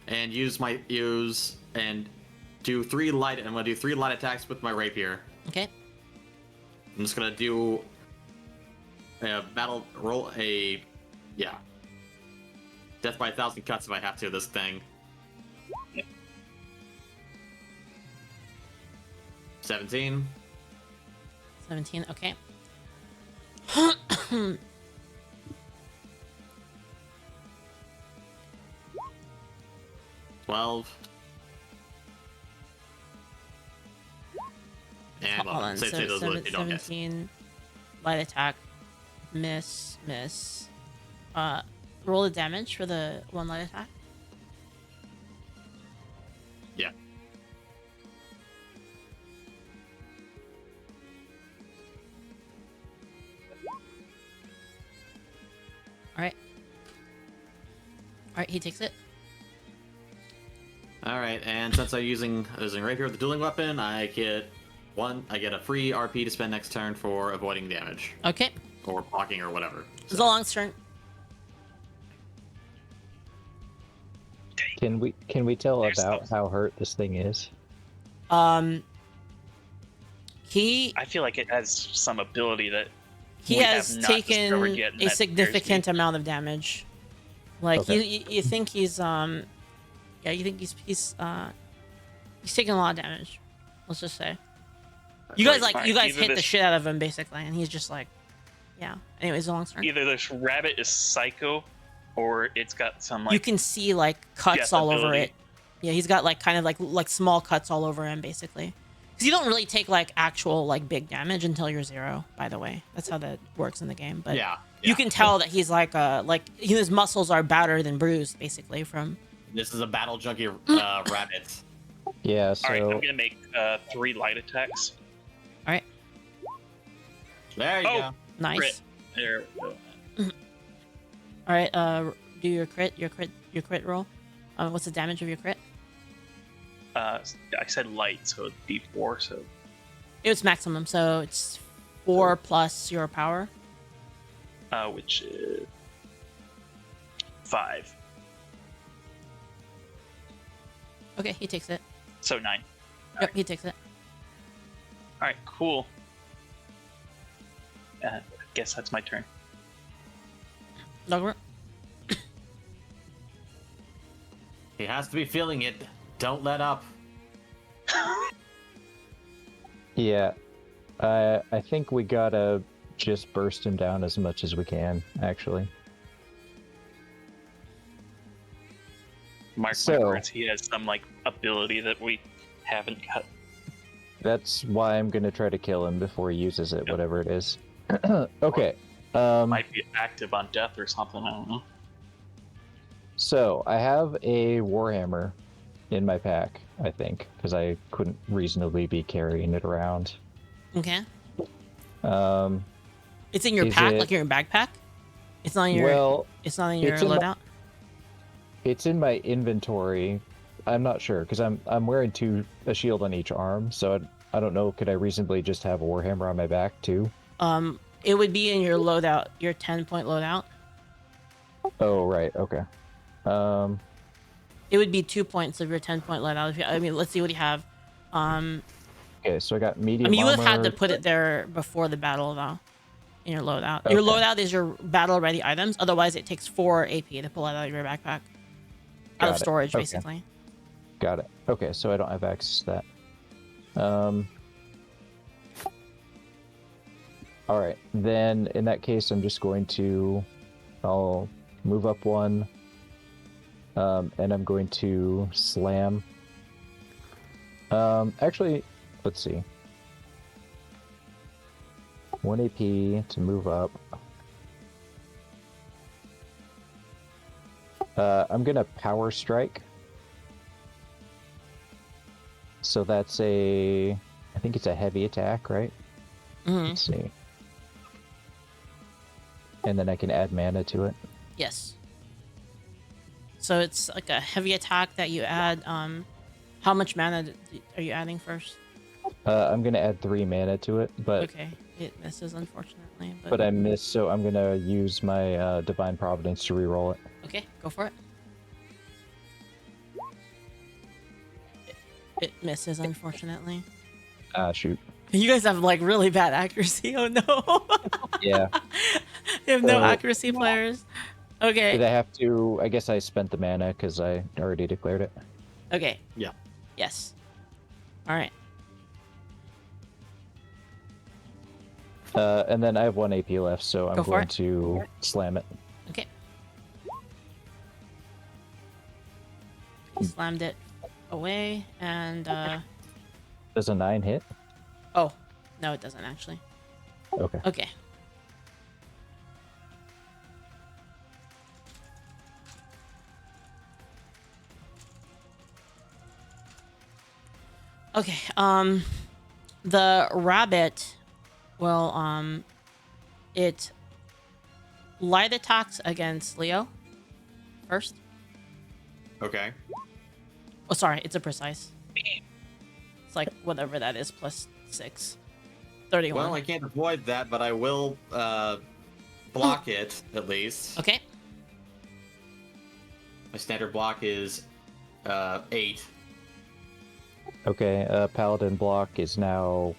and and do 3 light. I'm gonna do 3 light attacks with my rapier. Okay. I'm just gonna do a death by 1,000 cuts if I have to. This thing. 17. 17. Okay. 12. And Hold on. say those So you don't get. 17 light attack. Miss. Roll the damage for the 1 light attack. Yeah. All right, he takes it. All right, and since I'm using rapier, the dueling weapon, I get a free RP to spend next turn for avoiding damage Okay. or blocking or whatever. So, Zolong's turn. Can we tell There's about some- how hurt this thing is? He I feel like it has some ability that he we has have not discovered taken yet, and a that scares significant me. amount of damage. Like Okay. you think he's yeah, you think he's taking a lot of damage. Let's just say. You guys Like, you guys either hit the this- shit out of him basically, and he's just like, yeah. Anyways, Zolong's turn. Either this rabbit is psycho, or it's got some like You can see like cuts death all over ability. it. Yeah, he's got like kind of like small cuts all over him basically. Because you don't really take like actual like big damage until you're 0. By the way, that's how that works in the game. But yeah, you can tell that he's like his muscles are battered and bruised basically from. This is a battle junkie rabbit. Yeah, All right, I'm so gonna make 3 light attacks. All right, There you Oh. go. nice. Crit. There we go. All right, do your crit roll. What's the damage of your crit? I said light, so D4. So It's maximum, so it's 4 plus your power. which is 5. Okay, he takes it. So 9. Yep, he takes it. All right, cool. I guess that's my turn. Dogbert. He has to be feeling it. Don't let up. Yeah. I think we gotta just burst him down as much as we can, actually. Mark my words, he has some like ability that we haven't got. That's why I'm gonna try to kill him before he uses it, Yep. whatever it is. Okay. Might be active on death or something. I don't know. So I have a Warhammer in my pack, I think, because I couldn't reasonably be carrying it around. Okay. Um, It's in your Is pack, it- like in your backpack. It's not in your. well, It's not in your it's in my- loadout. it's in my inventory. I'm not sure because I'm wearing a shield on each arm, so I don't know. Could I reasonably just have a Warhammer on my back too? It would be in your loadout, your 10-point loadout. Oh right, okay. It would be 2 points of your 10-point loadout. I mean, let's see what you have. Okay, so I got medium. I mean, you would have had to armor. put it there before the battle, though. In your loadout. Your Okay. loadout is your battle-ready items. Otherwise, it takes 4 AP to pull it out of your backpack. Out Got of it. storage, Okay. basically. Got it. Okay, so I don't have access to that. All right, then in that case, I'm just going to, I'll move up 1, and I'm going to slam. Actually, let's see. 1 AP to move up. I'm gonna power strike. So that's I think it's a heavy attack, right? Mm-hmm. Let's see. And then I can add mana to it. Yes. So it's like a heavy attack that you add. How much mana are you adding first? I'm gonna add 3 mana to it, but Okay, it misses, unfortunately. but I missed, so I'm gonna use my Divine Providence to reroll it. Okay, go for it. It misses, unfortunately. Ah, shoot. You guys have like really bad accuracy. Oh no. Yeah. You have no So- accuracy players. Okay. Did I have to? I guess I spent the mana because I already declared it. Okay. Yeah. Yes. All right. And then I have 1 AP left, so I'm Go for going it. to slam it. Okay. Slammed it away, and Does a 9 hit? oh, no, it doesn't actually. Okay. Okay. Okay. The rabbit will it light attacks against Leo first. Okay. Oh, sorry, it's a precise. It's like whatever that is, plus 6. 31. Well, I can't avoid that, but I will block it at least. Okay. My standard block is 8. Okay. Paladin block is now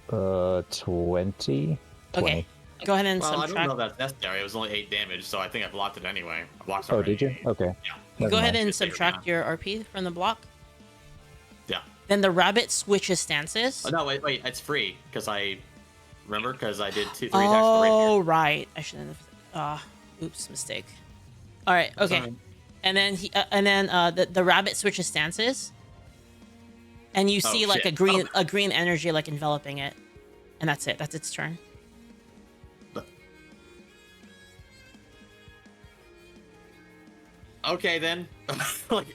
20. Okay. Go ahead and Well, I don't subtract. know if that's necessary. It was only 8 damage, so I think I blocked it anyway. I blocked Oh, already. did you? Okay. Yeah. Never Go ahead mind. and Just take your subtract time. your RP from the block. Yeah. Then the rabbit switches stances. Oh, no, wait, it's free because I remember because I did 2-3 attacks for rapier. Oh, right. I shouldn't have. Oops, mistake. All right. Okay. Sorry. And then the rabbit switches stances, and you see like shit. a green energy like enveloping it, and that's it. That's its turn. Okay then. Like,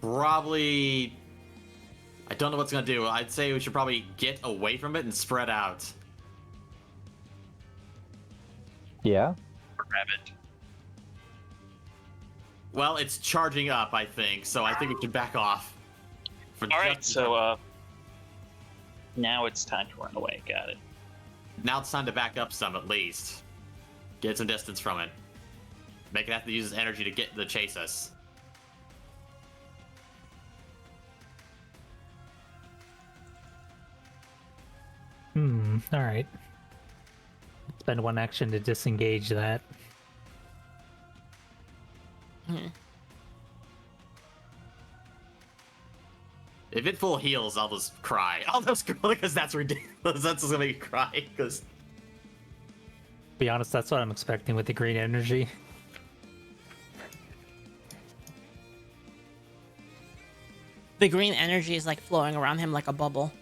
probably. I don't know what's gonna do. I'd say we should probably get away from it and spread out. Yeah. Rabbit. Well, it's charging up, I think, so I think we should back off. For All right, just- so now it's time to run away. Got it. now it's time to back up some at least. Get some distance from it. Make it have to use its energy to chase us. Alright. Spend one action to disengage that. If it full heals, I'll just cry. I'll just cry because that's ridiculous. That's just gonna make me cry. Because Be honest, that's what I'm expecting with the green energy. The green energy is like flowing around him like a bubble.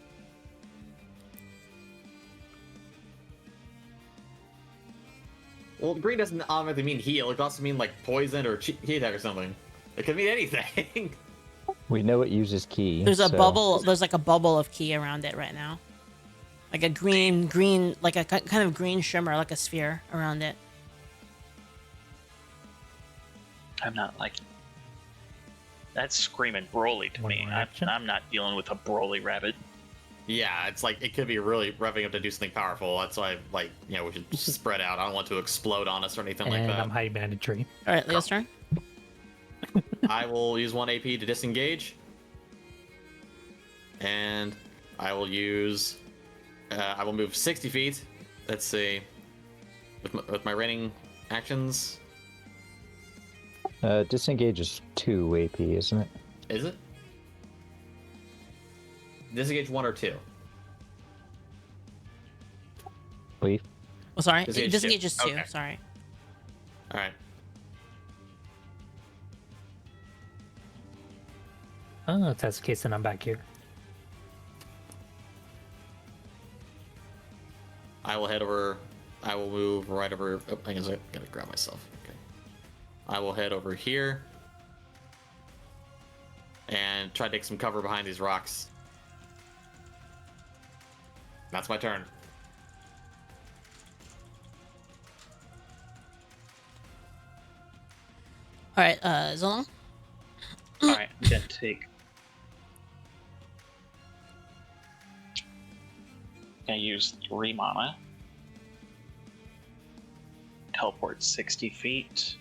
well, green doesn't automatically mean heal. It could also mean like poison or heat attack or something. It could mean anything. We know it uses key. There's a so- bubble. There's like a bubble of ki around it right now, like a green, like a kind of green shimmer, like a sphere around it. I'm not like. That's screaming Broly to One me. more action? I'm not dealing with a Broly rabbit. Yeah, it's like it could be really revving up to do something powerful. That's why, like, you know, we should spread out. I don't want to explode on us or anything like And that. I'm high mandatory. All right, Leo's turn. I will use 1 AP to disengage, and I will use. I will move 60 feet. Let's see, with my reigning actions. Disengage is 2 AP, isn't it? Is it? Disengage 1 or 2. Leaf. Oh, sorry. Disengage Disengage two. is 2. Okay. Sorry. All right. Oh, if that's the case, then I'm back here. I will head over. I will move right over. Oh, I guess I gotta grab myself. Okay. I will head over here and try to take some cover behind these rocks. That's my turn. All right, Zolong. Alright, I'm gonna take. Gonna use 3 mana. Teleport 60 feet.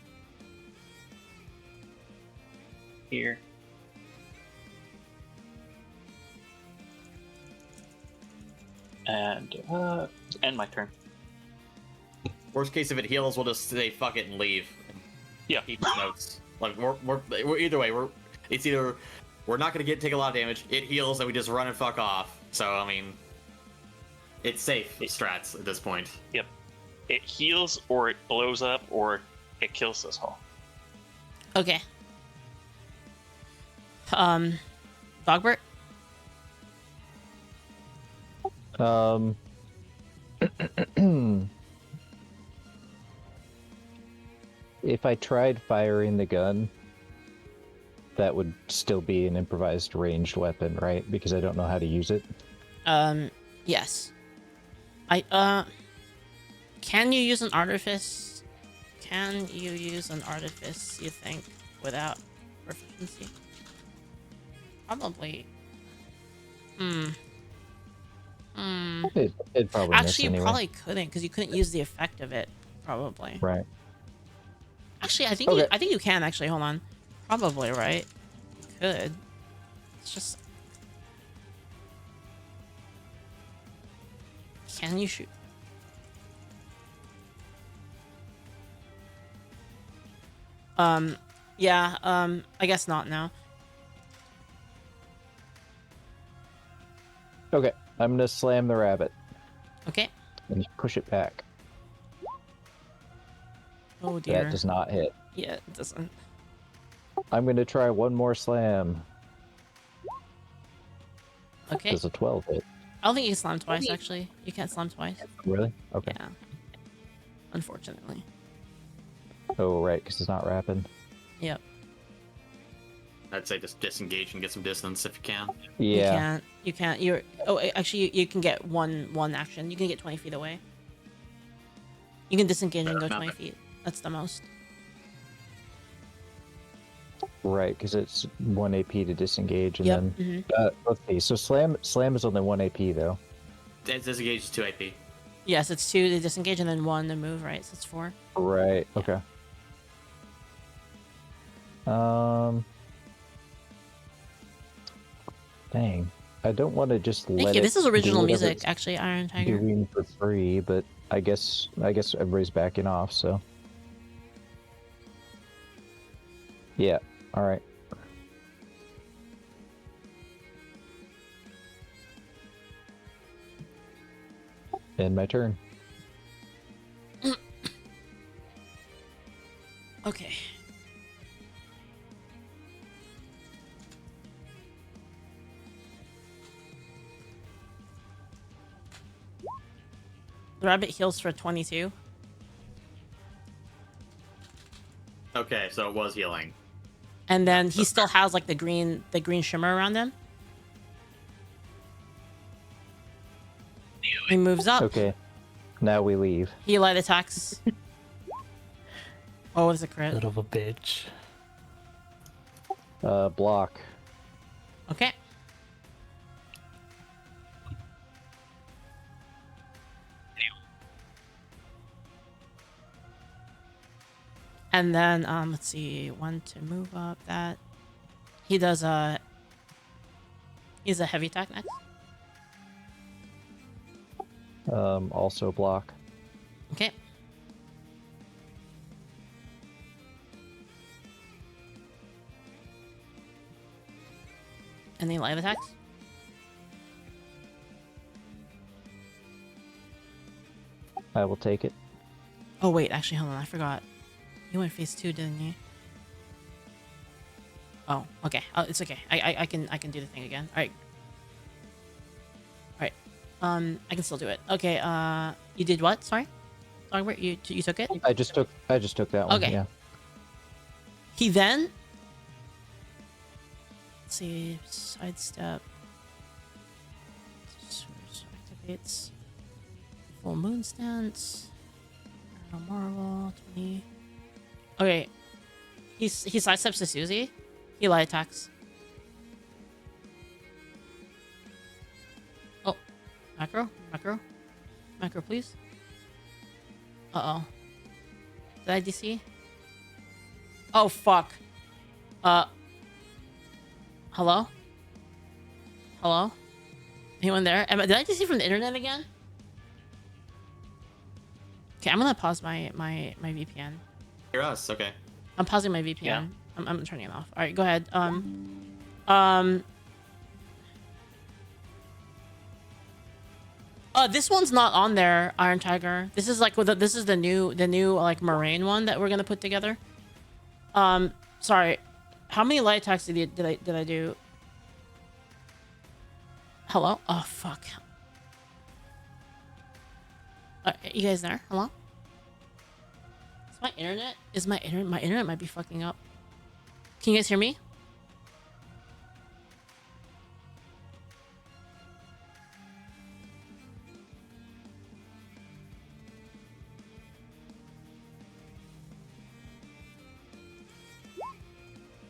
Here. And end my turn. Worst case, if it heals, we'll just say fuck it and leave. Yeah. Keep the notes. Like we're either way. It's either we're not gonna take a lot of damage. It heals and we just run and fuck off. So I mean, it's safe strats at this point. Yep. It heals, or it blows up, or it kills us all. Okay. Dogbert. If I tried firing the gun, that would still be an improvised ranged weapon, right? Because I don't know how to use it. Yes. Can you use an artifice? Can you use an artifice, you think, without proficiency? Probably. It'd probably Actually, miss you anyway. probably couldn't, because you couldn't use the effect of it. Probably. Right. Actually, I think Okay. I think you can. Actually, hold on. Probably, right? You could. It's just. Can you shoot? Yeah. I guess not now. Okay, I'm gonna slam the rabbit Okay. and push it back. Oh dear. That does not hit. Yeah, it doesn't. I'm gonna try one more slam. Okay. Does a 12 hit? I don't think you can slam twice. Actually, you can't slam twice. Really? Okay. Yeah. Unfortunately. Oh, right, because it's not rapid. Yep. I'd say just disengage and get some distance if you can. Yeah. You can't. You're. Oh, actually, you can get one action. You can get 20 feet away. You can disengage and go 20 feet. That's the most. Right, because it's 1 AP to disengage, and Yep. then let's see. So slam is only 1 AP though. Disengage is 2 AP. Yes, it's 2 to disengage and then 1 to move, right? So it's 4. Right. Okay. Dang. I don't want to just Thank let you. it This is do original whatever music, it's actually, Iron Tiger. doing for free, but I guess everybody's backing off, so. Yeah. All right. End my turn. Okay. The rabbit heals for 22. Okay, so it was healing. And then he still has like the green shimmer around him. He moves up. Okay. Now we leave. He light attacks. Oh, it's a crit. Son of a bitch. Block. Okay. And then let's see, 1 to move up. That he does he's a heavy attack next. Also block. Okay. Any live attacks? I will take it. Oh wait, actually, hold on, I forgot. You went phase 2, didn't you? Oh, okay. Oh, it's okay. I can do the thing again. All right. All right. I can still do it. Okay. You did what? Sorry. Dogbert, you took it. I just took that one. Okay. Yeah. He then. Let's see. Sidestep. Activates. Full moon stance. Marvel 20. Okay. He sidesteps to Susie. He light attacks. Oh. Macro? Macro, please. Uh-oh. Did I DC? Oh, fuck. Hello? Hello? Anyone there? Did I DC from the internet again? Okay, I'm gonna pause my VPN. Hear us? Okay. I'm pausing my VPN. Yeah. I'm turning it off. All right, go ahead. This one's not on there, Iron Tiger. This is like this is the new like Mirane one that we're gonna put together. Sorry. How many light attacks did I do? Hello? Oh fuck. You guys there? Hello? Is my internet? My internet might be fucking up. Can you guys hear me?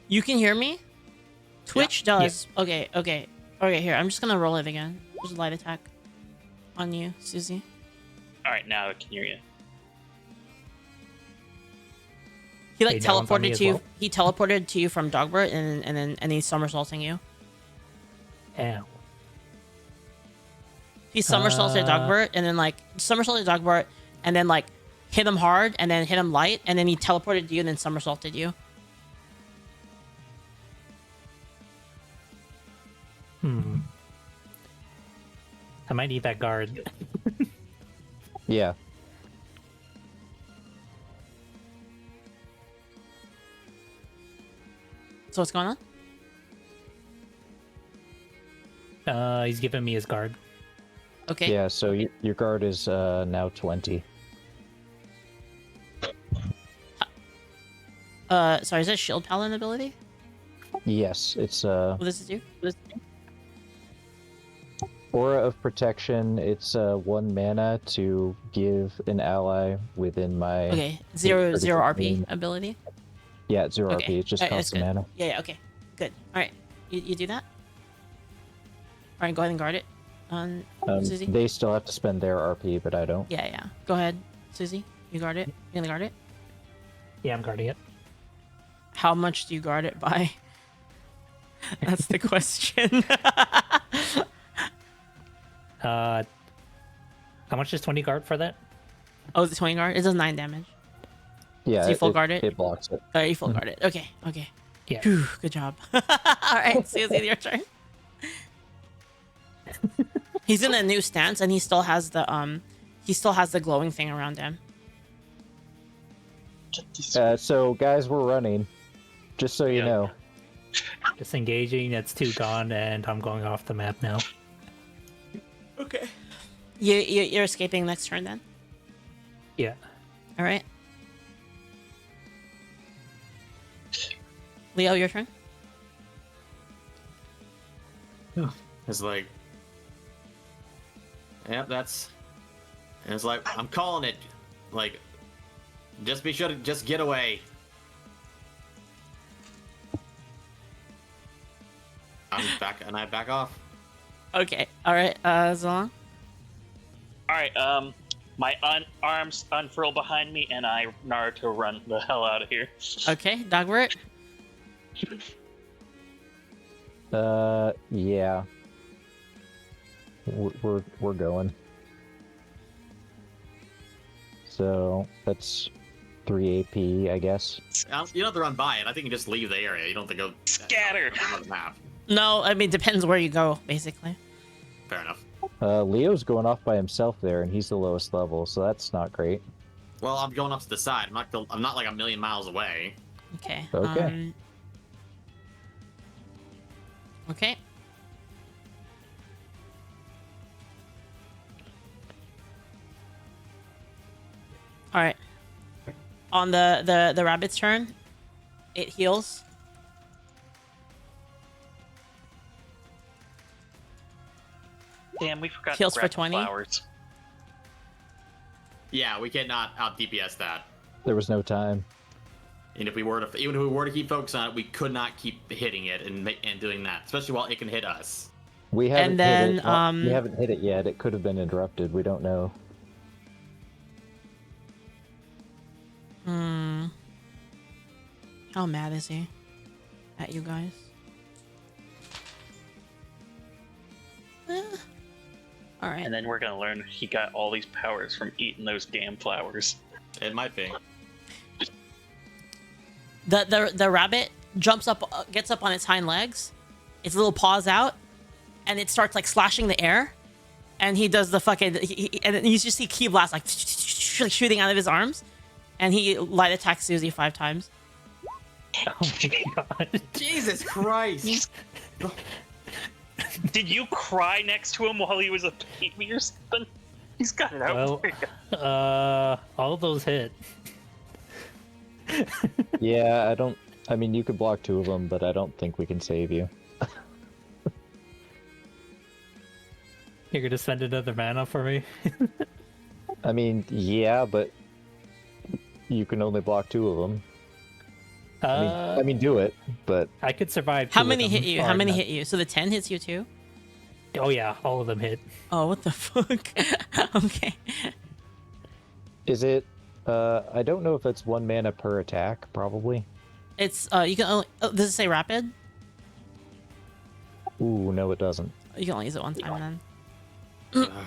You can hear me? Twitch does. Yeah. Okay, here. I'm just gonna roll it again. There's a light attack on you, Susie. Alright, now I can hear you. He like now it's on me teleported as to you. well. He teleported to you from Dogbert and he's somersaulting you. Ow. He somersaulted Dogbert and then like somersaulted Dogbert and then like hit him hard and then hit him light and then he teleported to you and then somersaulted you. I might need that guard. Yeah. So what's going on? He's giving me his guard. Okay. Yeah. So your guard is now 20. Sorry, is that shield paladin ability? Yes, it's What does it do? Aura of Protection. It's 1 mana to give an ally within my. Okay, zero RP main- ability. Yeah, it's 0 Okay. RP. It just Alright, costs that's a good. mana. Yeah, okay, good. All right, you do that. All right, go ahead and guard it. Susie? They still have to spend their RP, but I don't. Yeah. Go ahead, Susie. You guard it. You gonna guard it? Yeah, I'm guarding it. How much do you guard it by? That's the question. How much is 20 guard for that? Oh, is it 20 guard? It does 9 damage. Yeah, So you full guard it? It blocks it. Oh, you full guard it. Okay. Yeah. Whew, good job. All right, Susie, your turn. He's in a new stance, and he still has the glowing thing around him. So guys, we're running. Just so you Yeah. know. Disengaging, that's 2 gone, and I'm going off the map now. Okay. You're escaping next turn then. Yeah. All right. Leo, your turn. It's like, yep, that's. And it's like, I'm calling it. Like, just be sure to just get away. I'm back, and I back off. Okay. All right. Zolong. All right. My arms unfurl behind me, and I Naruto run the hell out of here. Okay. Dogbert. Yeah. We're going. So that's 3 AP, I guess. You don't have to run by it. I think you just leave the area. You don't have to go. Scatter. On the map. No, I mean depends where you go, basically. Fair enough. Leo's going off by himself there, and he's the lowest level, so that's not great. Well, I'm going off to the side. I'm not like a million miles away. Okay. Okay. Okay. All right. On the rabbit's turn, it heals. Damn, we forgot Heals to for grab the 20? flowers. Yeah, we cannot out DPS that. There was no time. And if we were to keep focusing on it, we could not keep hitting it and doing that, especially while it can hit us. We haven't And then, hit it. We haven't hit it yet. It could have been interrupted. We don't know. How mad is he at you guys? All right. And then we're gonna learn he got all these powers from eating those damn flowers. It might be. The rabbit jumps up, gets up on its hind legs, its little paws out, and it starts like slashing the air. And he does the fucking, and then you just see ki blast like shooting out of his arms, and he light attacks Susie 5 times. Oh my god. Jesus Christ! Did you cry next to him while he was a baby or something? He's got it out. Well, all of those hit. Yeah, I mean, you could block 2 of them, but I don't think we can save you. You're gonna spend another mana for me? I mean, yeah, but you can only block 2 of them. I mean, do it, but I could survive. How 2 of many them, hit you? or How many not. hit you? So the 10 hits you too? Oh yeah, all of them hit. Oh, what the fuck? Okay. is it? I don't know if it's 1 mana per attack. Probably. It's you can only. Oh, does it say rapid? Ooh, no, it doesn't. You can only use it one time then.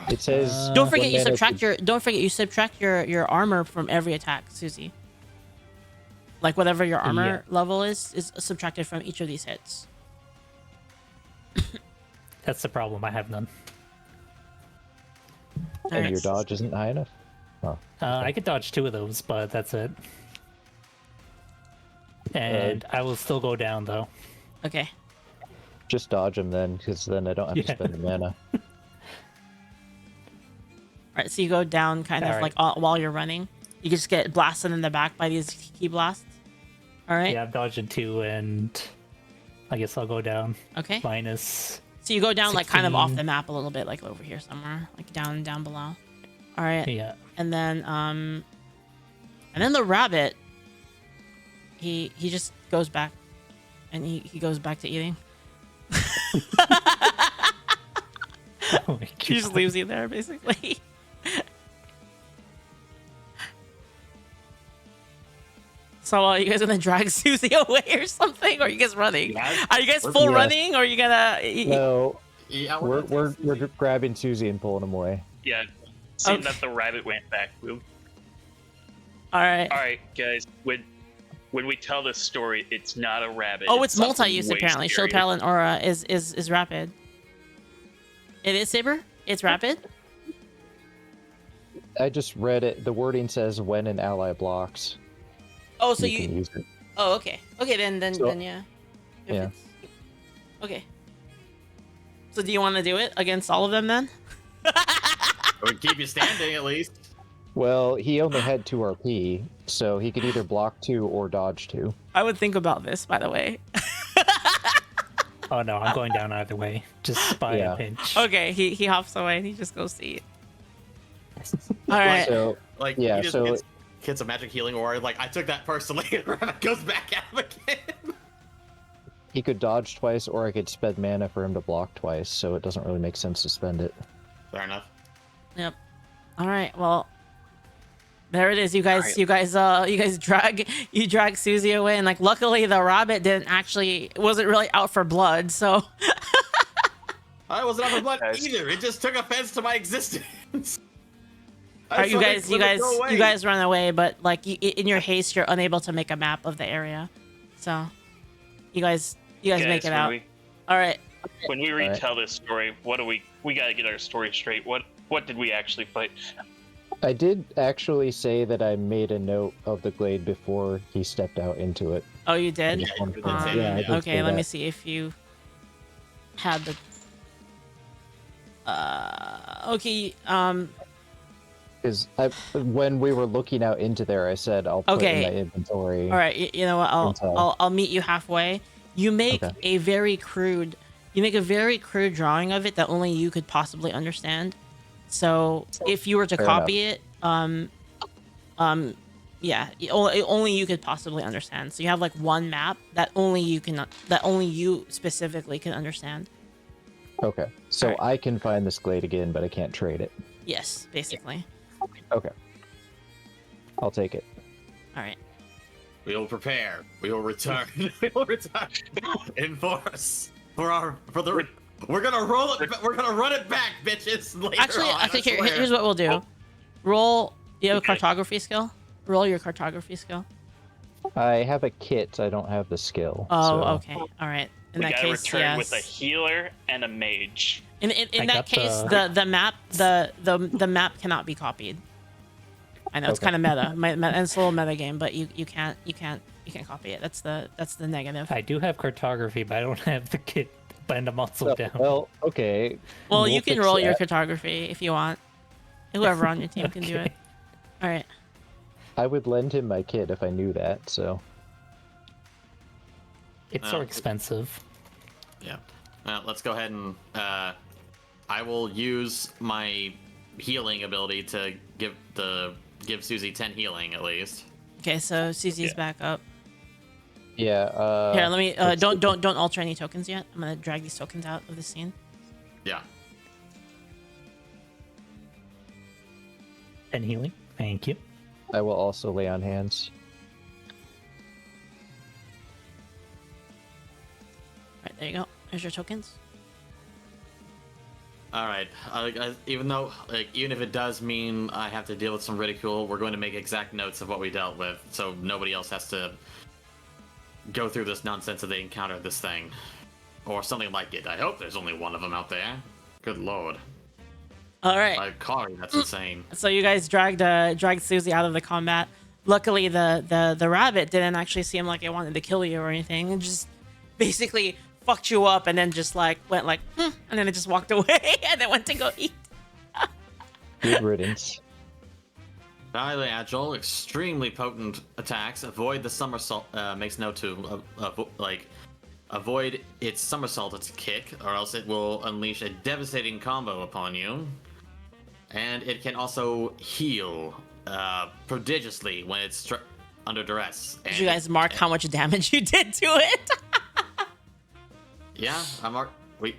It says. Don't forget 1 you mana subtract to- your. Don't forget you subtract your armor from every attack, Susie. Like whatever your armor level is subtracted from each of these hits. That's the problem. I have none. And Alright. your dodge isn't high enough. Oh. I could dodge 2 of those, but that's it. And I will still go down though. Okay. Just dodge them then, because then I don't have to Yeah. spend the mana. All right. So you go down kind of Alright. like while you're running. You just get blasted in the back by these ki blasts. All right. Yeah, I'm dodging 2, and I guess I'll go down Okay. minus. So you go down like kind of off 16. the map a little bit, like over here somewhere, like down below. All right. Yeah. And then the rabbit, he just goes back, and he goes back to eating. Oh my He just God. leaves you there, basically. So are you guys gonna drag Susie away or something? Or are you guys running? Yeah. Are you guys We're- full Yes. running, or are you gonna? No, Yeah, we're grabbing Susie and pulling him away. Yeah. Seeing Okay. that the rabbit went back. All right. All right, guys. When we tell this story, it's not a rabbit. Oh, it's something multi-use way apparently. Shield, scarier. Paddle, and Aura is rapid. It is Saber. It's rapid. I just read it. The wording says when an ally blocks, Oh, so you can use it. Oh, okay. Okay, then So- yeah. If Yeah. it's- Okay. So do you want to do it against all of them then? Or keep you standing at least. Well, he only had 2 RP, so he could either block 2 or dodge 2. I would think about this, by the way. Oh no, I'm going down either way. Just by Yeah. a pinch. Okay, he hops away and he just goes to eat. All right. So Like, Yeah, he just so- hits a magic healing aura. Like, I took that personally, and Rabbit goes back at him again. he could dodge twice, or I could spend mana for him to block twice, so it doesn't really make sense to spend it. Fair enough. Yep. All right. Well, there it is. You guys, Alright. you guys drag Susie away, and like, luckily the rabbit wasn't really out for blood. So I wasn't on the blood Guys. either. It just took offense to my existence. all right, you guys run away, but like in your haste, you're unable to make a map of the area. So you guys make it when out. All right. When we Alright. retell this story, what do we gotta get our story straight. What did we actually fight? I did actually say that I made a note of the glade before he stepped out into it. Oh, you I did. just wanted to- did say yeah, I that. did Okay, say let me that. see if you had the. Okay. Because when we were looking out into there, I said I'll put Okay. in my inventory. All right. You know what? Intel. I'll meet you halfway. You make Okay. a very crude. You make a very crude drawing of it that only you could possibly understand. So if you were to Fair copy it, yeah, only you could possibly understand. So you have like one map that only you specifically can understand. Okay, so Alright. I can find this glade again, but I can't trade it. Yes, basically. Okay, I'll take it. All right. We will prepare. We will return. We will return in force we're gonna roll it. We're gonna run it back, bitches. Later Actually, on, I think swear. here's what we'll do. Roll. You have a Okay. cartography skill. Roll your cartography skill. I have a kit. I don't have the skill. Oh, so- okay. All right. In We that gotta case, return yes. with a healer and a mage. In I that got case, the- the map the map cannot be copied. I know it's Okay. kind of meta, and it's a little meta game, but you can't copy it. That's the negative. I do have cartography, but I don't have the kit. But I'm also So, down. well, okay. Well, we'll you can fix roll your that. cartography if you want. Whoever on your team can do it. Okay. All right. I would lend him my kit if I knew that. So It's so expensive. Yeah. Well, let's go ahead and I will use my healing ability to give Susie 10 healing at least. Okay, so Susie's Yeah. back up. yeah. Here, let me. let's see. Don't alter any tokens yet. I'm gonna drag these tokens out of the scene. Yeah. And healing. Thank you. I will also lay on hands. All right, there you go. There's your tokens. All right. Even if it does mean I have to deal with some ridicule, we're going to make exact notes of what we dealt with, so nobody else has to go through this nonsense if they encounter this thing, or something like it. I hope there's only one of them out there. Good lord. All right. Like, Kari, that's insane. So you guys dragged Susie out of the combat. Luckily, the rabbit didn't actually seem like it wanted to kill you or anything. It just basically fucked you up and then just like went like, and then it just walked away and then went to go eat. Good riddance. Highly agile, extremely potent attacks. Avoid the somersault. Makes note to avoid its somersault, its kick, or else it will unleash a devastating combo upon you. And it can also heal prodigiously when it's under duress. Did you guys mark how much damage you did to it? Yeah, I marked. we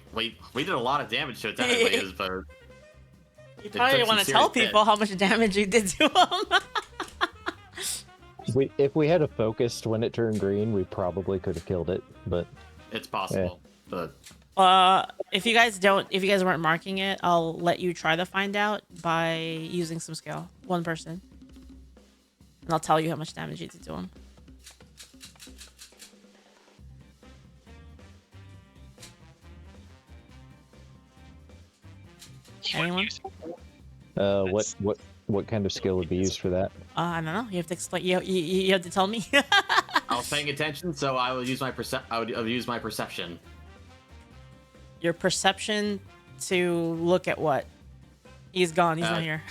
did a lot of damage to it technically, but You probably want to tell people how much damage you did to him. If we had a focused when it turned green, we probably could have killed it, but it's possible. But if you guys weren't marking it, I'll let you try to find out by using some skill. One person. And I'll tell you how much damage you did to him. Anyone? What kind of skill would be used for that? I don't know. You have to explain. You have to tell me. I was paying attention, so I will use my I would use my perception. Your perception to look at what? He's gone. He's not here.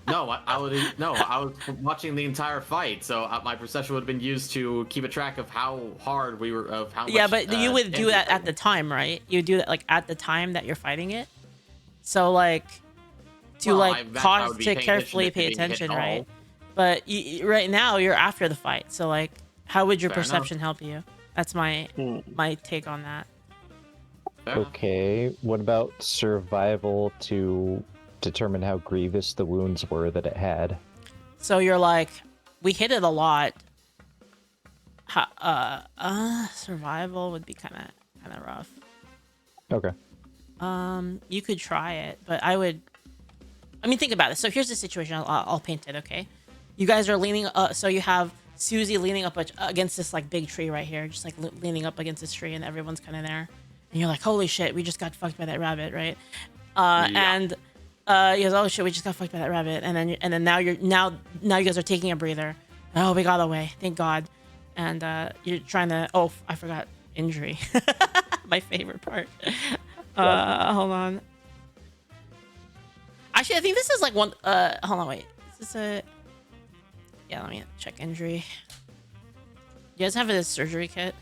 No, I was watching the entire fight, so my perception would have been used to keep a track of how hard we were, of how much. Yeah, but you would do that at the time, right? You do that like at the time that you're fighting it. So like to carefully pay attention, right? But right now you're after the fight, so like, how would your perception help you? That's my take on that. Okay, what about survival to determine how grievous the wounds were that it had? So you're like, we hit it a lot. Survival would be kind of rough. Okay. You could try it, but think about it. So here's the situation. I'll paint it, okay? You guys are leaning so you have Susie leaning up against this like big tree right here, just like leaning up against this tree, and everyone's kind of there. And you're like, holy shit, we just got fucked by that rabbit, right? And he goes, oh shit, we just got fucked by that rabbit. And then now you guys are taking a breather. Oh, we got away, thank God. And you're trying to, oh, I forgot injury. My favorite part. Hold on. Actually, I think this is like one. Hold on, wait. Is this a? Yeah, let me check injury. You guys have a surgery kit?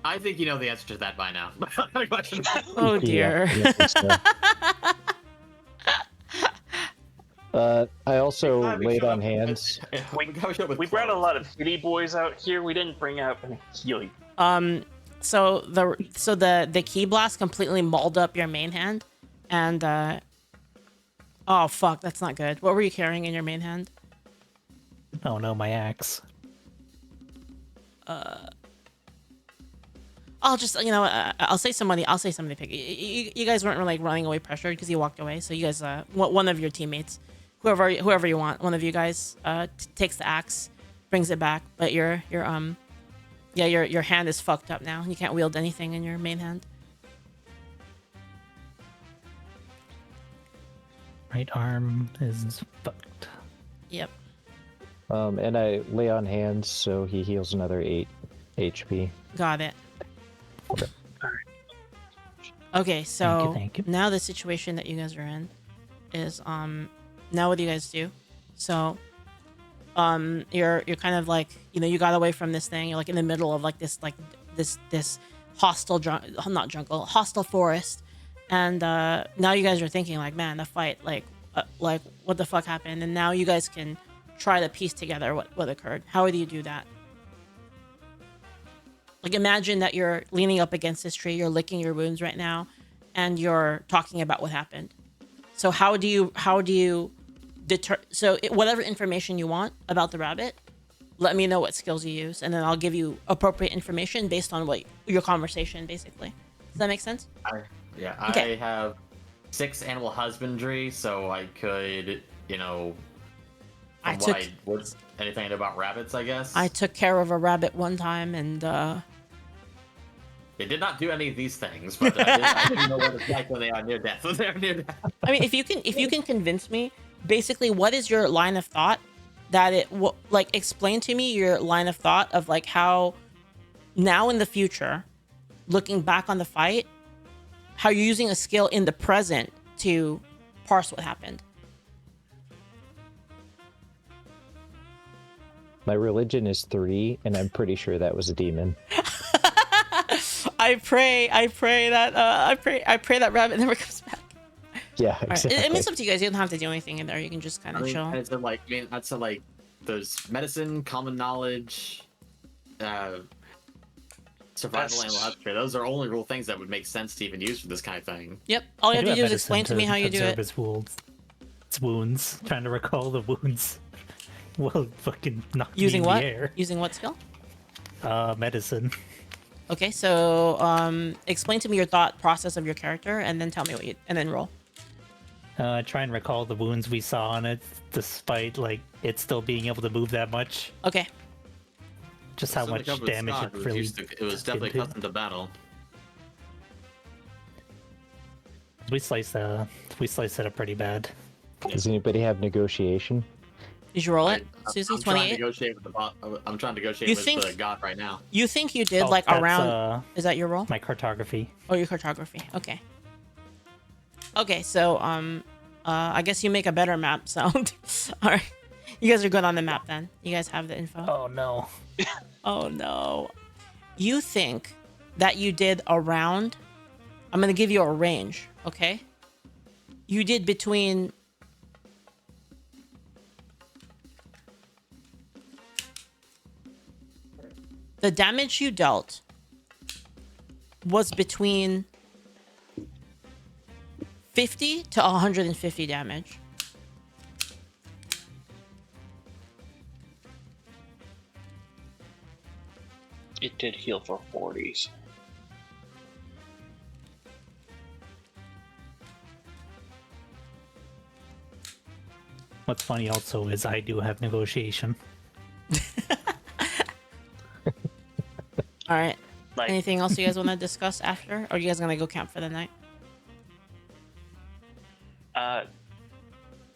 I think you know the answer to that by now. Oh dear. Yeah, I think so. I also laid on hands. We brought a lot of hitty boys out here. We didn't bring out any healing. So the key blast completely mauled up your main hand, and oh fuck, that's not good. What were you carrying in your main hand? Oh no, my axe. I'll just I'll say somebody pick. You guys weren't really running away pressured because you walked away. So you guys, one of your teammates, whoever you want, one of you guys takes the axe, brings it back, but your hand is fucked up now. You can't wield anything in your main hand. Right arm is fucked. Yep. And I lay on hands, so he heals another 8 HP. Got it. Okay. Okay, so thank you. now the situation that you guys are in is now what do you guys do? So you're kind of like, you got away from this thing. You're like in the middle of like this hostile hostile forest, and now you guys are thinking like, man, the fight, like what the fuck happened? And now you guys can try to piece together what occurred. How do you do that? Like, imagine that you're leaning up against this tree, you're licking your wounds right now, and you're talking about what happened. So how do you deter? So whatever information you want about the rabbit, let me know what skills you use, and then I'll give you appropriate information based on what your conversation, basically. Does that make sense? Okay. I have 6 animal husbandry, so I could, anything about rabbits, I guess. I took care of a rabbit one time, and they did not do any of these things, but I didn't know what it's like when they are near death. When they're near death. I mean, if you can convince me, basically, what is your line of thought? Explain to me your line of thought of like how now in the future, looking back on the fight, how you're using a skill in the present to parse what happened. My religion is 3, and I'm pretty sure that was a demon. I pray that rabbit never comes back. Yeah, Right. exactly. I mean, it's up to you guys. You don't have to do anything in there. You can just kind of chill. I'd say there's medicine, common knowledge, Survival and history. Those are only real things that would make sense to even use for this kind of thing. Yep. All you I have to do is medicine explain to me how you do observe it. Its wounds. Trying to recall the wounds. Well, fucking knocked Using me in what? the air. Using what skill? Medicine. Okay, so explain to me your thought process of your character, and then tell me what you, and then roll. Try and recall the wounds we saw on it, despite like it still being able to move that much. Okay. Just how much damage it really. It was definitely into. accustomed to battle. We sliced it up pretty bad. Does anybody have negotiation? Did you roll it, Susie? I'm trying to 28. negotiate with I'm trying to negotiate You with think- the god right now. You think you did Oh, like that's, around? Is that your roll? My cartography. Oh, your cartography. Okay. Okay, so I guess you make a better map sound. All right, you guys are good on the map then. You guys have the info. Oh no. Oh no. You think that you did around? I'm gonna give you a range. Okay. You did between. The damage you dealt was between 50 to 150 damage. It did heal for 40s. What's funny also is I do have negotiation. All right. Like, Anything else you guys want to discuss after? Or are you guys gonna go camp for the night?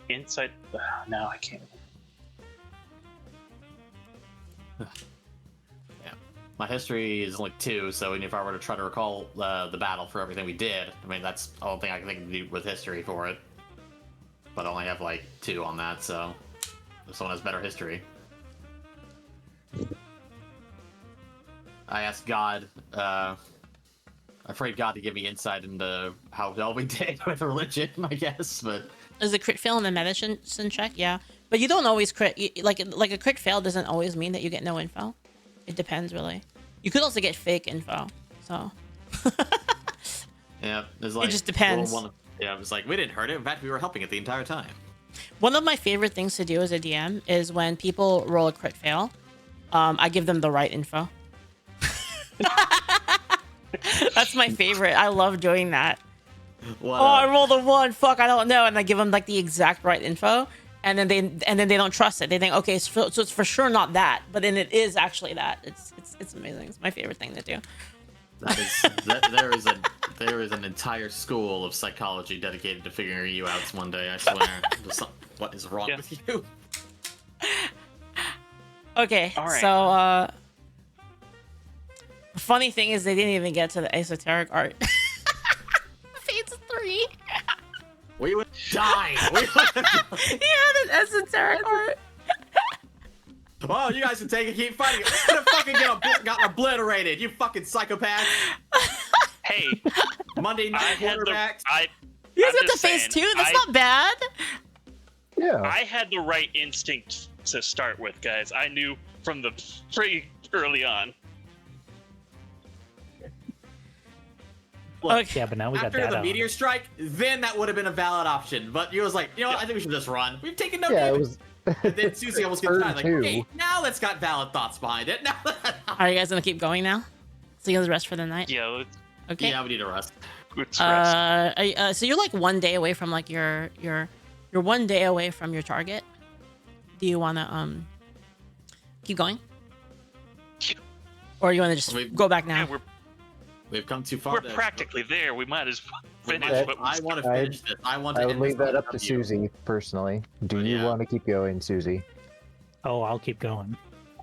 inside. No, I can't. Yeah. My history is only 2, so if I were to try to recall the battle for everything we did, I mean, that's the only thing I can think of to do with history for it. But I only have like 2 on that, so if someone has better history. I asked God, I prayed God to give me insight into how well we did with religion, I guess, but... Is a crit fail in the medicine check? Yeah. But you don't always crit. Like a crit fail doesn't always mean that you get no info. It depends, really. You could also get fake info, so... Yeah, it's like... It just depends. Yeah, it was like, we didn't hurt it. In fact, we were helping it the entire time. One of my favorite things to do as a DM is when people roll a crit fail, I give them the right info. That's my favorite. I love doing that. What, Oh, I rolled a 1. Fuck, I don't know, and I give them like the exact right info, and then they don't trust it. They think, okay, so it's for sure not that, but then it is actually that. It's amazing. It's my favorite thing to do. That is there is an entire school of psychology dedicated to figuring you out one day. I swear. What is wrong with you? Okay, All right. so the funny thing is they didn't even get to the esoteric art. Phase 3. We would die. He had an esoteric art. Oh, you guys can take it. Keep fighting. It's gonna fucking got obliterated. You fucking psychopath. Hey, Monday I night had the. quarterback. You guys I'm got to just phase saying, 2? That's not bad. Yeah. I had the right instinct to start with, guys. I knew from the pretty early on. Look, Okay. Yeah, but now we got after that the out. meteor strike, then that would have been a valid option. But you was like, you know what? I think we should just run. We've taken no Yeah, it damage. was. And then Susie almost gets Turn tired. Like, 2. okay, now let's got valid thoughts behind it. Now, Are you guys gonna keep going now? So you guys rest for the night? Yeah, Okay. yeah, we need a rest. let's rest. So you're like 1 day away from like you're 1 day away from your target. Do you wanna keep going? Or you wanna just go back now? Yeah, We've come too far. we're to- practically there. We might as well we finish might- what we I want to finish this. I want to. I would end leave this that up to W. Susie personally. Do you Yeah. want to keep going, Susie? Oh, I'll keep going.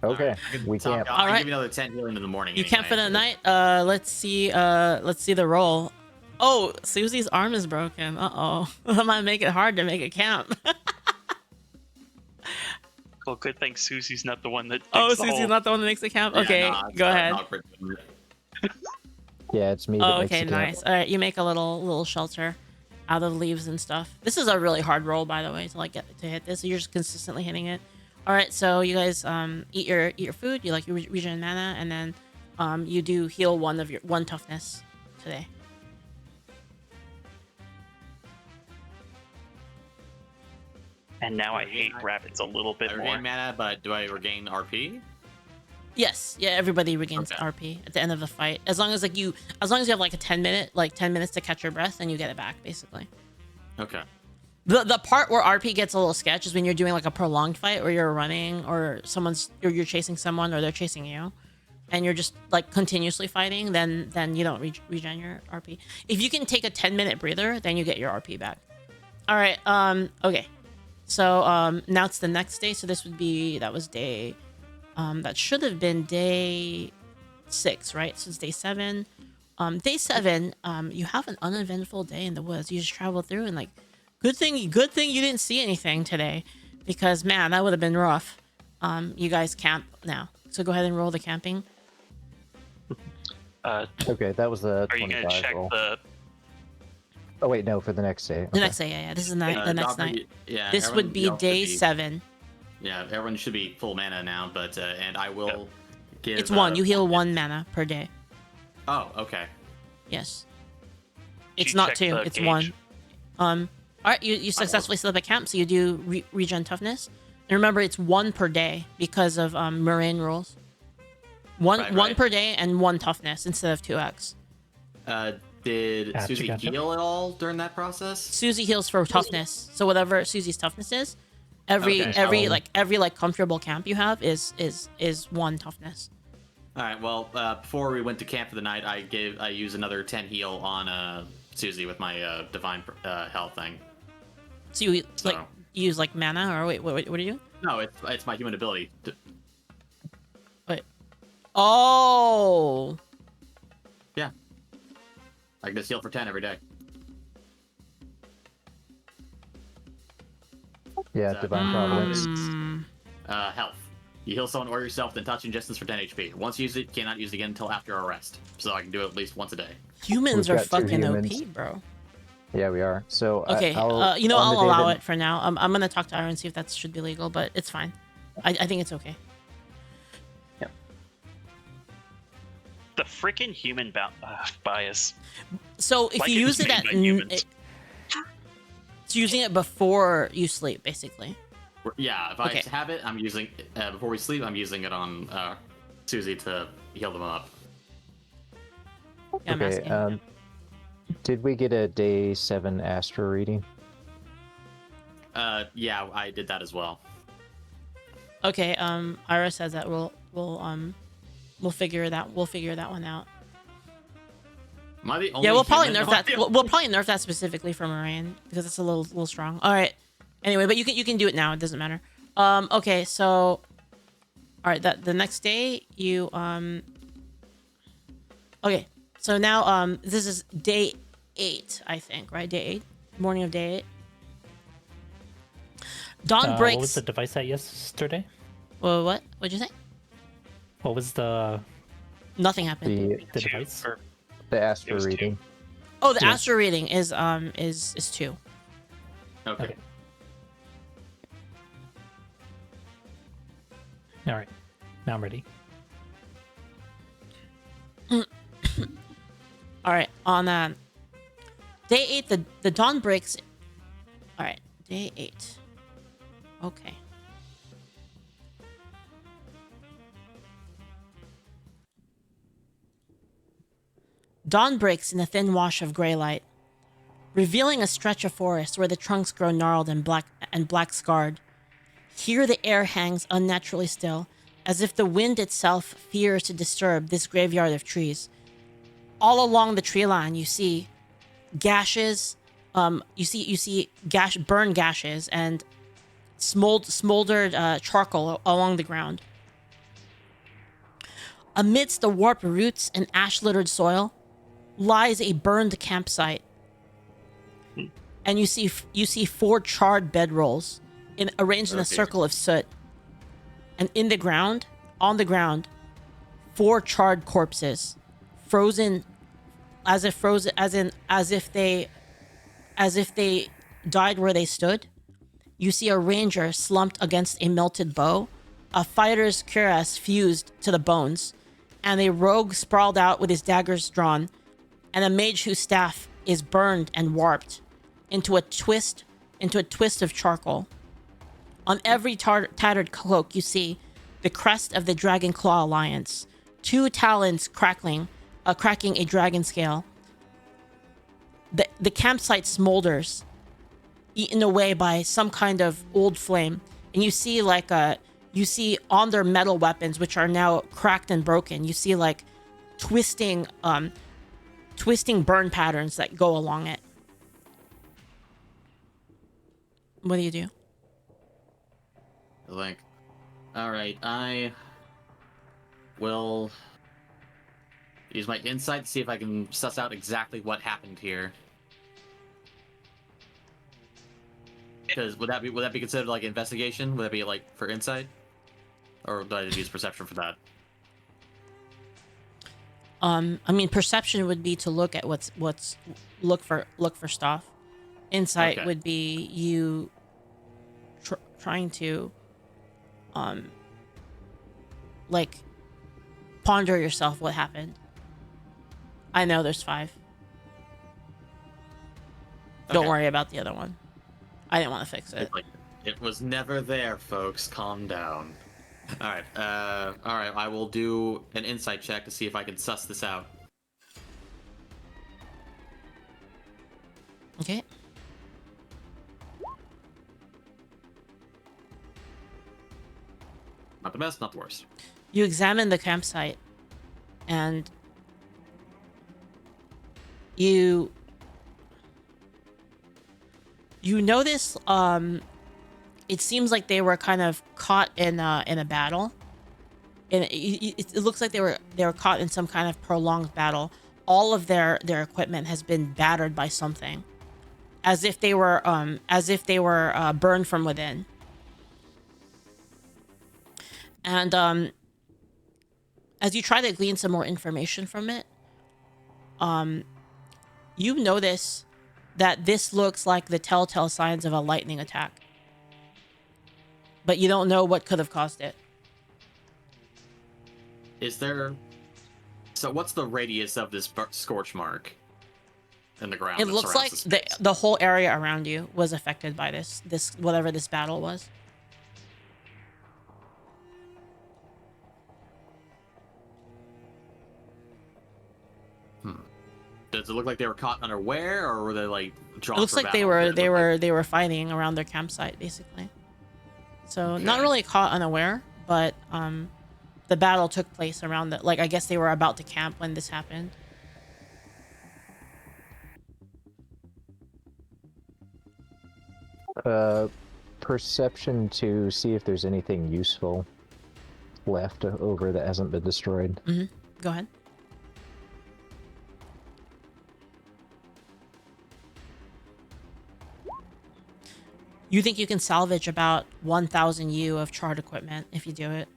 Okay, Alright, I can we talk- can't. I'll Alright. give you another 10 healing in the morning. You anyway. camp for the night? Let's see the roll. Oh, Susie's arm is broken. Uh-oh. That might make it hard to make a camp. Well, good thing Susie's not the one that. Oh, digs the Susie's hole. not the one that makes the camp? Yeah, Okay, nah, it's go not- ahead. not for- Yeah, it's me. That Oh, makes okay, the camp. nice. All right, you make a little shelter out of leaves and stuff. This is a really hard roll, by the way, to like get to hit this. So you're just consistently hitting it. All right, so you guys eat your food. You like you regen mana, and then you do heal one toughness today. And now I hate rabbits a little bit I more. regain mana, but do I regain RP? Yes, yeah, everybody regains Okay. RP at the end of the fight. As long as you have like a 10 minutes to catch your breath, and you get it back basically. Okay. The part where RP gets a little sketch is when you're doing like a prolonged fight where you're running or you're chasing someone or they're chasing you, and you're just like continuously fighting. Then you don't regen your RP. If you can take a 10-minute breather, then you get your RP back. All right. Okay. So now it's the next day. So that was day. That should have been day 6, right? So it's day 7. Day 7. You have an uneventful day in the woods. You just travel through and like. Good thing you didn't see anything today, because man, that would have been rough. You guys camp now, so go ahead and roll the camping. Okay, that was the Are you gonna 25 check roll. the? Oh wait, no, for the next day. The next day, yeah. This is the next Dogbert, night. Yeah. This would be y'all should day 7. Yeah, everyone should be full mana now, but and I will give. It's 1. You heal 1 mana per day. Oh, okay. Yes. Did It's you not check 2. the It's gauge? 1. All right. You successfully set up a camp, so you do regen toughness. And remember, it's 1 per day because of Mirane rules. One Right. per day and 1 toughness instead of 2x. Did Gotcha, Susie gotcha. heal at all during that process? Susie heals for toughness, so whatever Susie's toughness is, every comfortable camp you have is 1 toughness. All right. Well, before we went to camp for the night, I used another 10 heal on Susie with my divine health thing. So you So- like use like mana, or wait, what are you? No, it's my human ability. Wait. Oh. Yeah. I can just heal for 10 every day. Yeah, So- Divine Providence. Health. You heal someone or yourself, then touching distance for 10 HP. Once used it, cannot use it again until after a rest. So I can do it at least once a day. Humans We've are got 2 fucking humans. OP, bro. Yeah, we are. So Okay, I'll I'll on the allow day it for now. I'm gonna talk to Ira and see if that should be legal, but it's fine. I think it's okay. The freaking human bias. So if Like you it use was it made at by humans. it's using it before you sleep, basically. Yeah, if Okay. I have it, I'm using before we sleep. I'm using it on Susie to heal them up. Yeah, I'm Okay. asking. Did we get a day 7 Astro reading? Yeah, I did that as well. Okay, Ira says that we'll figure that one out. Am I the only Yeah, we'll probably human? nerf that. We'll probably nerf that specifically for Mirane because it's a little strong. All right. Anyway, but you can do it now. It doesn't matter. Okay, so all right. The next day you Okay, so now this is day 8, I think, right? Day 8, morning of day 8. Dawn breaks. What was the device at yesterday? Whoa, what? What'd you say? What was the Nothing happened. the device? Or- The It Astro was 2. reading. Oh, the Yeah. astro reading is 2. Okay. Okay. All right, now I'm ready. All right, on day 8, the dawn breaks. All right, day 8. Okay. Dawn breaks in a thin wash of gray light, revealing a stretch of forest where the trunks grow gnarled and black scarred. Here the air hangs unnaturally still, as if the wind itself fears to disturb this graveyard of trees. All along the tree line, you see gashes. You see burned gashes and smoldered charcoal along the ground. Amidst the warped roots and ash-littered soil lies a burned campsite, and you see 4 charred bedrolls arranged in a Okay. circle of soot. And on the ground, 4 charred corpses, frozen, as if they died where they stood. You see a ranger slumped against a melted bow, a fighter's cuirass fused to the bones, and a rogue sprawled out with his daggers drawn, and a mage whose staff is burned and warped into a twist of charcoal. On every tattered cloak, you see the crest of the Dragon Claw Alliance, 2 talons cracking a dragon scale. The campsite smolders, eaten away by some kind of old flame, and you see on their metal weapons, which are now cracked and broken, you see like twisting burn patterns that go along it. What do you do? Like, all right, I will use my insight to see if I can suss out exactly what happened here. Because would that be considered like investigation? Would that be like for insight, or do I use perception for that? I mean, perception would be to look at look for stuff. Insight Okay. would be you trying to like ponder yourself what happened. I know there's 5. Don't Okay. worry about the other one. I didn't want to fix it. It's like, it was never there, folks. Calm down. All right. I will do an insight check to see if I can suss this out. Okay. Not the best, not the worst. You examine the campsite, and you notice it seems like they were kind of caught in a battle, and it looks like they were caught in some kind of prolonged battle. All of their equipment has been battered by something, as if they were burned from within. And as you try to glean some more information from it, you notice that this looks like the telltale signs of a lightning attack. But you don't know what could have caused it. Is there? So what's the radius of this scorch mark in the ground? It that looks surrounds like the space? the whole area around you was affected by this whatever this battle was. Does it look like they were caught unaware, or were they like drawn? It looks for like they battle? were Did it they look were like- they were fighting around their campsite basically. So not Okay. really caught unaware, but the battle took place around the, like, I guess they were about to camp when this happened. Perception to see if there's anything useful left over that hasn't been destroyed. Go ahead. You think you can salvage about 1,000 U of charred equipment if you do it.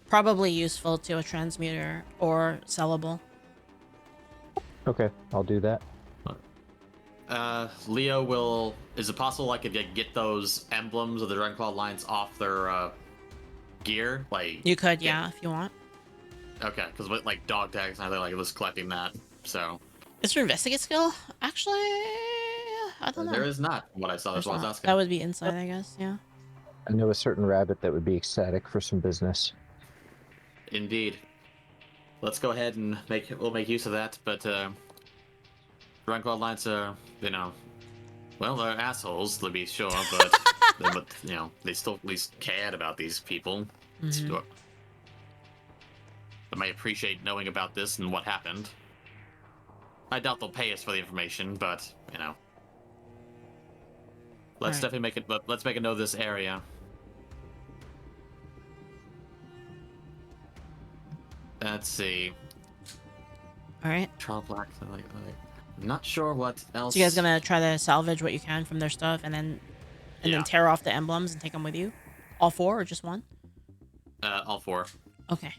Probably useful to a transmuter or sellable. Okay, I'll do that. Leo will. Is it possible I could get those emblems of the Dragonclaw Alliance off their gear? Like You could, yeah, if you want. Okay, because with like dog tags, I like was collecting that. So Is your investigate skill? Actually, I don't know. there is not what I saw. That's There's what I was not. asking. That would be inside, I guess, yeah. I know a certain rabbit that would be ecstatic for some business. Indeed. Let's go ahead and we'll make use of that. But Dragonclaw Alliance, well, they're assholes to be sure, but they still at least cared about these people. Mhm. They may appreciate knowing about this and what happened. I doubt they'll pay us for the information, but let's Alright. definitely make it. But let's make a note of this area. Let's see. All right. Trial Black. I'm not sure what else. So you guys gonna try to salvage what you can from their stuff and then Yeah. tear off the emblems and take them with you? All 4 or just one? All 4. Okay.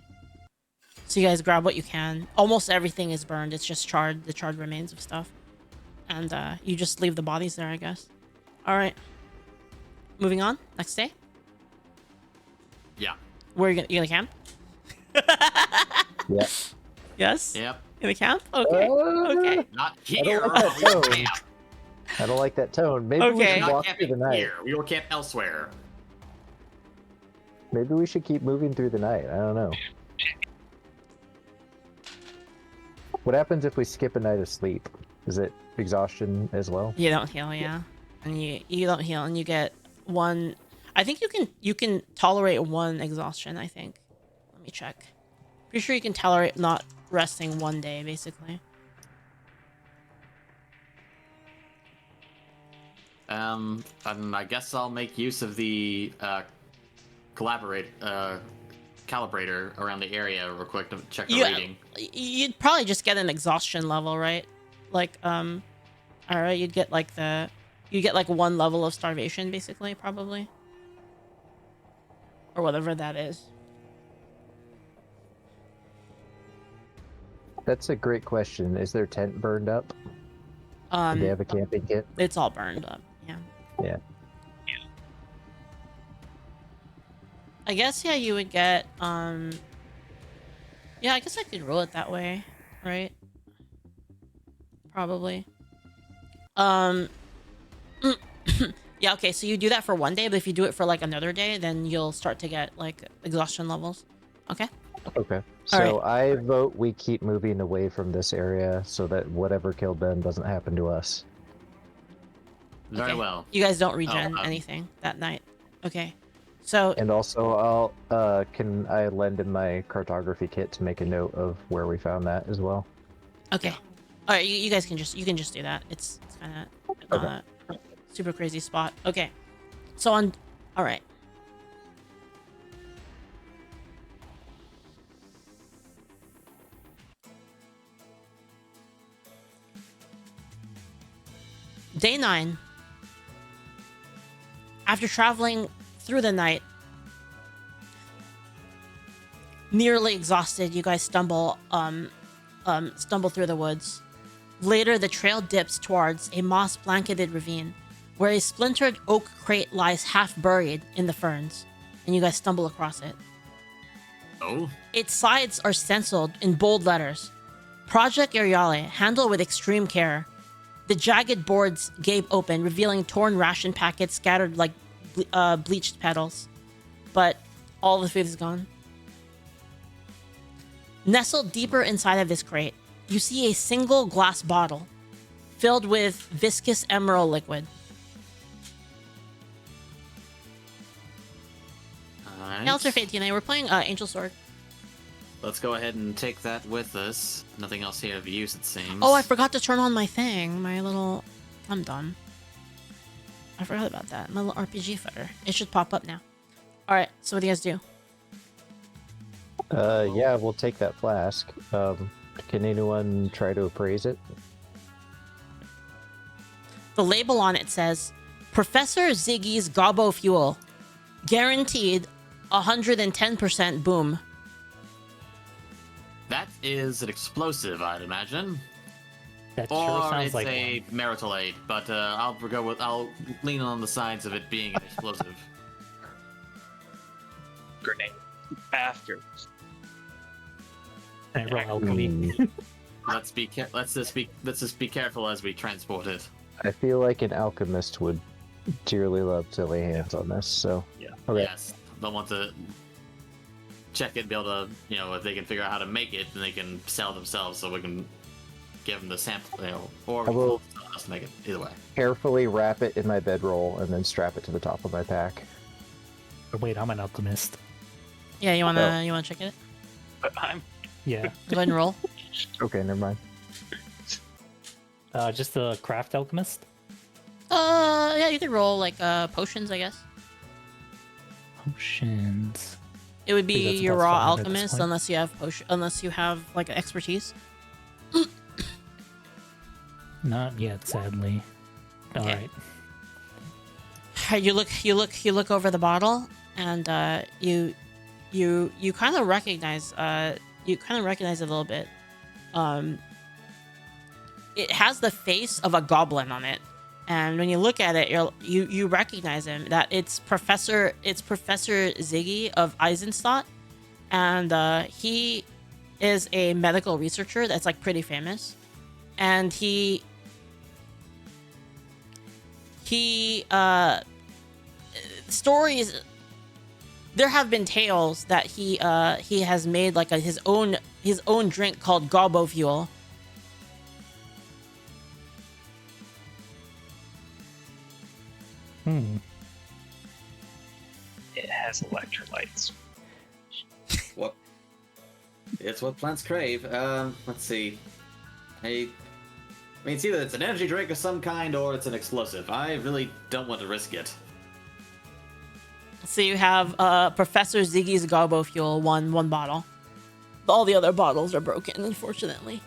So you guys grab what you can. Almost everything is burned. It's just charred, the charred remains of stuff. And you just leave the bodies there, I guess. All right. Moving on. Next day. Yeah. Where you gonna camp? Yeah. Yes. Yep. In the camp. Okay. Okay. Not I don't here. like that We will tone. camp. I don't like that tone. Maybe we Okay. should Not walk through camping the night. here. We will camp elsewhere. Maybe we should keep moving through the night. I don't know. What happens if we skip a night of sleep? Is it exhaustion as well? You don't heal, yeah, and you don't heal, and you get one. I think you can tolerate one exhaustion. I think. Let me check. Pretty sure you can tolerate not resting one day, basically. And I guess I'll make use of the calibrator around the area real quick to check the reading. You'd probably just get an exhaustion level, right? Like, all right, you get like one level of starvation, basically, probably, or whatever that is. That's a great question. Is their tent burned up? Do they have a camping kit? It's all burned up. Yeah. Yeah. I guess, yeah, you would get, yeah, I guess I could roll it that way, right? Probably. Yeah, okay, so you do that for one day, but if you do it for, like, another day, then you'll start to get, like, exhaustion levels. Okay? Okay. So I vote we keep moving away from this area so that whatever killed them doesn't happen to us. Very Okay. well. You guys don't regen anything that night. Okay. So, And also, can I lend him my cartography kit to make a note of where we found that as well? okay. All right, you guys can just do that. It's kind of not a super crazy spot. Okay. So all right. Day 9. After traveling through the night, nearly exhausted, you guys stumble through the woods. Later, the trail dips towards a moss-blanketed ravine, where a splintered oak crate lies half buried in the ferns, and you guys stumble across it. Oh? Its sides are stenciled in bold letters. Project Ariale, handled with extreme care. The jagged boards gape open, revealing torn ration packets scattered like bleached petals. But all the food is gone. Nestled deeper inside of this crate, you see a single glass bottle filled with viscous emerald liquid. Alright. Now it's our fate, TNA. We're playing Angel Sword. Let's go ahead and take that with us. Nothing else here of use, it seems. Oh, I forgot to turn on my thing. My little... I'm dumb. I forgot about that. My little RPG footer. It should pop up now. Alright, so what do you guys do? Yeah, we'll take that flask. Can anyone try to appraise it? The label on it says, Professor Ziggy's Gobbo Fuel. Guaranteed 110% boom. That is an explosive, I'd imagine. That sure Or sounds it's like a one. marital aid, but I'll lean on the sides of it being an explosive. Grenade. After. And roll alchemy. Let's just be careful as we transport it. I feel like an alchemist would dearly love to lay hands on this, so... Yeah. Okay. Yes, they'll want to check it, be able to, if they can figure out how to make it, then they can sell themselves, so we can give them the sample, or I will- us to make it. Either way. Carefully wrap it in my bedroll and then strap it to the top of my pack. But wait, I'm an alchemist. Yeah, you wanna check it? But I'm Yeah. Go ahead and roll. Okay, never mind. Just a craft alchemist? Yeah, you could roll like potions, I guess. Potions. It would I be think that's your about raw 500 at this alchemist, point. unless you have like expertise. Not yet, sadly. Okay. Alright. You look over the bottle, and you kind of recognize it a little bit. It has the face of a goblin on it, and when you look at it, you recognize him. That it's Professor Ziggy of Eisenstadt, and he is a medical researcher that's like pretty famous, and he stories. There have been tales that he has made like his own drink called Garbo Fuel. It has electrolytes. What? It's what plants crave. Let's see. I mean, it's either it's an energy drink of some kind or it's an explosive. I really don't want to risk it. So you have Professor Ziggy's Garbo Fuel, one bottle. All the other bottles are broken, unfortunately.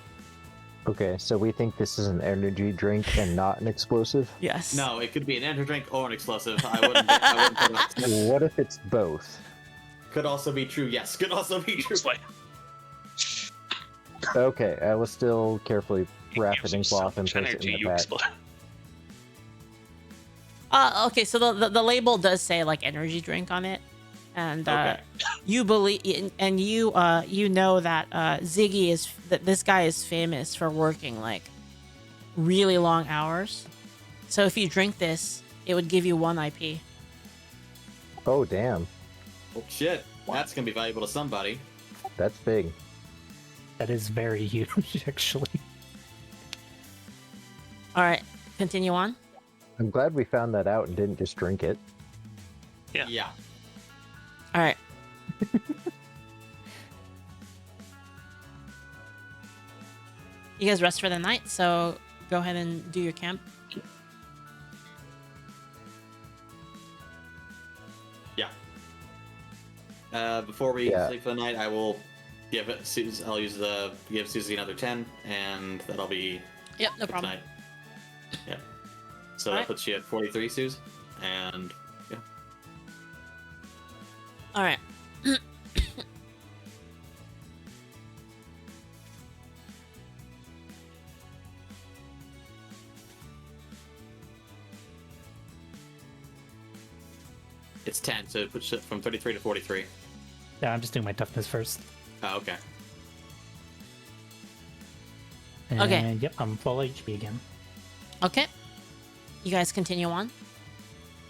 Okay, so we think this is an energy drink and not an explosive? Yes. No, it could be an energy drink or an explosive. I wouldn't put it. What if it's both? Could also be true. Yes, could also be true. Okay, I will still carefully wrap it in Gives you cloth so and much place it energy, in the you pack. explode. Okay, so the label does say like energy drink on it, and Okay. you believe and you know that Ziggy is that this guy is famous for working like really long hours. So if you drink this, it would give you 1 IP. Oh, damn. Oh, shit. That's gonna be valuable to somebody. That's big. That is very huge, actually. All right, continue on. I'm glad we found that out and didn't just drink it. Yeah. All right. You guys rest for the night, so go ahead and do your camp. Yeah. Before we Yeah. sleep for the night, I will give it. I'll give Susie another 10, and that'll be Yep, no for problem. tonight. Yeah. So Alright. that puts you at 43, Suze, and yeah. All right. It's 10, so it puts it from 33 to 43. Yeah, I'm just doing my toughness first. Oh, okay. And, Okay. Yep, I'm full HP again. Okay. You guys continue on.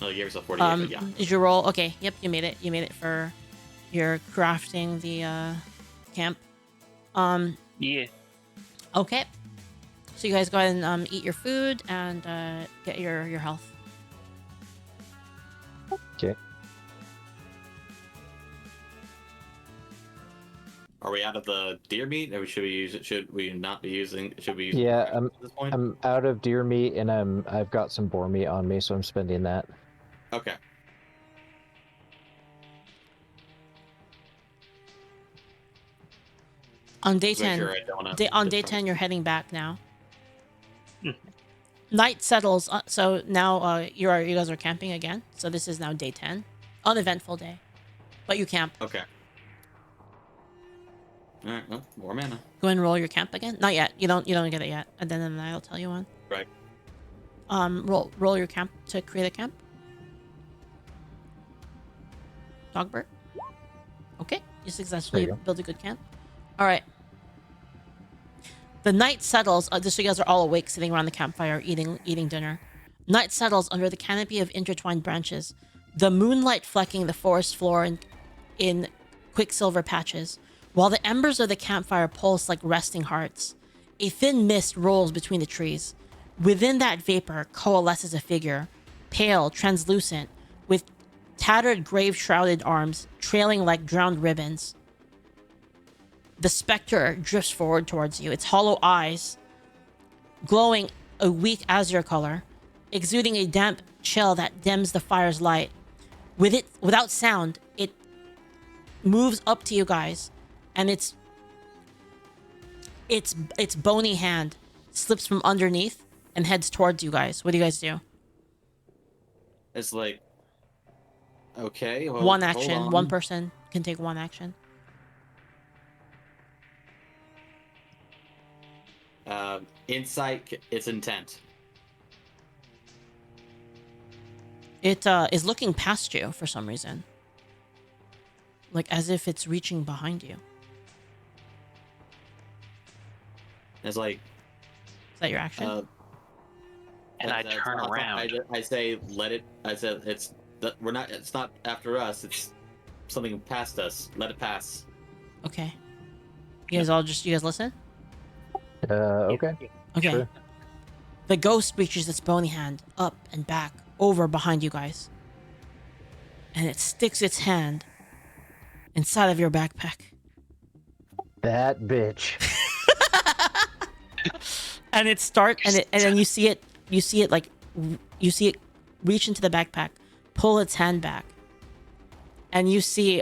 No, you gave yourself 48, but yeah. Did you roll? Okay. Yep, you made it. You made it for your crafting the camp. Yeah. Okay. So you guys go ahead and eat your food and get your health. Okay. Are we out of the deer meat, or should we use it? Should we not be using? Should we? Use Yeah, it at this point. I'm out of deer meat and I've got some boar meat on me, so I'm spending that. Okay. On day Just make 10, sure I don't have on day different- 10, you're heading back now. Night settles, so now you guys are camping again. So this is now day 10, uneventful day, but you camp. Okay. All right. Well, more mana. Go and roll your camp again. Not yet. You don't get it yet. And then I'll tell you when. Right. Roll your camp to create a camp. Dogbert. Okay, you successfully There you go. build a good camp. All right. The night settles. Just so you guys are all awake, sitting around the campfire, eating dinner. Night settles under the canopy of intertwined branches, the moonlight flecking the forest floor in quicksilver patches, while the embers of the campfire pulse like resting hearts. A thin mist rolls between the trees. Within that vapor coalesces a figure, pale, translucent, with tattered grave-shrouded arms trailing like drowned ribbons. The specter drifts forward towards you, its hollow eyes glowing a weak azure color, exuding a damp chill that dims the fire's light. Without sound, it moves up to you guys, and its bony hand slips from underneath and heads towards you guys. What do you guys do? It's like. Okay. Well, One hold action. on. One person can take one action. Insight. Its intent. It is looking past you for some reason. Like as if it's reaching behind you. It's like, Is that your action? And I turn around. I say, let it. I said, we're not. It's not after us. It's something past us. Let it pass. Okay. You guys listen? Okay. Okay. Sure. The ghost reaches its bony hand up and back over behind you guys. And it sticks its hand inside of your backpack. That bitch. And it and then you see it reach into the backpack, pull its hand back. And you see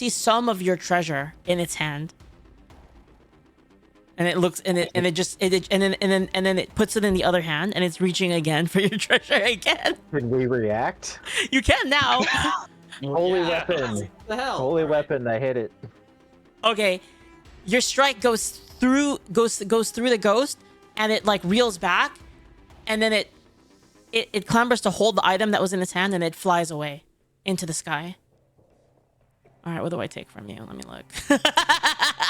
some of your treasure in its hand. And it looks and then it puts it in the other hand and it's reaching again for your treasure again. Can we react? You can now. Holy weapon. What the hell? Holy weapon, I hit it. Okay. Your strike goes through the ghost and it like reels back and then it clambers to hold the item that was in its hand and it flies away into the sky. All right, what do I take from you? Let me look.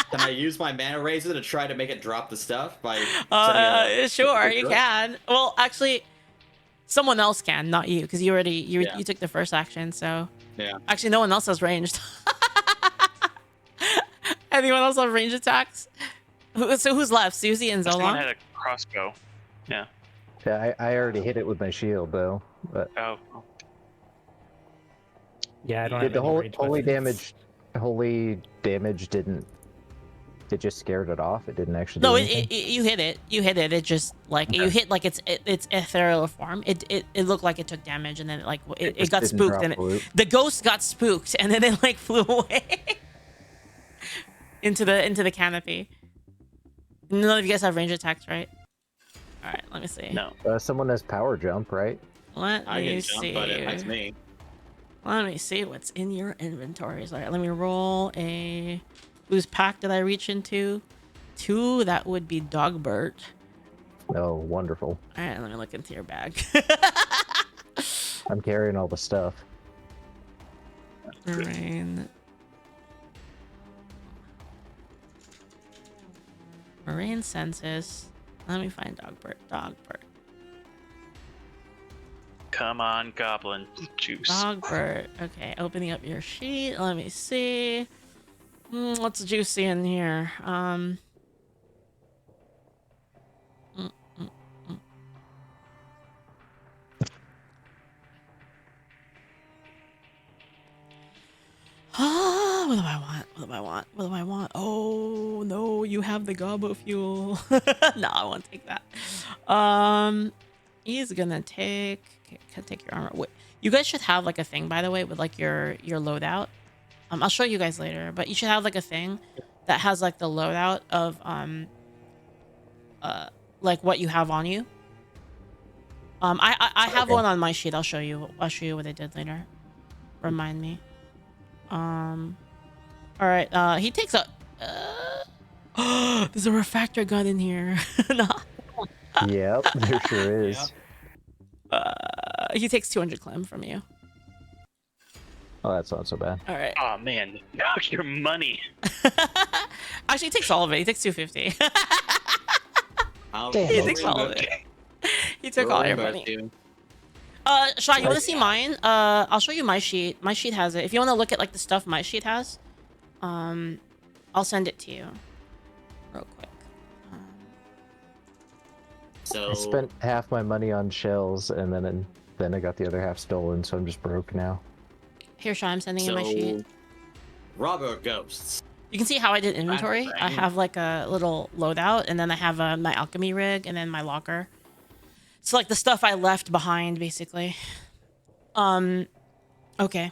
Can I use my mana razor to try to make it drop the stuff by? Sure, you can. Well, actually, someone else can, not you, because you took the first action. So Yeah. actually, no one else has ranged. Anyone else have range attacks? So who's left? Susie and Someone Zolong? had a crossbow. Yeah. Yeah, I already hit it with my shield though. But Oh. Yeah, I don't did have the any ranged weapons. holy damage didn't. It just scared it off. It didn't actually. No, do anything? you hit it. You hit it. It just like you hit like its ethereal form. It looked like it took damage and then it just got didn't spooked drop and loot. the ghost got spooked and then it like flew away into the canopy. None of you guys have range attacks, right? All right, let me see. No. Someone has power jump, right? Let I me can see. jump, but it affects me. Let me see what's in your inventories. All right, let me roll a. Whose pack did I reach into? 2. That would be Dogbert. Oh, wonderful. All right, let me look into your bag. I'm carrying all the stuff. Mirane census. Let me find Dogbert. Come on, goblin juice. Dogbert. Okay, opening up your sheet. Let me see. What's juicy in here? What do I want? Oh no, you have the gobbo fuel. No, I won't take that. He's gonna take your armor. Wait, you guys should have like a thing, by the way, with like your loadout. I'll show you guys later, but you should have like a thing that has like the loadout of like what you have on you. I have Okay. one on my sheet. I'll show you what I did later. Remind me. All right. He takes a. There's a refractor gun in here. No. Yep, there sure is. He takes 200 clem from you. Oh, that's not so bad. All right. Oh man, your money. Actually, he takes all of it. He takes 250. Damn. He takes all of it. He took all your money. Shai, you want to see mine? I'll show you my sheet. My sheet has it. If you want to look at like the stuff my sheet has, I'll send it to you real quick. So I spent half my money on shells, and then I got the other half stolen, so I'm just broke now. Here, Shai, I'm sending you my sheet. Robber ghosts. You can see how I did inventory. I Right. have like a little loadout, and then I have my alchemy rig, and then my locker. It's like the stuff I left behind, basically. Okay.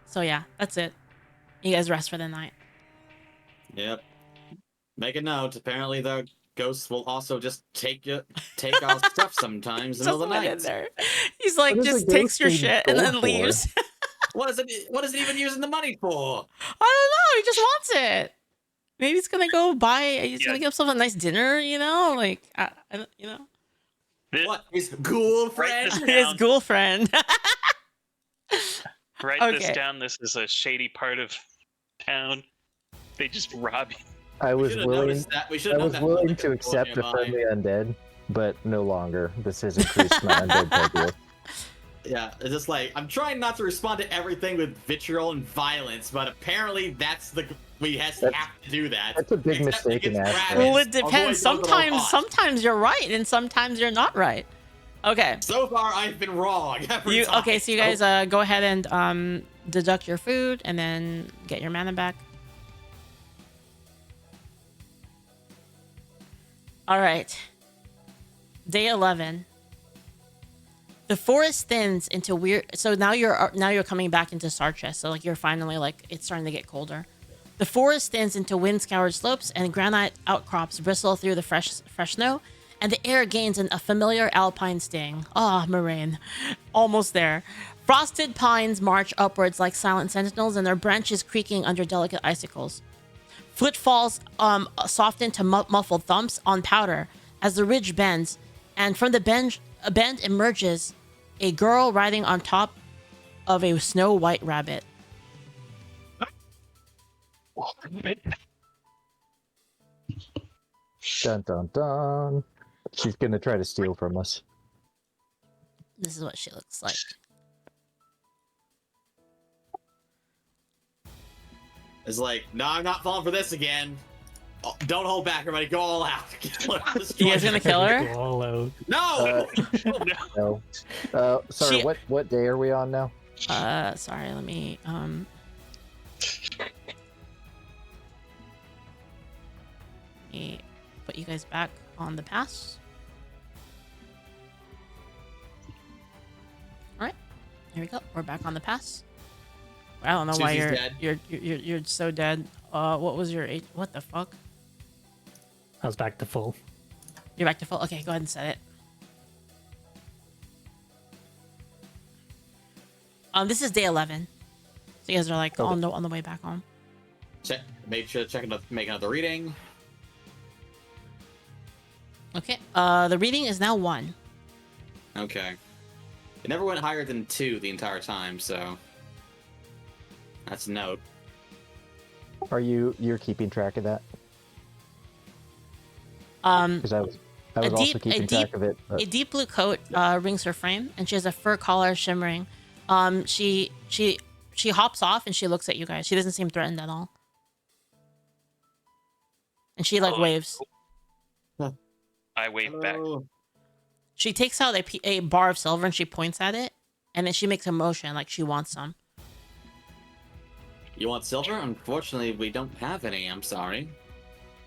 So yeah, that's it. You guys rest for the night. Yep. Make a note. Apparently, the ghosts will also just take our stuff sometimes in the middle of the Just went in night. there. He's like, What does just the takes ghost your need shit and then gold for? leaves. What is it even using the money for? I don't know. He just wants it. Maybe he's gonna go buy. He's Yeah. gonna get himself a nice dinner. You know, like I don't, you know, This- What? His ghoul Write friend? this his down. ghoul friend. Write Okay. this down. This is a shady part of town. They just rob you. I was should have willing. noticed that. We should I have was known that willing public to was going accept a nearby. friendly undead, but no longer. This has increased my undead phobia. Yeah, it's just like I'm trying not to respond to everything with vitriol and violence, but apparently we have to do that. That's a big Except mistake in against Ashton. Well, rabbits, it depends. avoid those that are hot. Sometimes you're right, and sometimes you're not right. Okay. So far, I've been wrong. Every time. Okay, so you guys go ahead and deduct your food and then get your mana back. All right. Day 11. The forest thins into weird. So now you're coming back into Sarchest. So like you're finally like it's starting to get colder. The forest thins into wind-scoured slopes, and granite outcrops bristle through the fresh snow, and the air gains a familiar alpine sting. Ah, Mirane. Almost there. Frosted pines march upwards like silent sentinels, and their branches creaking under delicate icicles. Footfalls soften to muffled thumps on powder as the ridge bends, and from the bend emerges a girl riding on top of a snow-white rabbit. Dun dun dun. She's gonna try to steal from us. This is what she looks like. It's like, no, I'm not falling for this again. Oh, don't hold back, everybody. Go all out. You guys gonna kill her? All out. No! No. Sorry. She- What day are we on now? Sorry, let me put you guys back on the pass. Alright. Here we go. We're back on the pass. I don't know why Susie's dead. you're so dead. What was your age? What the fuck? I was back to full. You're back to full. Okay, go ahead and set it. This is day 11. So you guys are like Okay. on the way back home. Make sure to make another reading. Okay. The reading is now 1. Okay. It never went higher than 2 the entire time, so that's a note. You're keeping track of that? Because I was also keeping track of it. But... A deep blue coat rings her frame, and she has a fur collar shimmering. She hops off and she looks at you guys. She doesn't seem threatened at all, and she like waves. I wave back. Hello. She takes out a bar of silver and she points at it, and then she makes a motion like she wants some. You want silver? Unfortunately, we don't have any. I'm sorry.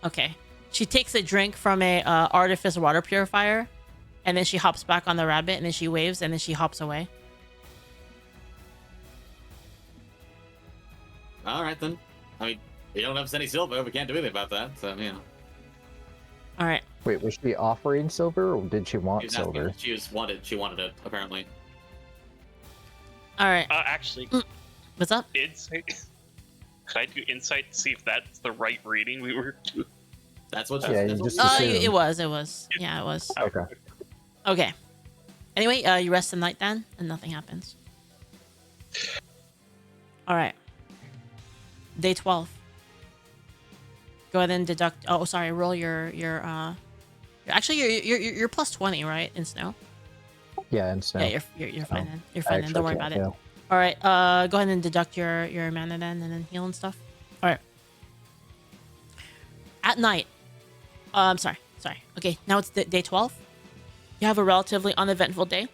Okay. She takes a drink from a artifice water purifier, and then she hops back on the rabbit, and then she waves, and then she hops away. All right then. I mean, you don't have any silver. We can't do anything about that. So you know. All right. Wait, was she offering silver, or did she want She was asking silver? if She wanted it apparently. All right. Actually, What's up? insight. Could I do insight to see if that's the right reading we were doing? That's what. Yeah, that's you what just we- assumed. It was. Yeah, it was. Okay. Okay. Anyway, you rest the night then, and nothing happens. All right. Day 12. Go ahead and deduct. Oh, sorry. Roll your. Actually, you're plus 20, right? In snow. Yeah, and snow. Yeah, you're fine Oh, then. You're I fine then. Don't actually worry about can't, it. All right. Go ahead and deduct your mana then, and then heal and stuff. All right. At night. Sorry. Okay, now it's day 12. You have a relatively uneventful day.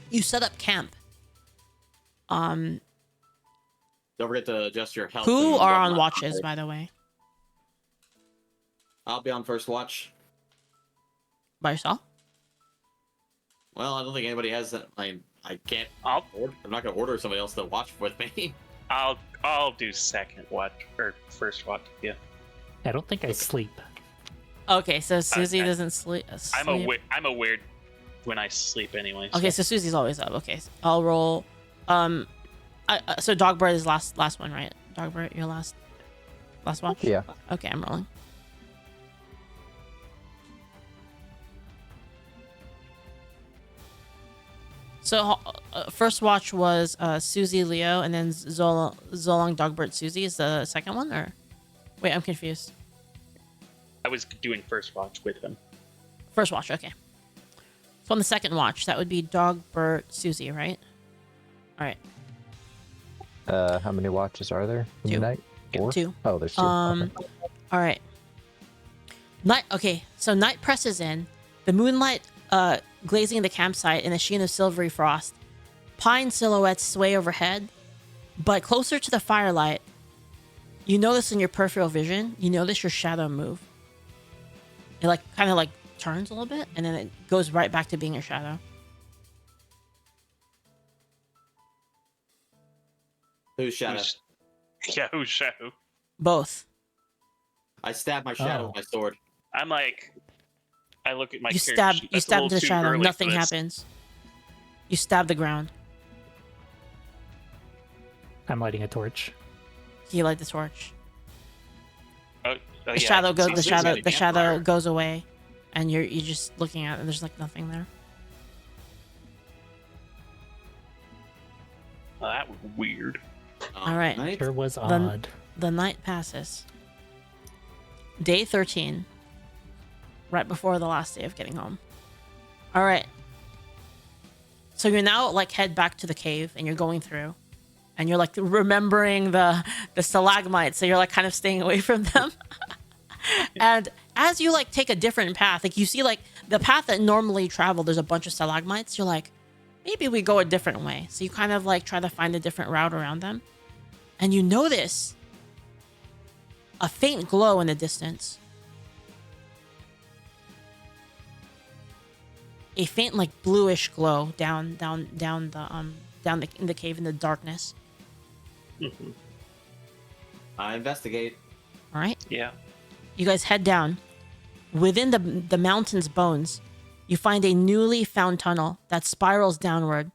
You set up camp. Don't forget to adjust your health. Who and are on whatnot. watches, by the way? I'll be on first watch. By yourself? Well, I don't think anybody has that. I can't. I'll I'm not gonna order somebody else to watch with me. I'll do second watch or first watch. Yeah. I don't think I sleep. Okay, so Susie Okay. doesn't sleep. I'm aware when I sleep anyway. Okay, so Susie's always up. Okay, so I'll roll. So Dogbert is last one, right? Dogbert, your last watch. Yeah. Okay, I'm rolling. So first watch was Susie, Leo, and then Zolong, Dogbert, Susie is the second one, or wait, I'm confused. I was doing first watch with him. First watch, okay. So on the second watch, that would be Dogbert, Susie, right? All right. How many watches are there in the Two. night? 4? 2. Oh, there's 2. All right. Night. Okay, so night presses in. The moonlight glazing the campsite in a sheen of silvery frost. Pine silhouettes sway overhead, but closer to the firelight, you notice in your peripheral vision, you notice your shadow move. It like kind of like turns a little bit, and then it goes right back to being a shadow. Who's shadow? Yeah, who's shadow? Both. I stab my shadow Oh. with my sword. I'm like, I look at my You character stab. sheet, You that's a stab little into the too shadow. early for Nothing this. happens. You stab the ground. I'm lighting a torch. You light the torch. Oh, The yeah, shadow I goes. can The see shadow. Susie The at a shadow campfire. goes away, and you're just looking at it. And there's like nothing there. Oh, that was weird. All right. Night? Sure was odd. The night passes. Day 13. Right before the last day of getting home. All right. So you're now like head back to the cave, and you're going through, and you're like remembering the stalagmites. So you're like kind of staying away from them. And as you like take a different path, like you see like the path that normally you travel, there's a bunch of stalagmites. You're like, maybe we go a different way. So you kind of like try to find a different route around them. And you notice a faint glow in the distance. A faint like bluish glow down in the cave in the darkness. I investigate. All right. Yeah. You guys head down. Within the mountain's bones, you find a newly found tunnel that spirals downward.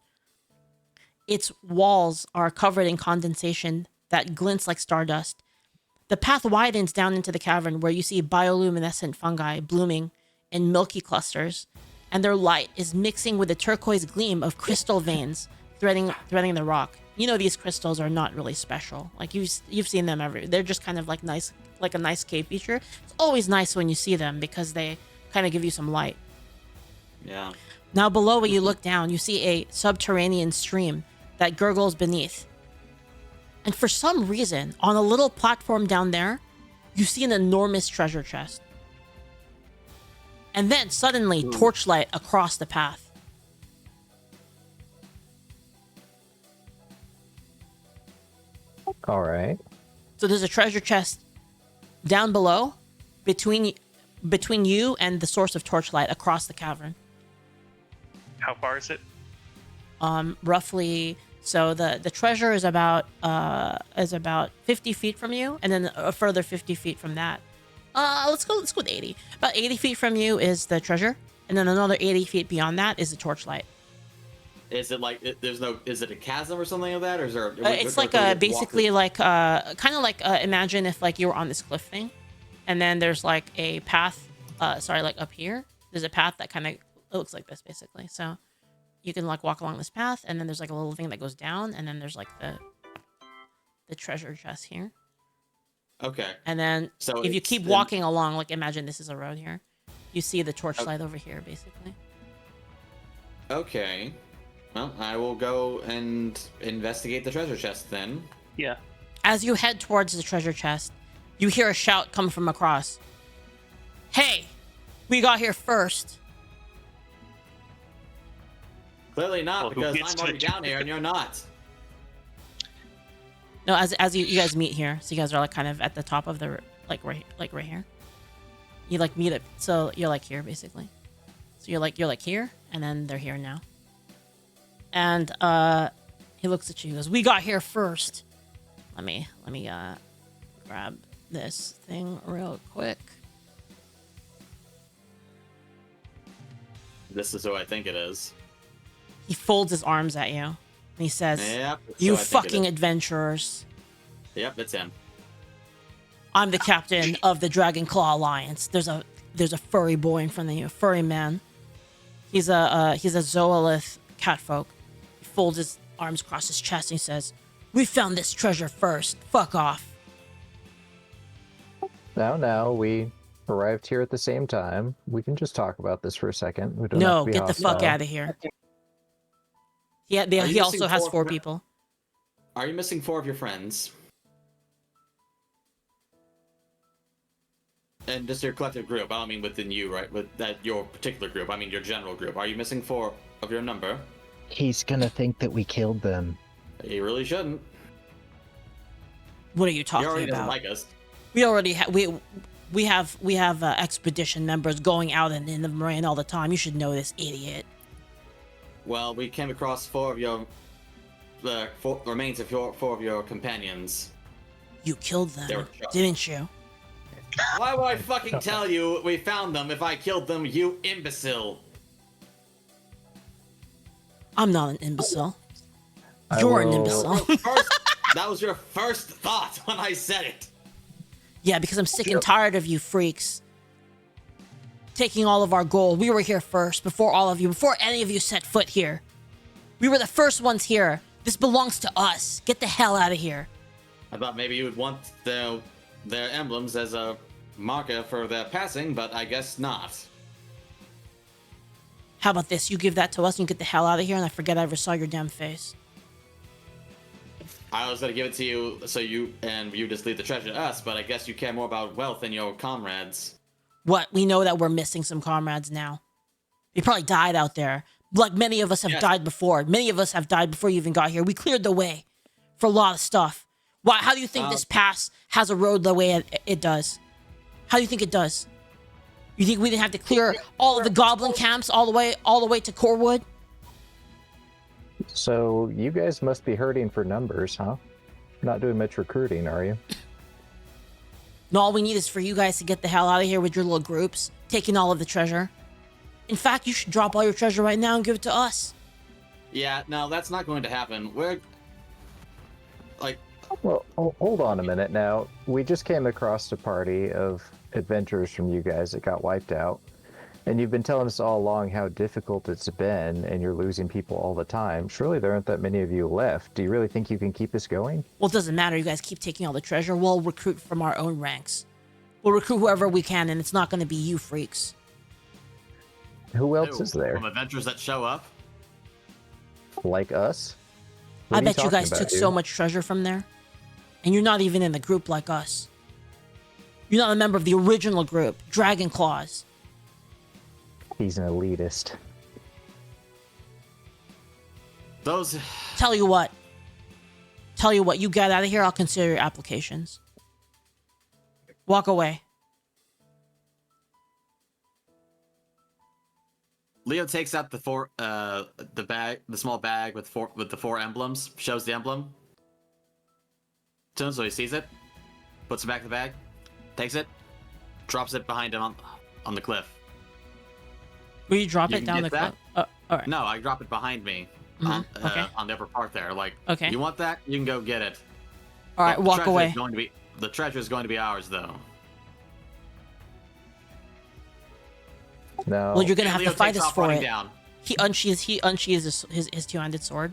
Its walls are covered in condensation that glints like stardust. The path widens down into the cavern where you see bioluminescent fungi blooming in milky clusters, and their light is mixing with the turquoise gleam of crystal veins threading the rock. You know these crystals are not really special. Like you've seen them everywhere. They're just kind of like nice, like a nice cave feature. It's always nice when you see them because they kind of give you some light. Yeah. Now below where you look down, you see a subterranean stream that gurgles beneath. And for some reason, on a little platform down there, you see an enormous treasure chest. And then suddenly, torchlight across the path. All right. So there's a treasure chest down below, between you and the source of torchlight across the cavern. How far is it? Roughly. So the treasure is about 50 feet from you, and then a further 50 feet from that. Let's go with 80. About 80 feet from you is the treasure, and then another 80 feet beyond that is the torchlight. Is it like is it a chasm or something like that, or is there? It's like basically like kind of like imagine if like you were on this cliff thing, and then there's like a path. Like up here, there's a path that kind of looks like this basically. So you can like walk along this path, and then there's like a little thing that goes down, and then there's like the treasure chest here. Okay. And then So if you it's keep then- walking along, like imagine this is a road here, you see the torchlight over here basically. Okay. Well, I will go and investigate the treasure chest then. Yeah. As you head towards the treasure chest, you hear a shout come from across. Hey, we got here first. Clearly not, Well, who because gets I'm to already do down here and you're not. No, as you guys meet here, so you guys are like kind of at the top of the right here. You like meet it, so you're like here basically. So you're like here, and then they're here now. And he looks at you. He goes, "We got here first." Let me grab this thing real quick. This is who I think it is. He folds his arms at you, and he says, Yep. it's "You who I think it fucking is. adventurers! Yep, it's him. I'm the captain of the Dragon Claw Alliance. There's a furry boy in front of you, a furry man. He's a zoolith catfolk. folds his arms across his chest and he says, "We found this treasure first. Fuck off." Now, we arrived here at the same time. We can just talk about this for a second. We don't have No, to be get the fuck hostile. out of here. Yeah, Are he you also missing has 4 4 people. Are you missing 4 of your friends? And just your collective group. I don't mean within you, right? With that your particular group. I mean your general group. Are you missing 4 of your number? He's gonna think that we killed them. You really shouldn't. What are you He talking already doesn't about? like us. We already we have expedition members going out in the Mirane all the time. You should know this, idiot. Well, we came across 4 of your the remains of 4 of your companions. You killed They were them, shot. didn't you? Why would I fucking tell you we found them if I killed them, you imbecile? I'm not an imbecile. I You're an will- imbecile. That was your first thought when I said it. Yeah, because I'm sick and tired of you freaks taking all of our gold. We were here first, before all of you, before any of you set foot here. We were the first ones here. This belongs to us. Get the hell out of here. I thought maybe you would want their emblems as a marker for their passing, but I guess not. How about this? You give that to us and you get the hell out of here, and I forget I ever saw your damn face. I was gonna give it to you so you just leave the treasure to us, but I guess you care more about wealth than your comrades. What? We know that we're missing some comrades now. They probably died out there. Like many of us have died before. Many of us have died before you even got here. We cleared the way for a lot of stuff. Why? How do you think this pass has a road the way it does? How do you think it does? You think we didn't have to clear all of the goblin camps all the way to Corewood? So you guys must be hurting for numbers, huh? Not doing much recruiting, are you? No, all we need is for you guys to get the hell out of here with your little groups, taking all of the treasure. In fact, you should drop all your treasure right now and give it to us. Yeah, no, that's not going to happen. We're like, Well, hold on a minute now. We just came across a party of adventurers from you guys that got wiped out. And you've been telling us all along how difficult it's been and you're losing people all the time. Surely there aren't that many of you left. Do you really think you can keep this going? Well, it doesn't matter. You guys keep taking all the treasure. We'll recruit from our own ranks. We'll recruit whoever we can, and it's not going to be you freaks. Who else is there? From adventurers that show up. Like us? I What are bet you talking guys about, took dude? so much treasure from there. And you're not even in the group like us. You're not a member of the original group, Dragon Claws. He's an elitist. Those. Tell you what, you get out of here, I'll consider your applications. Walk away. Leo takes out the small bag with the 4 emblems, shows the emblem. So he sees it, puts it back in the bag, takes it, drops it behind him on the cliff. Will you drop You it can down the get cliff? that? All right. No, I drop it behind me Okay. on the upper part there. Like, Okay. you want that? You can go get it. All right, But walk away. The treasure is going to be ours, though. No. Well, you're gonna have Leo to fight takes us off for running it. down. He unsheathes his two-handed sword.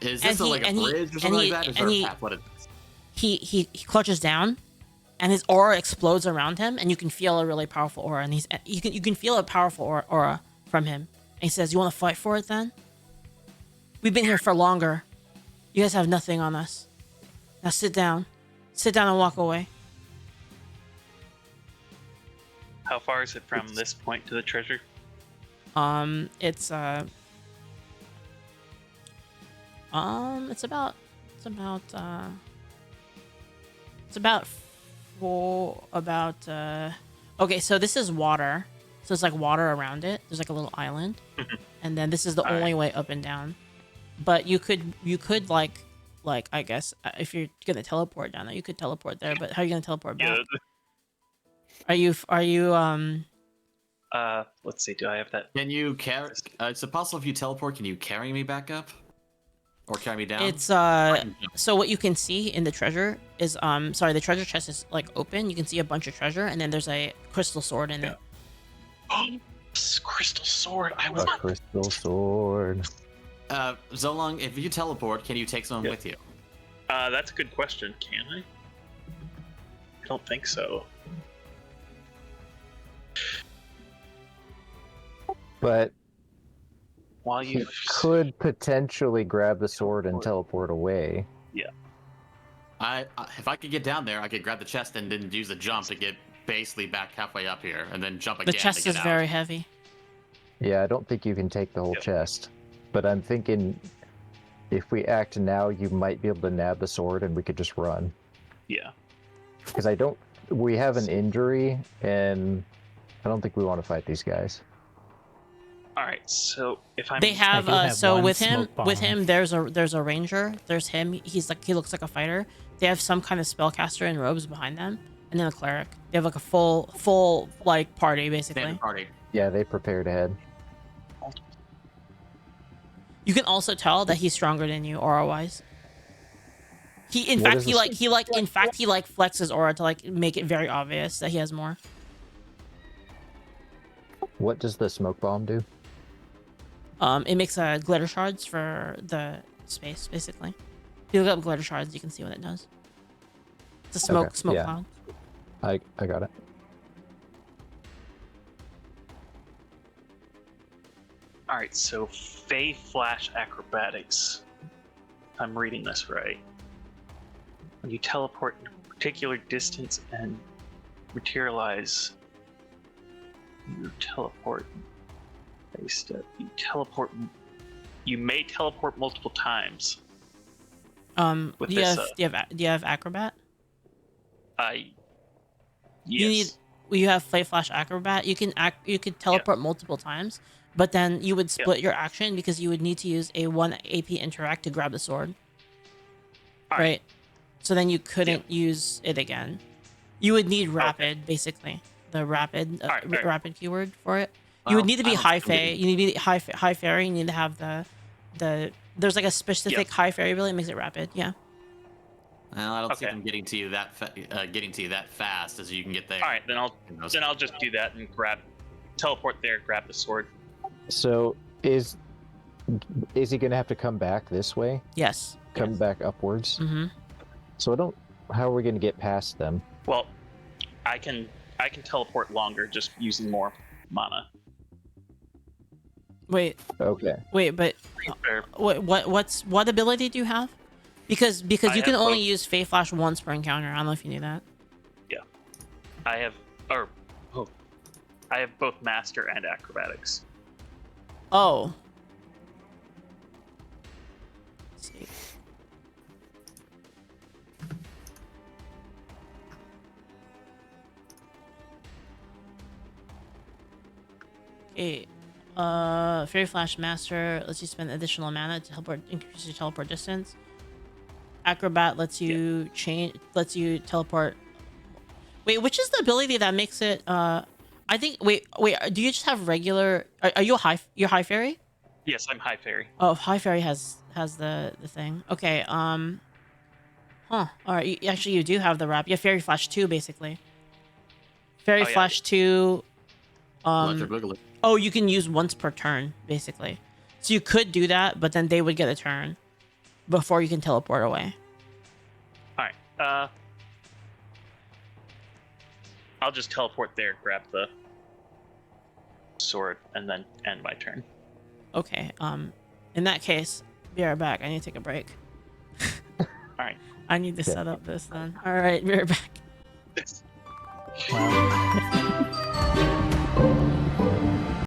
Is And this he- like a and he- bridge or and something he- like that? Is and there he- a path? What is this? He clutches down, and his aura explodes around him, and you can feel a really powerful aura. And you can feel a powerful aura from him. And he says, "You want to fight for it, then? We've been here for longer. You guys have nothing on us. Now sit down and walk away." How far is it from this point to the treasure? It's okay, so this is water. So it's like water around it. There's like a little island. And then this is the All only way up and down. But you could like I guess if you're gonna teleport down there, you could teleport there, but how are you gonna teleport back? Are you Let's see. Do I have that? Can you carry? Is it possible if you teleport? Can you carry me back up, or carry me down? It's so what you can see in the treasure is the treasure chest is like open. You can see a bunch of treasure, and then there's a crystal sword in it. Oh, crystal sword! I was. A crystal sword. Zolong, if you teleport, can you take someone Yep. with you? That's a good question. Can I? I don't think so. But While you you could potentially grab the sword and teleport away. If I could get down there, I could grab the chest and then use the jump to get basically back halfway up here, and then jump again. The chest to is get very out. heavy. Yeah, I don't think you can take the whole Yep. chest. But I'm thinking if we act now, you might be able to nab the sword and we could just run. Yeah. Because we have an injury, and I don't think we want to fight these guys. All right. So if I'm They have do have so one with him smoke bomb. there's a ranger. There's him. He looks like a fighter. They have some kind of spellcaster in robes behind them, and then a cleric. They have like a full like party basically. Standard party. Yeah, they prepared ahead. You can also tell that he's stronger than you aura wise. In What fact is he this- flexes aura to like make it very obvious that he has more. What does the smoke bomb do? It makes glitter shards for the space basically. If you look up glitter shards, you can see what it does. It's a smoke yeah. cloud. I got it. all right. So Fey Flash Acrobatics. If I'm reading this right. When you teleport a particular distance and materialize, you teleport. You may teleport multiple times. With Do you have acrobat? Yes. You have Flay Flash Acrobat. You can teleport multiple times, but then you would split your action because you would need to use a 1 AP interact to grab the sword. All right. So then you couldn't use it again. You would need rapid, basically. The rapid rapid keyword for it. You would need to be high fey. You need to be high fairy. You need to have the there's like a specific high fairy ability that makes it rapid. Yeah. Well, I don't see them getting to you that fast as you can get there. All right, then I'll just do that and teleport there, grab the sword. So is he gonna have to come back this way? Yes. Come back upwards? Mm-hmm. So how are we gonna get past them? Well, I can teleport longer just using more mana. Wait, but what ability do you have? Because you can only use Fey Flash once per encounter. I don't know if you knew that. Yeah, I have both Master and Acrobatics. Oh. Let's see. Okay. Fairy Flash Master lets you spend additional mana to increase your teleport distance. Acrobat lets you teleport. Wait, which is the ability that makes it? I think. Wait. Do you just have regular? Are you you're high fairy? Yes, I'm high fairy. Oh, high fairy has the thing. Okay. Huh. All right. You do have the wrap. You have Fairy Flash 2 basically. Fairy Flash 2. Oh, you can use once per turn, basically. So you could do that, but then they would get a turn before you can teleport away. Alright, I'll just teleport there, grab the sword, and then end my turn. Okay, in that case, be right back. I need to take a break. Alright. I need to set up this then. Alright, be right back. Wow.